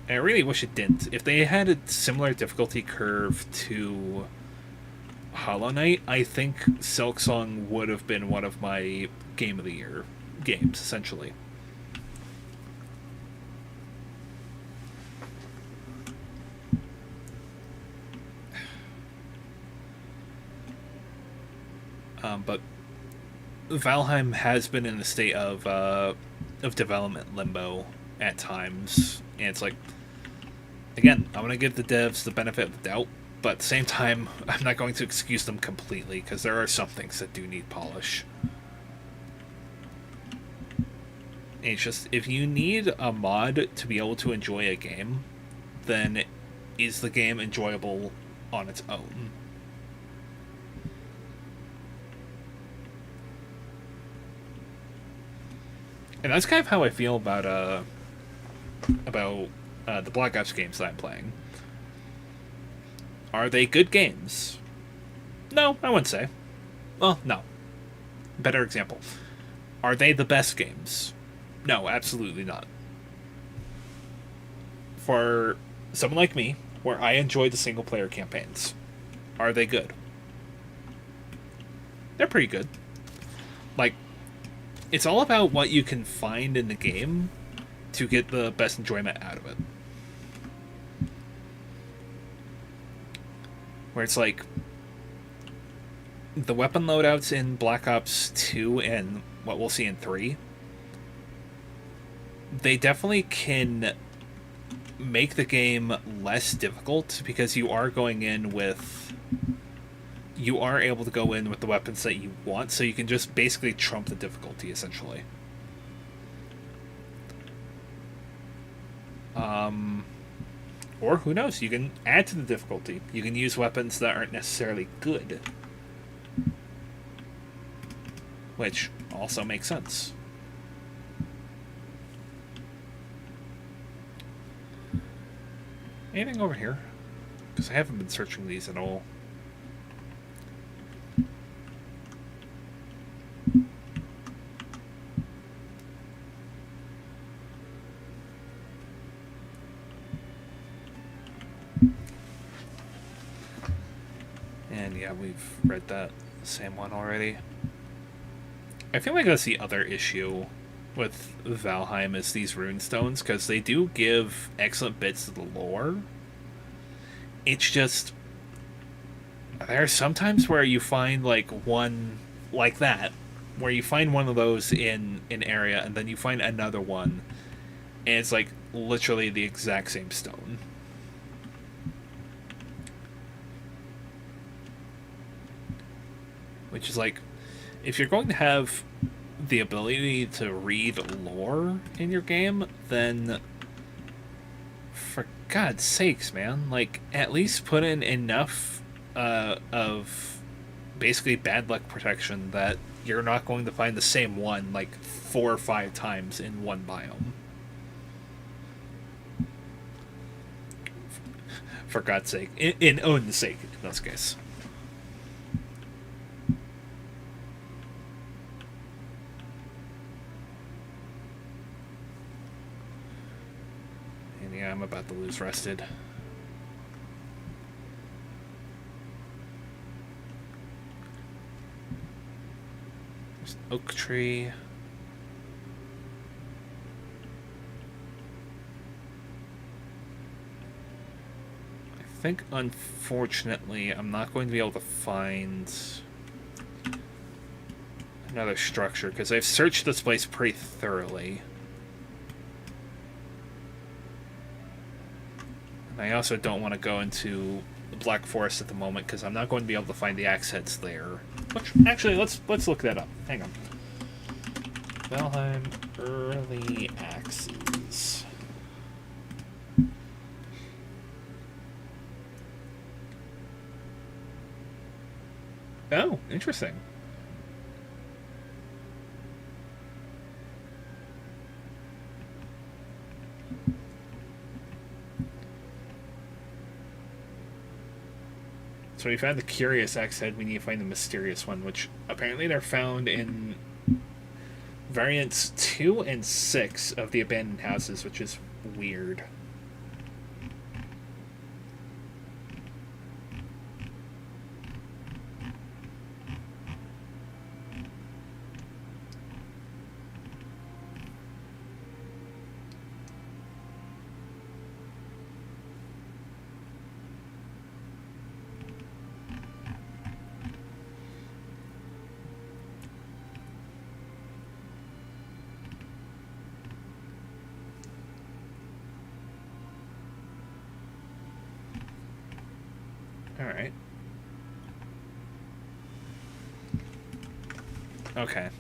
And I really wish it didn't. If they had a similar difficulty curve to Hollow Knight, I think Silksong would have been one of my Game of the Year games, essentially. But Valheim has been in a state of development limbo at times, and it's like, again, I'm going to give the devs the benefit of the doubt, but at the same time, I'm not going to excuse them completely, because there are some things that do need polish. And it's just, if you need a mod to be able to enjoy a game, then is the game enjoyable on its own? And that's kind of how I feel about the Black Ops games that I'm playing. Are they good games? No, I wouldn't say. Well, no. Better example. Are they the best games? No, absolutely not. For someone like me, where I enjoy the single-player campaigns, Are they good? They're pretty good. Like, it's all about what you can find in the game to get the best enjoyment out of it. Where it's like, the weapon loadouts in Black Ops 2 and what we'll see in 3, they definitely can make the game less difficult because you are going in with... You are able to go in with the weapons that you want, so you can just basically trump the difficulty, essentially. Or, who knows, you can add to the difficulty. You can use weapons that aren't necessarily good. Which also makes sense. Anything over here? Because I haven't been searching these at all. And yeah, we've read that same one already. I feel like that's the other issue with Valheim is these runestones, because they do give excellent bits of the lore. It's just, there are sometimes where you find like one like that, where you find one of those in an area and then you find another one and it's like literally the exact same stone. Which is like, if you're going to have the ability to read lore in your game, then for God's sakes, man, like, at least put in enough of basically bad luck protection that you're not going to find the same one like 4 or 5 times in one biome. For God's sake. In Odin's sake, in this case. Yeah, I'm about to lose rested. There's an oak tree. I think, unfortunately, I'm not going to be able to find another structure, because I've searched this place pretty thoroughly. I also don't want to go into the Black Forest at the moment because I'm not going to be able to find the axe heads there. Which, actually, let's look that up. Hang on. Valheim early axes. Oh, interesting. So we found the curious axe head, we need to find the mysterious one, which apparently they're found in variants 2 and 6 of the abandoned houses, which is weird. Alright. Okay.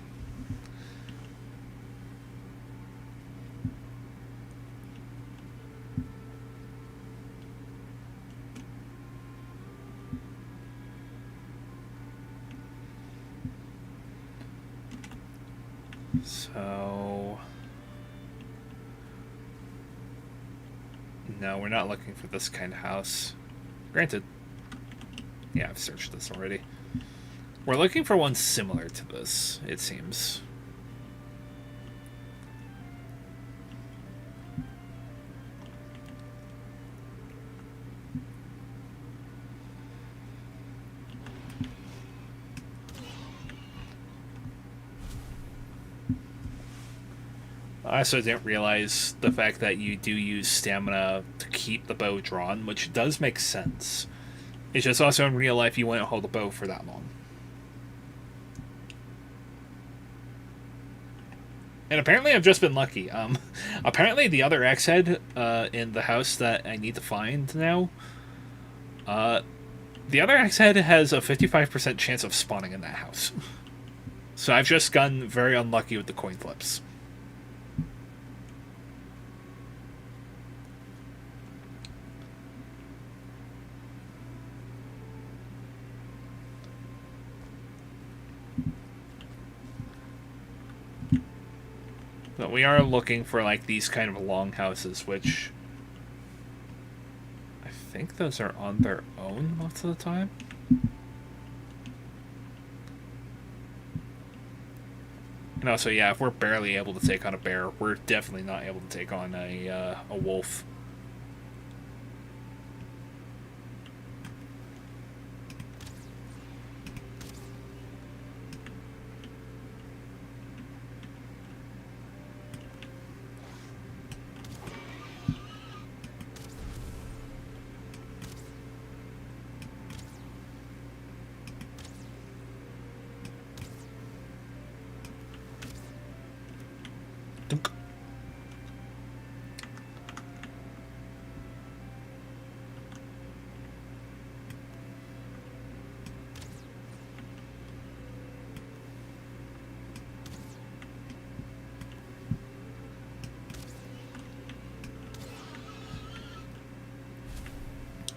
So... No, we're not looking for this kind of house. Granted. Yeah, I've searched this already. We're looking for one similar to this, it seems. I also didn't realize the fact that you do use stamina to keep the bow drawn, which does make sense. It's just also in real life you wouldn't hold a bow for that long. And apparently I've just been lucky. Apparently the other X head in the house that I need to find now, uh, the other X head has a 55% chance of spawning in that house. So I've just gotten very unlucky with the coin flips. But we are looking for like these kind of long houses, which I think those are on their own most of the time. And also, yeah, if we're barely able to take on a bear, we're definitely not able to take on a wolf.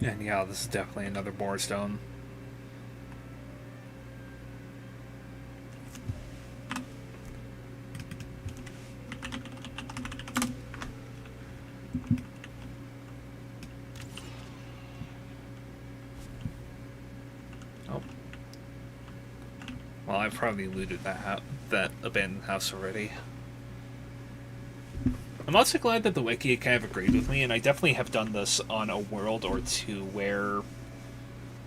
And yeah, this is definitely another boarstone. Oh. Well, I've probably looted that abandoned house already. I'm also glad that the wiki kind of agreed with me, and I definitely have done this on a world or two where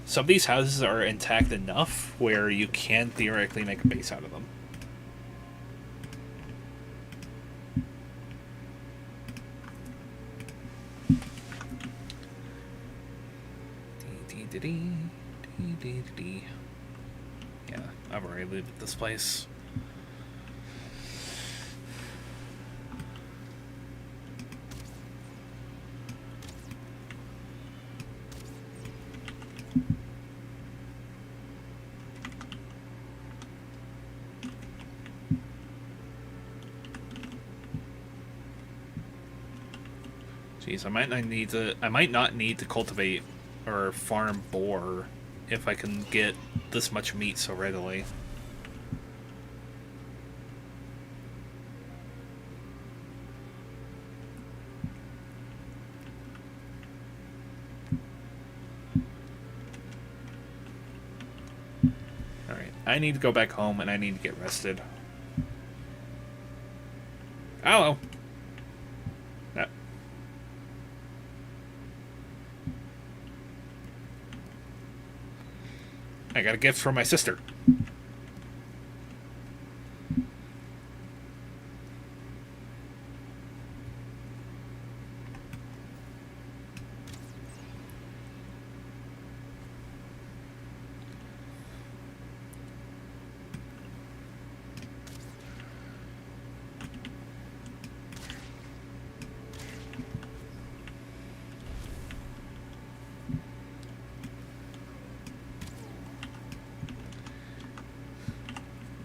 some of these houses are intact enough where you can theoretically make a base out of them. Yeah, I've already looted this place. Jeez, I might not need to cultivate or farm boar if I can get this much meat so readily. Alright, I need to go back home and I need to get rested. Hello! I got a gift from my sister.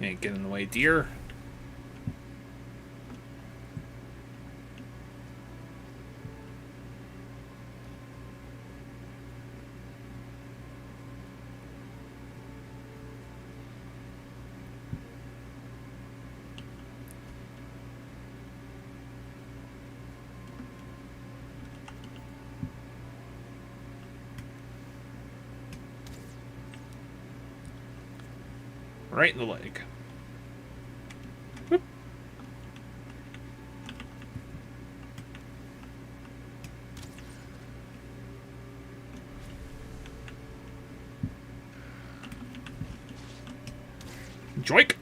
Ain't get in the way, deer. Right in the leg. Whoop. Joik!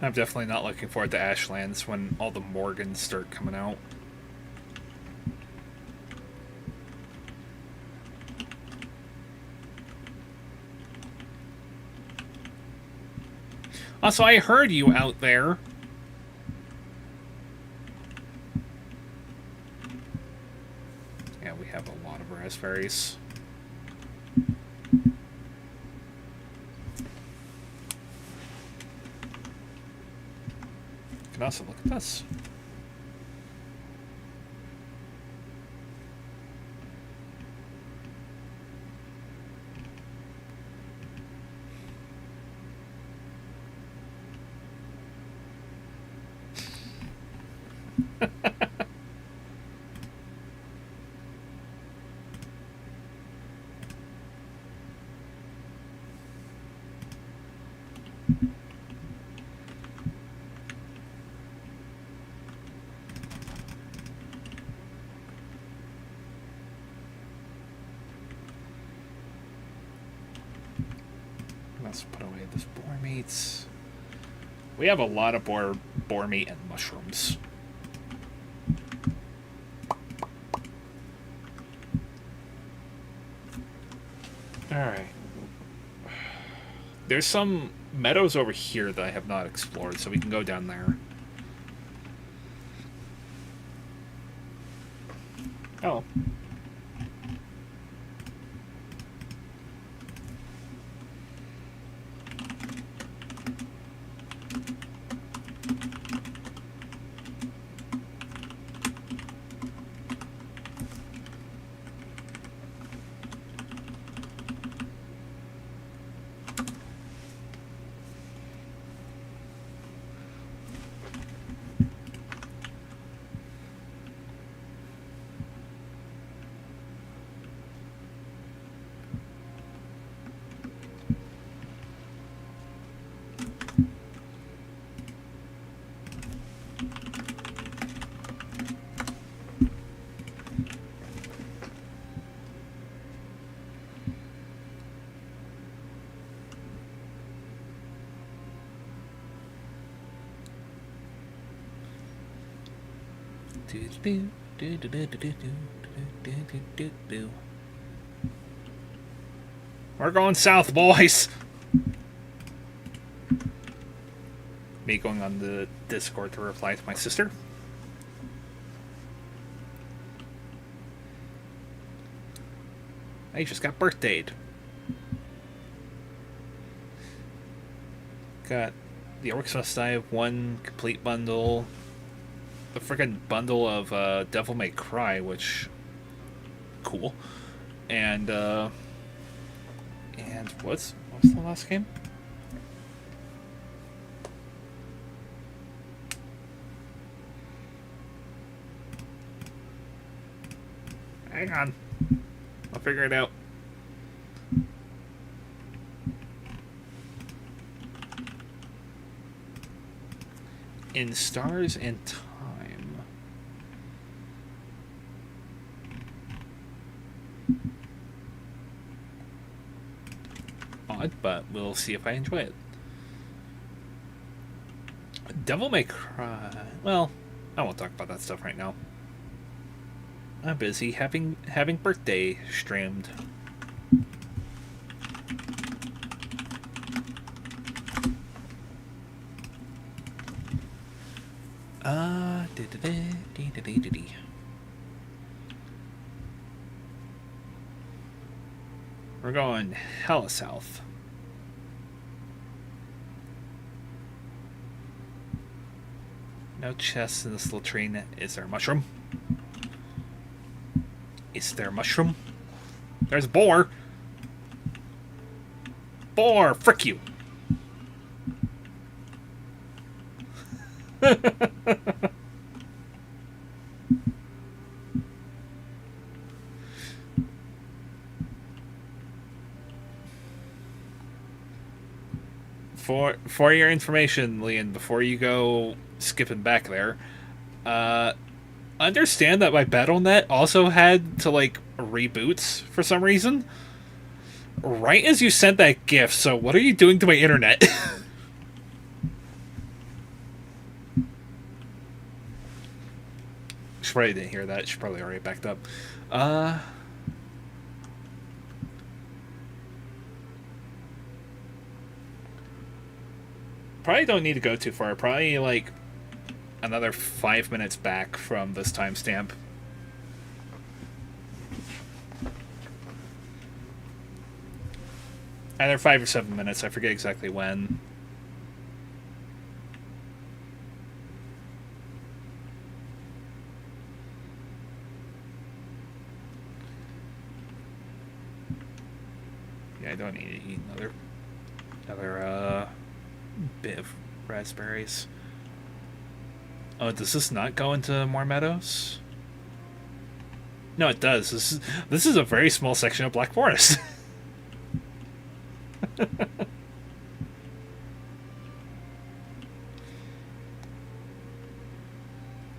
I'm definitely not looking forward to Ashlands when all the Morgans start coming out. Also, I heard you out there. Yeah, we have a lot of raspberries. You can also look at this. Let's put away this boar meats. We have a lot of boar meat and mushrooms. Alright. There's some meadows over here that I have not explored, so we can go down there. Oh. We're going south, boys. Me going on the Discord to reply to my sister. I just got birthdayed. Got the Orcs Must Die of one complete bundle. The freaking bundle of Devil May Cry, which cool. And what's the last game? Hang on. I'll figure it out. In Stars and Time. Odd, but we'll see if I enjoy it. Devil May Cry. Well, I won't talk about that stuff right now. I'm busy having birthday streamed. We're going hella south. No chests in this latrine. Is there a mushroom? Is there a mushroom? There's a boar. Boar, frick you. For your information, Leon, before you go skipping back there, understand that my BattleNet also had to like reboots for some reason. Right as you sent that GIF, so what are you doing to my internet? surprised I didn't hear that. She probably already backed up. Uh, Probably don't need to go too far. Probably like another 5 minutes back from this timestamp. Either 5 or 7 minutes. I forget exactly when. Yeah, I don't need to eat another bit of raspberries. Oh, does this not go into more meadows? No, it does. This is a very small section of Black Forest.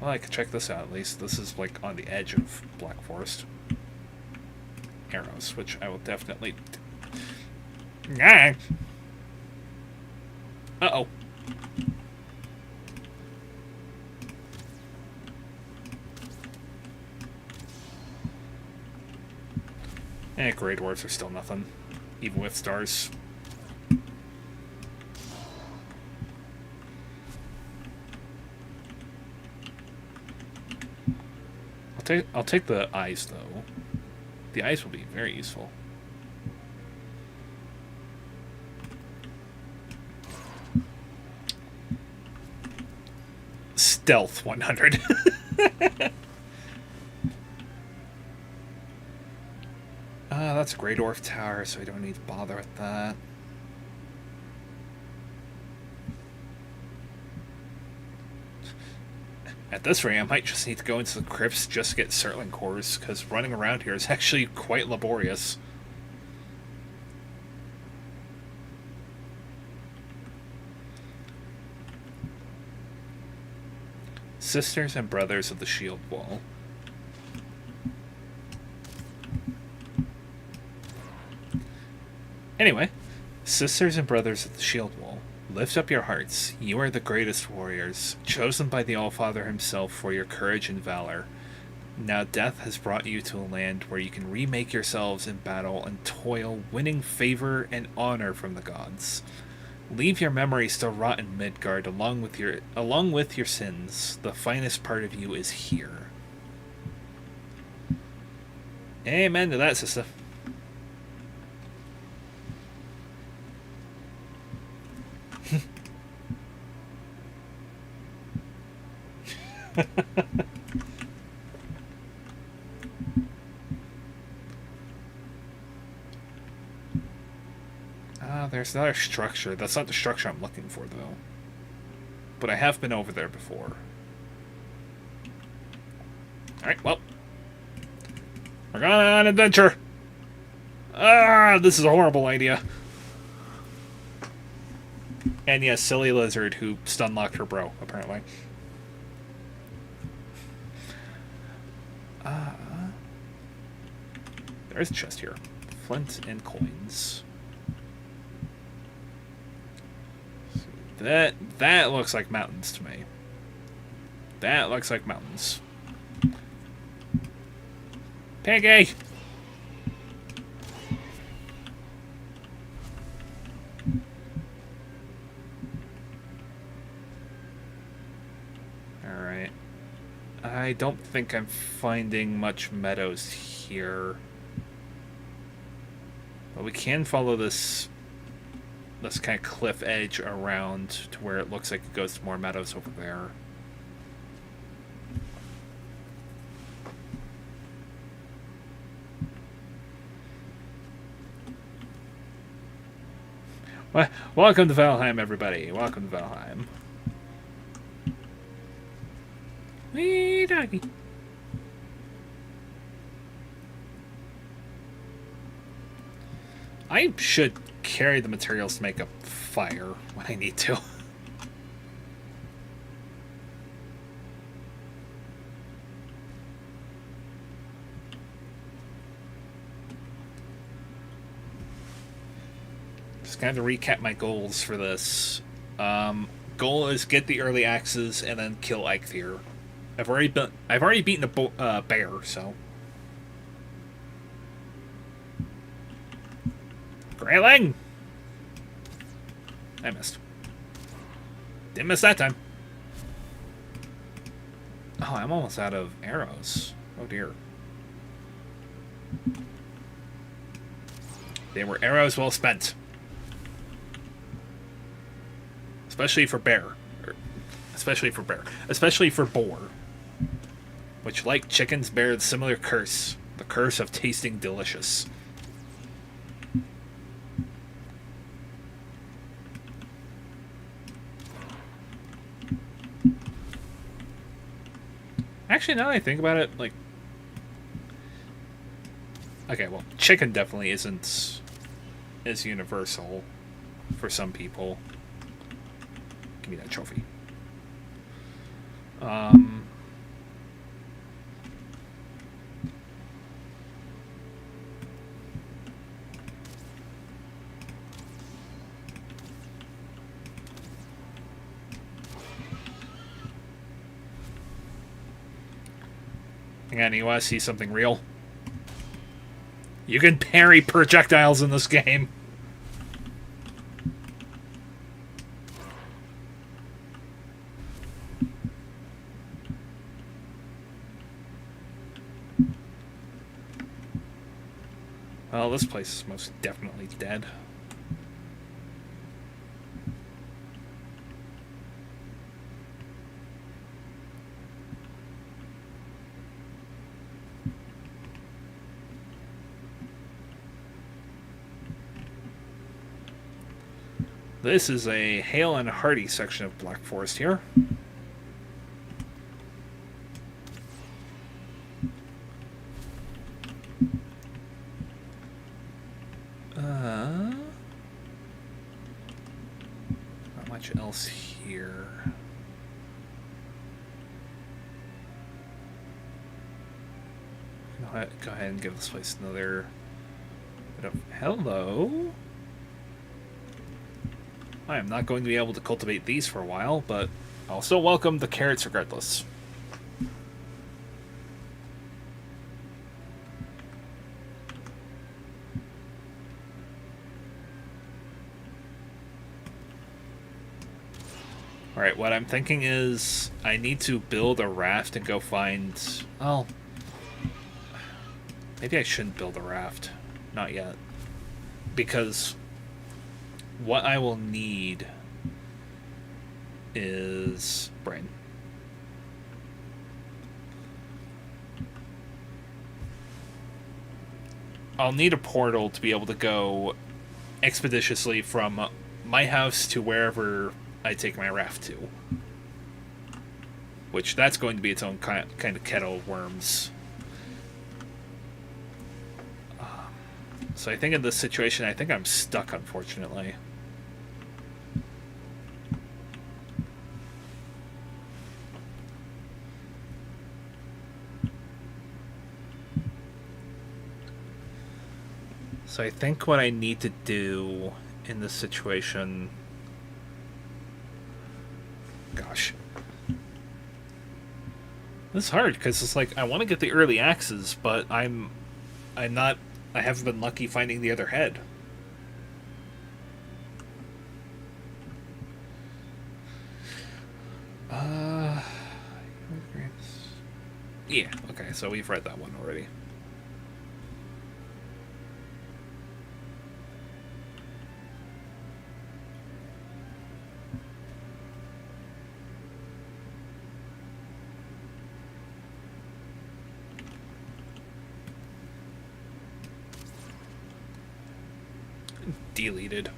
Well, I could check this out at least. This is like on the edge of Black Forest. Arrows, which I will definitely. Uh-oh. Grey Dwarfs are still nothing, even with stars. I'll take the eyes though. The eyes will be very useful. Stealth 100. That's a Grey Dwarf Tower, so I don't need to bother with that. At this rate, I might just need to go into the crypts just to get Surtling cores, because running around here is actually quite laborious. Sisters and Brothers of the Shield Wall. Anyway, Sisters and Brothers of the Shield Wall, lift up your hearts. You are the greatest warriors, chosen by the Allfather himself for your courage and valor. Now death has brought you to a land where you can remake yourselves in battle and toil, winning favor and honor from the gods. Leave your memories to rot in Midgard along with your sins. The finest part of you is here. Amen to that, sister. There's another structure. That's not the structure I'm looking for, though. But I have been over there before. Alright, well. We're going on an adventure! This is a horrible idea. And yes, silly lizard who stun-locked her bro, apparently. There's a chest here. Flint and coins. That looks like mountains to me. That looks like mountains. Piggy! Alright. I don't think I'm finding much meadows here. But we can follow this kind of cliff edge around to where it looks like it goes to more meadows over there. Welcome to Valheim, everybody. Welcome to Valheim. Wee doggy. I should carry the materials to make a fire when I need to. Just kind of recap my goals for this. Goal is get the early axes and then kill Eikthyr. I've already beaten a bear, so. Grayling! I missed. Didn't miss that time. Oh, I'm almost out of arrows. Oh dear. They were arrows well spent. Especially for bear. Especially for bear. Especially for boar. Which, like chickens, bear a similar curse. The curse of tasting delicious. Actually, now that I think about it, like... Okay, well, chicken definitely isn't as universal for some people. Give me that trophy. Hang on, you want to see something real? You can parry projectiles in this game. Well, this place is most definitely dead. This is a Hale and Hardy section of Black Forest here. Not much else here. Go ahead and give this place another bit of hello. I am not going to be able to cultivate these for a while, but I'll still welcome the carrots regardless. Alright, what I'm thinking is I need to build a raft and go find... Well, maybe I shouldn't build a raft. Not yet. Because what I will need is brain. I'll need a portal to be able to go expeditiously from my house to wherever I take my raft to. Which, that's going to be its own kind of kettle of worms. So I think in this situation, I think I'm stuck, unfortunately. So I think what I need to do in this situation... Gosh. This is hard, because it's like, I want to get the early axes, but I'm not... I haven't been lucky finding the other head. Yeah, okay, so we've read that one already. Deleted.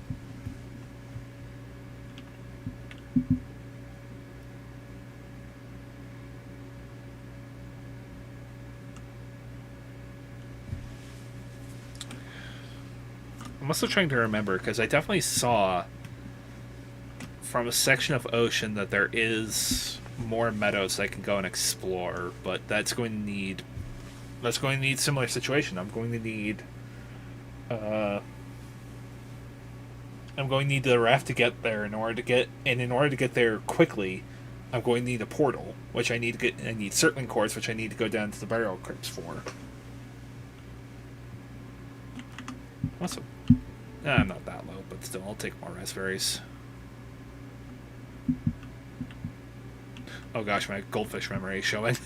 I'm also trying to remember, because I definitely saw from a section of ocean that there is more meadows I can go and explore, but that's going to need similar situation. I'm going to need the raft to get there in order to get there quickly. I'm going to need a portal, which I need to get. I need circling cores, which I need to go down to the burial crypts for. Awesome. I'm not that low, but still, I'll take more raspberries. Oh gosh, my goldfish memory is showing.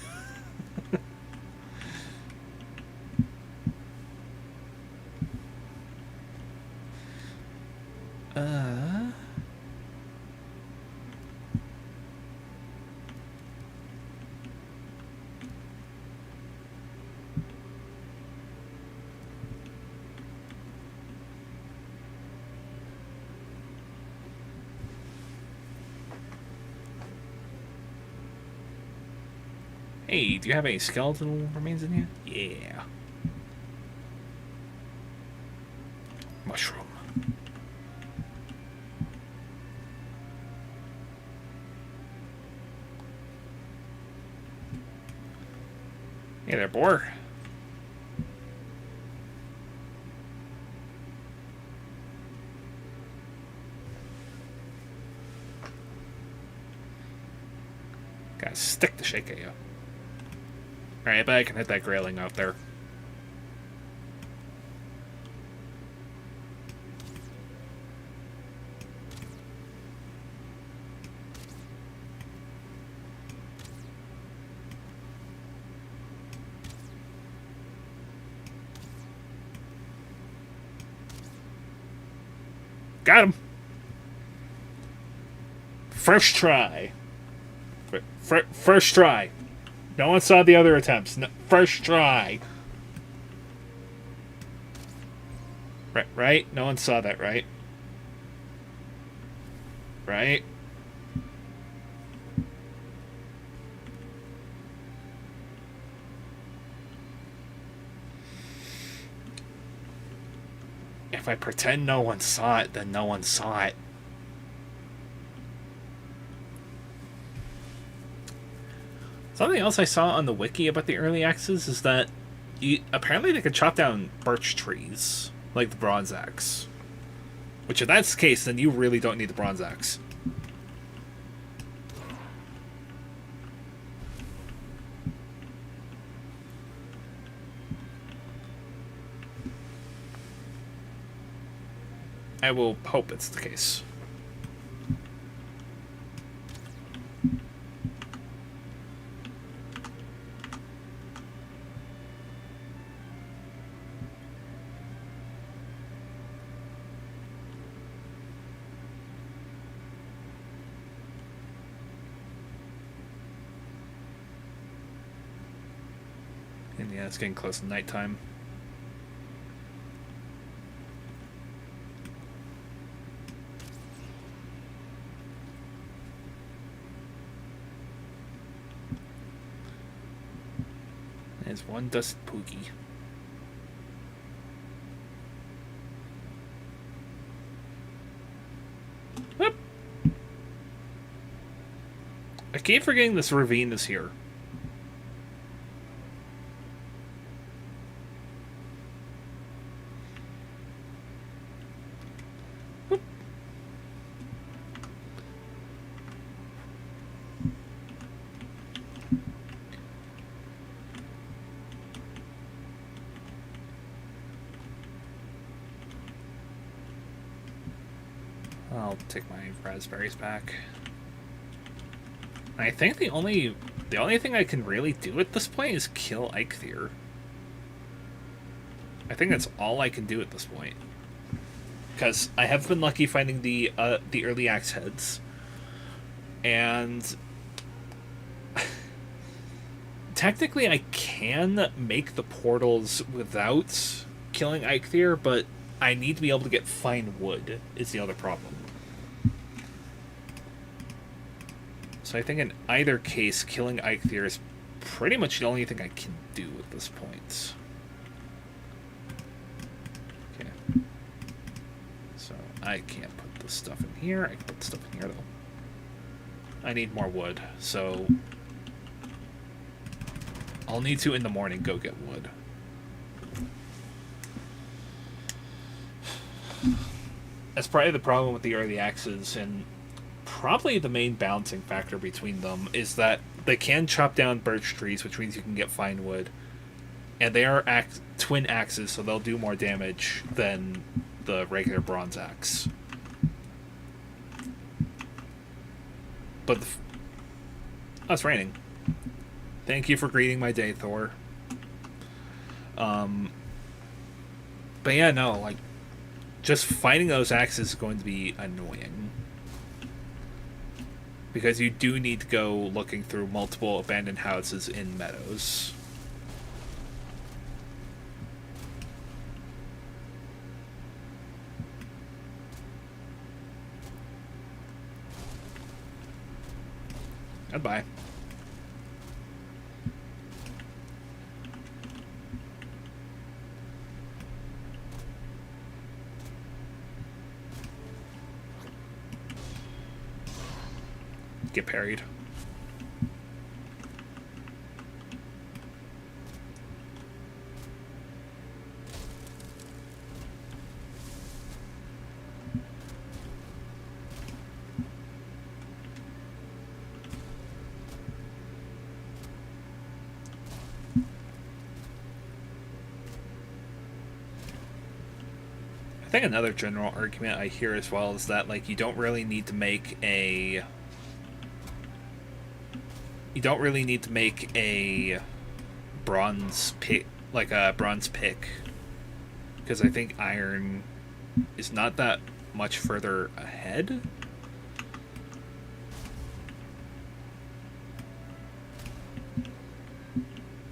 Hey, do you have any skeletal remains in here? Yeah. Mushroom. Hey there, boar. Got a stick to shake at you. Alright, but I can hit that grayling out there. Got him! First try. First try. No one saw the other attempts. No, first try. Right? No one saw that, right? Right? If I pretend no one saw it, then no one saw it. Something else I saw on the wiki about the early axes is that apparently they could chop down birch trees, like the bronze axe. Which if that's the case, then you really don't need the bronze axe. I will hope it's the case. And yeah, it's getting close to nighttime. There's one dust poogie. Whoop. I keep forgetting this ravine is here. I'll take my raspberries back. I think the only thing I can really do at this point is kill Eikthyr. I think that's all I can do at this point. Because I have been lucky finding the early axe heads. And technically I can make the portals without killing Eikthyr, but I need to be able to get fine wood is the other problem. So I think in either case, killing Eikthyr is pretty much the only thing I can do at this point. Okay. So I can't put this stuff in here. I can put stuff in here, though. I need more wood, so I'll need to, in the morning, go get wood. That's probably the problem with the early axes, and probably the main balancing factor between them is that they can chop down birch trees, which means you can get fine wood, and they are twin axes, so they'll do more damage than the regular bronze axe. But oh, it's raining. Thank you for greeting my day, Thor. But yeah, no, like, just fighting those axes is going to be annoying. Because you do need to go looking through multiple abandoned houses in meadows. Goodbye. Get parried. I think another general argument I hear as well is that, like, you don't really need to make a bronze pick, like a bronze pick, because I think iron is not that much further ahead.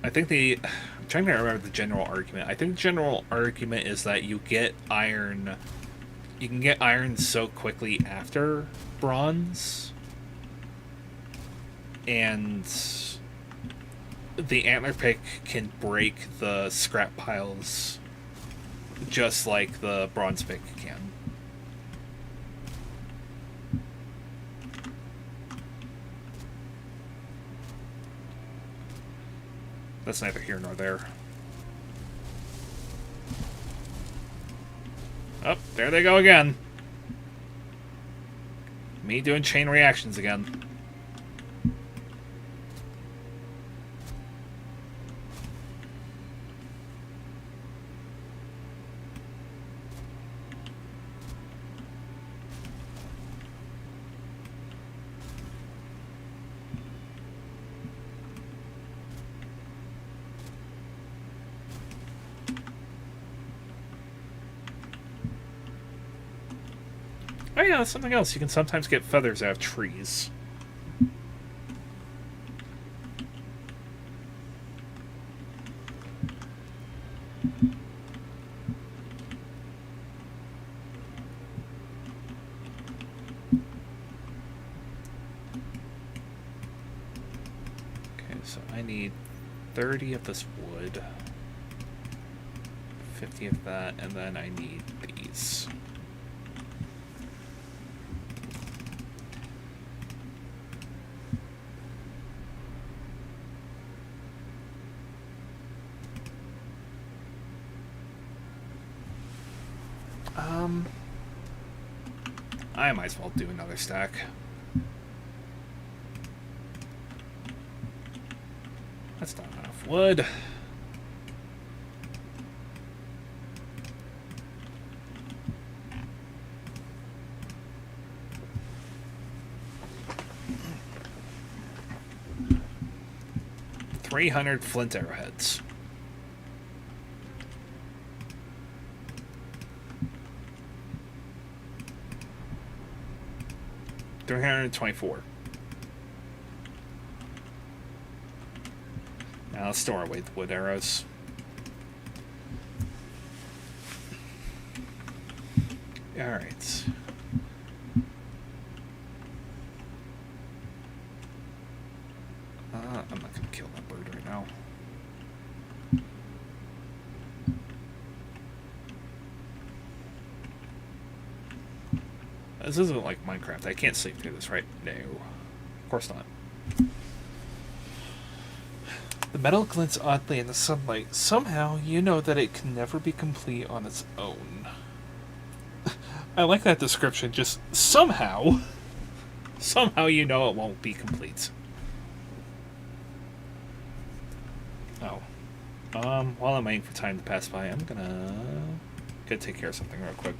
I think I'm trying to remember the general argument. I think the general argument is that you can get iron so quickly after bronze, and the antler pick can break the scrap piles just like the bronze pick can. That's neither here nor there. Oh, there they go again. Me doing chain reactions again. Oh yeah, that's something else. You can sometimes get feathers out of trees. Okay, so I need 30 of this wood, 50 of that, and then I need these. I might as well do another stack. That's not enough wood. $300 flint arrowheads. $324. Now let's store away the wood arrows. Alright. I'm not gonna kill that bird right now. This isn't like Minecraft. I can't sleep through this, right? No. Of course not. The metal glints oddly in the sunlight. Somehow, you know that it can never be complete on its own. I like that description. Just somehow. Somehow you know it won't be complete. Oh. While I'm waiting for time to pass by, I'm gonna take care of something real quick.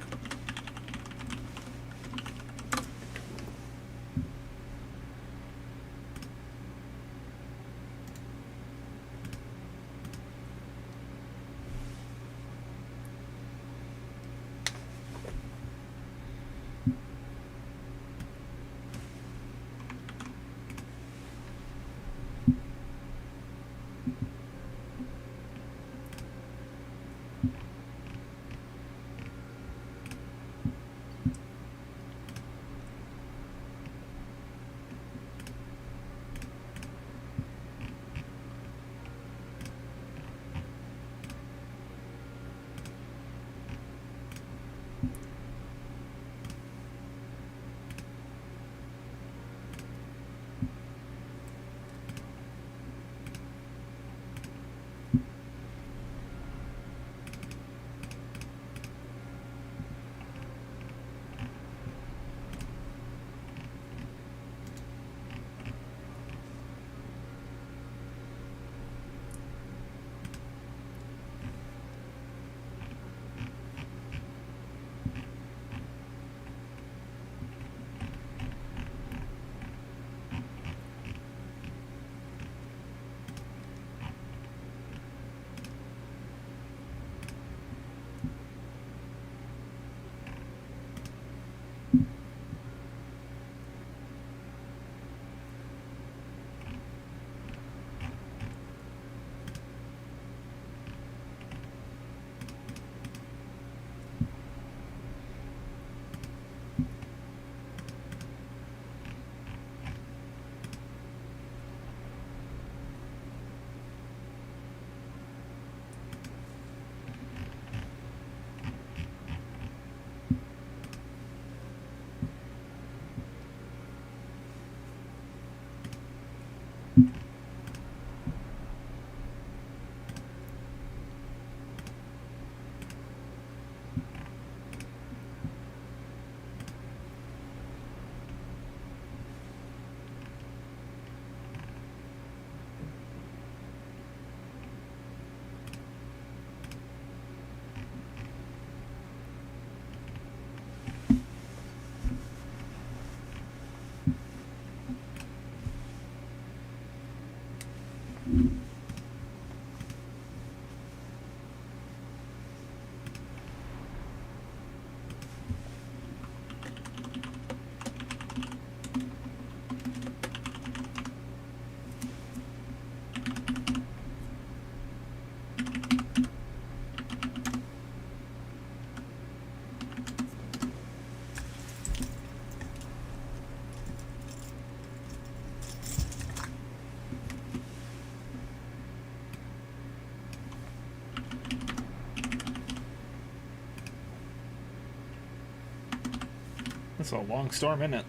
That's a long storm, isn't it?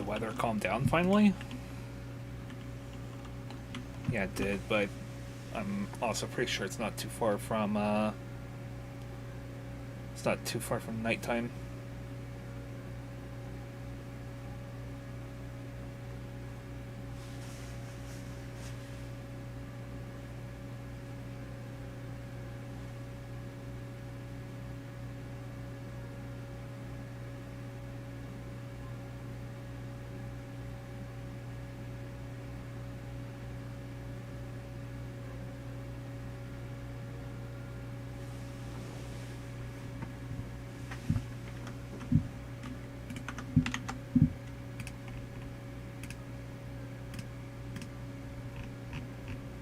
the weather calm down finally? Yeah, it did, but I'm also pretty sure it's not too far from nighttime.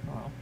Well,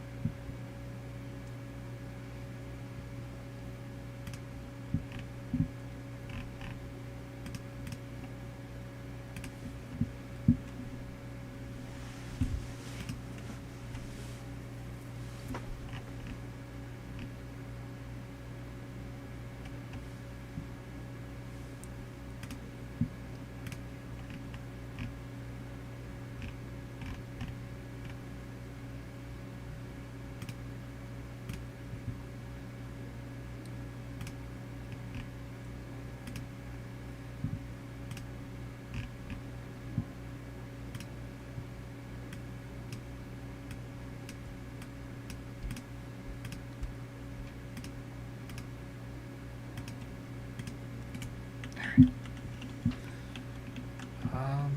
um,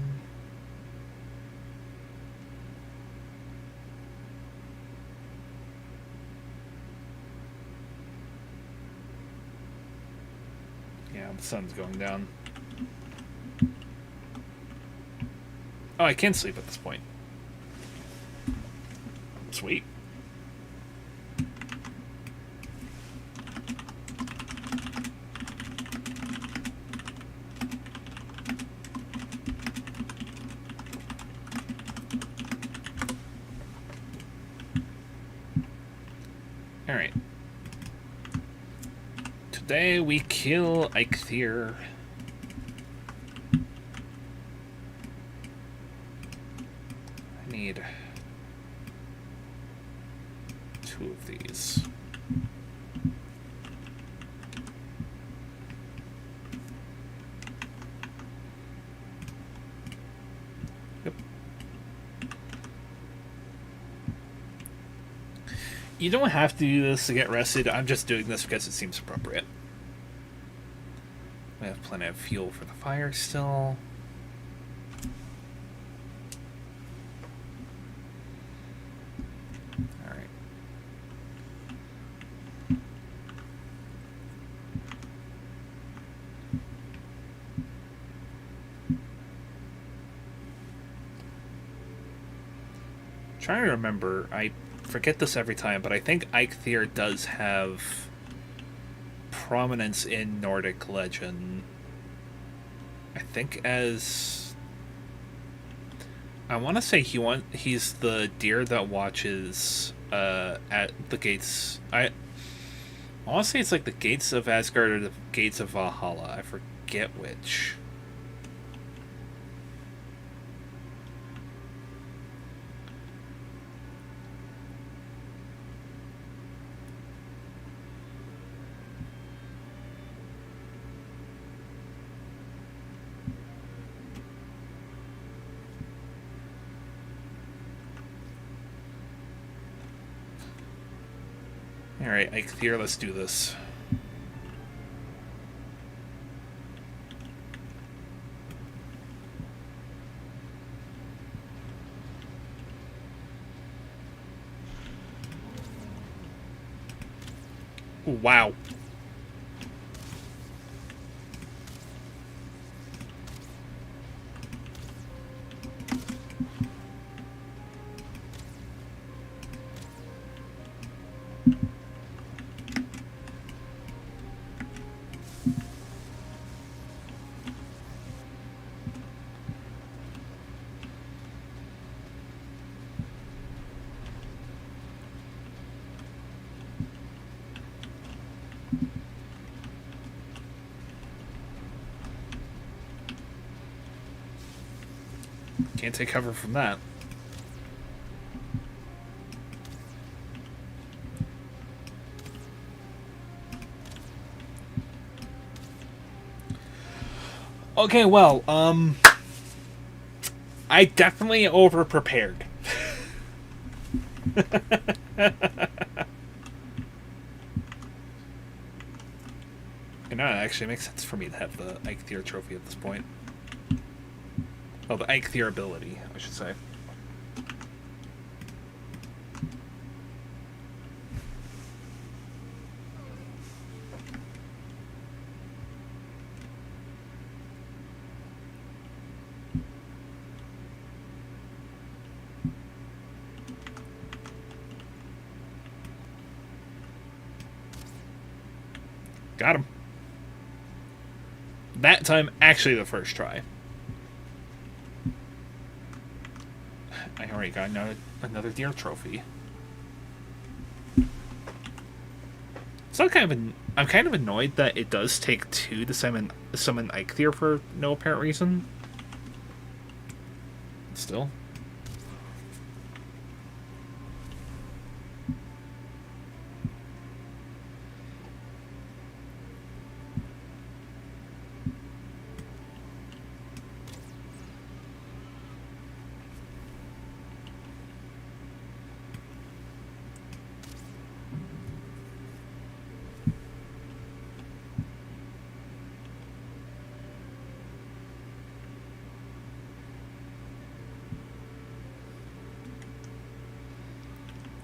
yeah, the sun's going down. Oh, I can sleep at this point. Sweet. Alright. Today we kill Eikthyr. I need 2 of these. Yep. You don't have to do this to get rested. I'm just doing this because it seems appropriate. We have plenty of fuel for the fire still. Alright. Trying to remember, I forget this every time, but I think Eikthyr does have prominence in Nordic legend. I think as I want to say he's the deer that watches at the gates. I want to say it's like the gates of Asgard or the gates of Valhalla. I forget which. Alright, Eikthyr, let's do this. Wow. Can't take cover from that. Okay, well, I definitely over-prepared. You know, it actually makes sense for me to have the Eikthyr trophy at this point. Well, the Eikthyr ability, I should say. Got him. That time, actually the first try. I already got another deer trophy. So I'm kind of annoyed that it does take 2 to summon Eikthyr for no apparent reason. Still.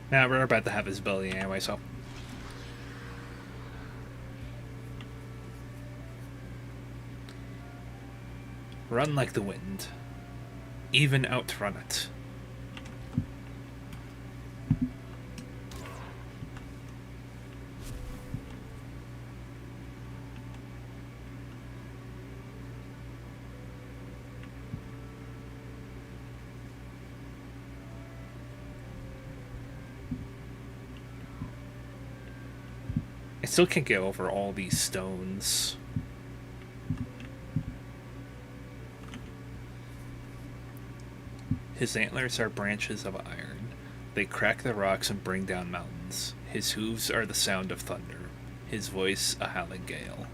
Now we're about to have his ability anyway, so. Run like the wind. Even outrun it. I still can't get over all these stones. His antlers are branches of iron. They crack the rocks and bring down mountains. His hooves are the sound of thunder. His voice a howling gale.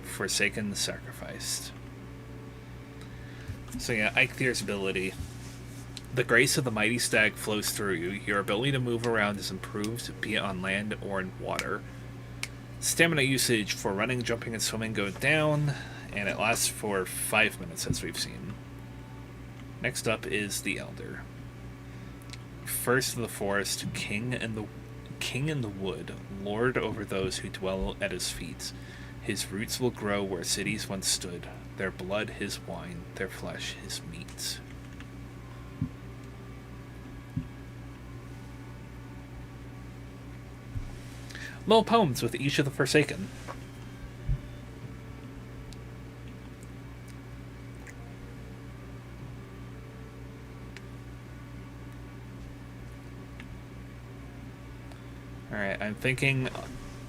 Forsaken, sacrificed. So yeah, Eikthyr ability. The grace of the mighty stag flows through you. Your ability to move around is improved, be it on land or in water. Stamina usage for running, jumping, and swimming go down, and it lasts for 5 minutes, as we've seen. Next up is the Elder. First of the forest, king in the wood, lord over those who dwell at his feet. His roots will grow where cities once stood. Their blood his wine, their flesh his meat. Little poems with each of the Forsaken. Alright, I'm thinking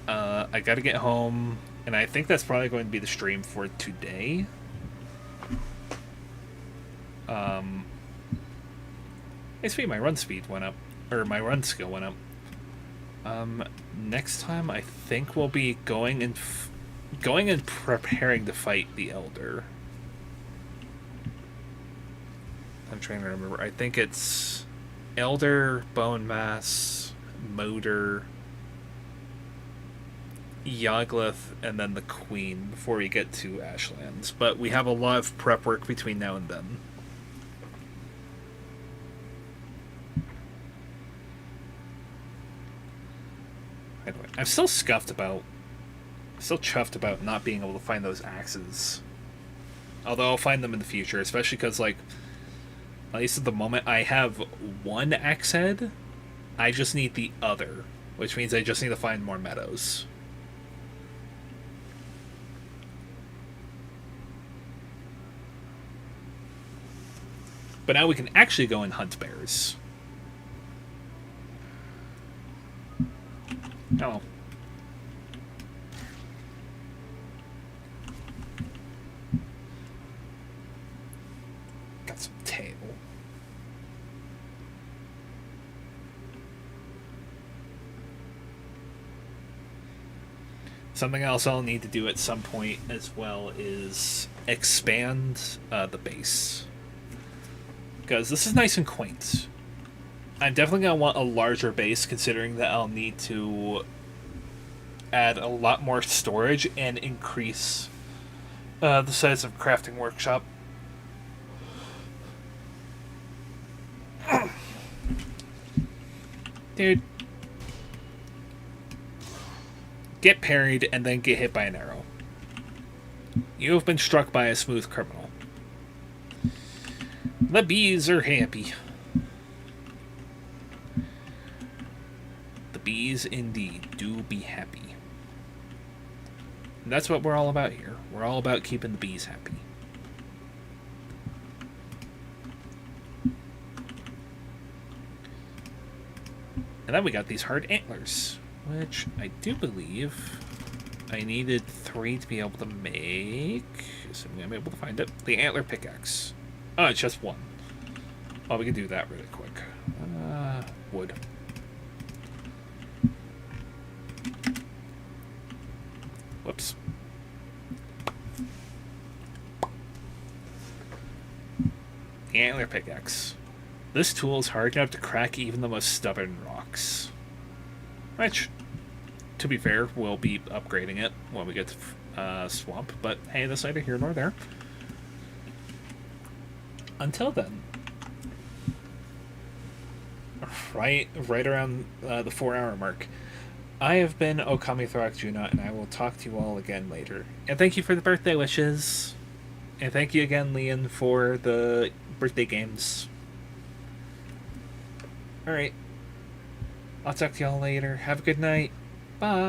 I gotta get home, and I think that's probably going to be the stream for today. Basically my run speed went up, or my run skill went up. Next time I think we'll be going and preparing to fight the Elder. I'm trying to remember. I think it's Elder, Bone Mass, Motor, Yagluth, and then the Queen before we get to Ashlands. But we have a lot of prep work between now and then. Anyway, I'm still chuffed about not being able to find those axes. Although I'll find them in the future, especially because, like, at least at the moment, I have one axe head. I just need the other, which means I just need to find more meadows. But now we can actually go and hunt bears. Oh. Got some tail. Something else I'll need to do at some point as well is expand the base. Because this is nice and quaint. I'm definitely going to want a larger base, considering that I'll need to add a lot more storage and increase the size of crafting workshop. Dude. Get parried and then get hit by an arrow. You have been struck by a smooth criminal. The bees are happy. The bees indeed do be happy. And that's what we're all about here. We're all about keeping the bees happy. And then we got these hard antlers, which I do believe I needed 3 to be able to make. So I'm going to be able to find it. The antler pickaxe. Oh, it's just 1. Oh, we can do that really quick. Wood. Whoops. The antler pickaxe. This tool is hard enough to crack even the most stubborn rocks. Which, to be fair, we'll be upgrading it when we get to Swamp. But hey, that's neither here nor there. Until then, right around the 4-hour mark, I have been Okami Thorak Juna, and I will talk to you all again later. And thank you for the birthday wishes. And thank you again, Leon, for the birthday games. Alright. I'll talk to y'all later. Have a good night. Bye.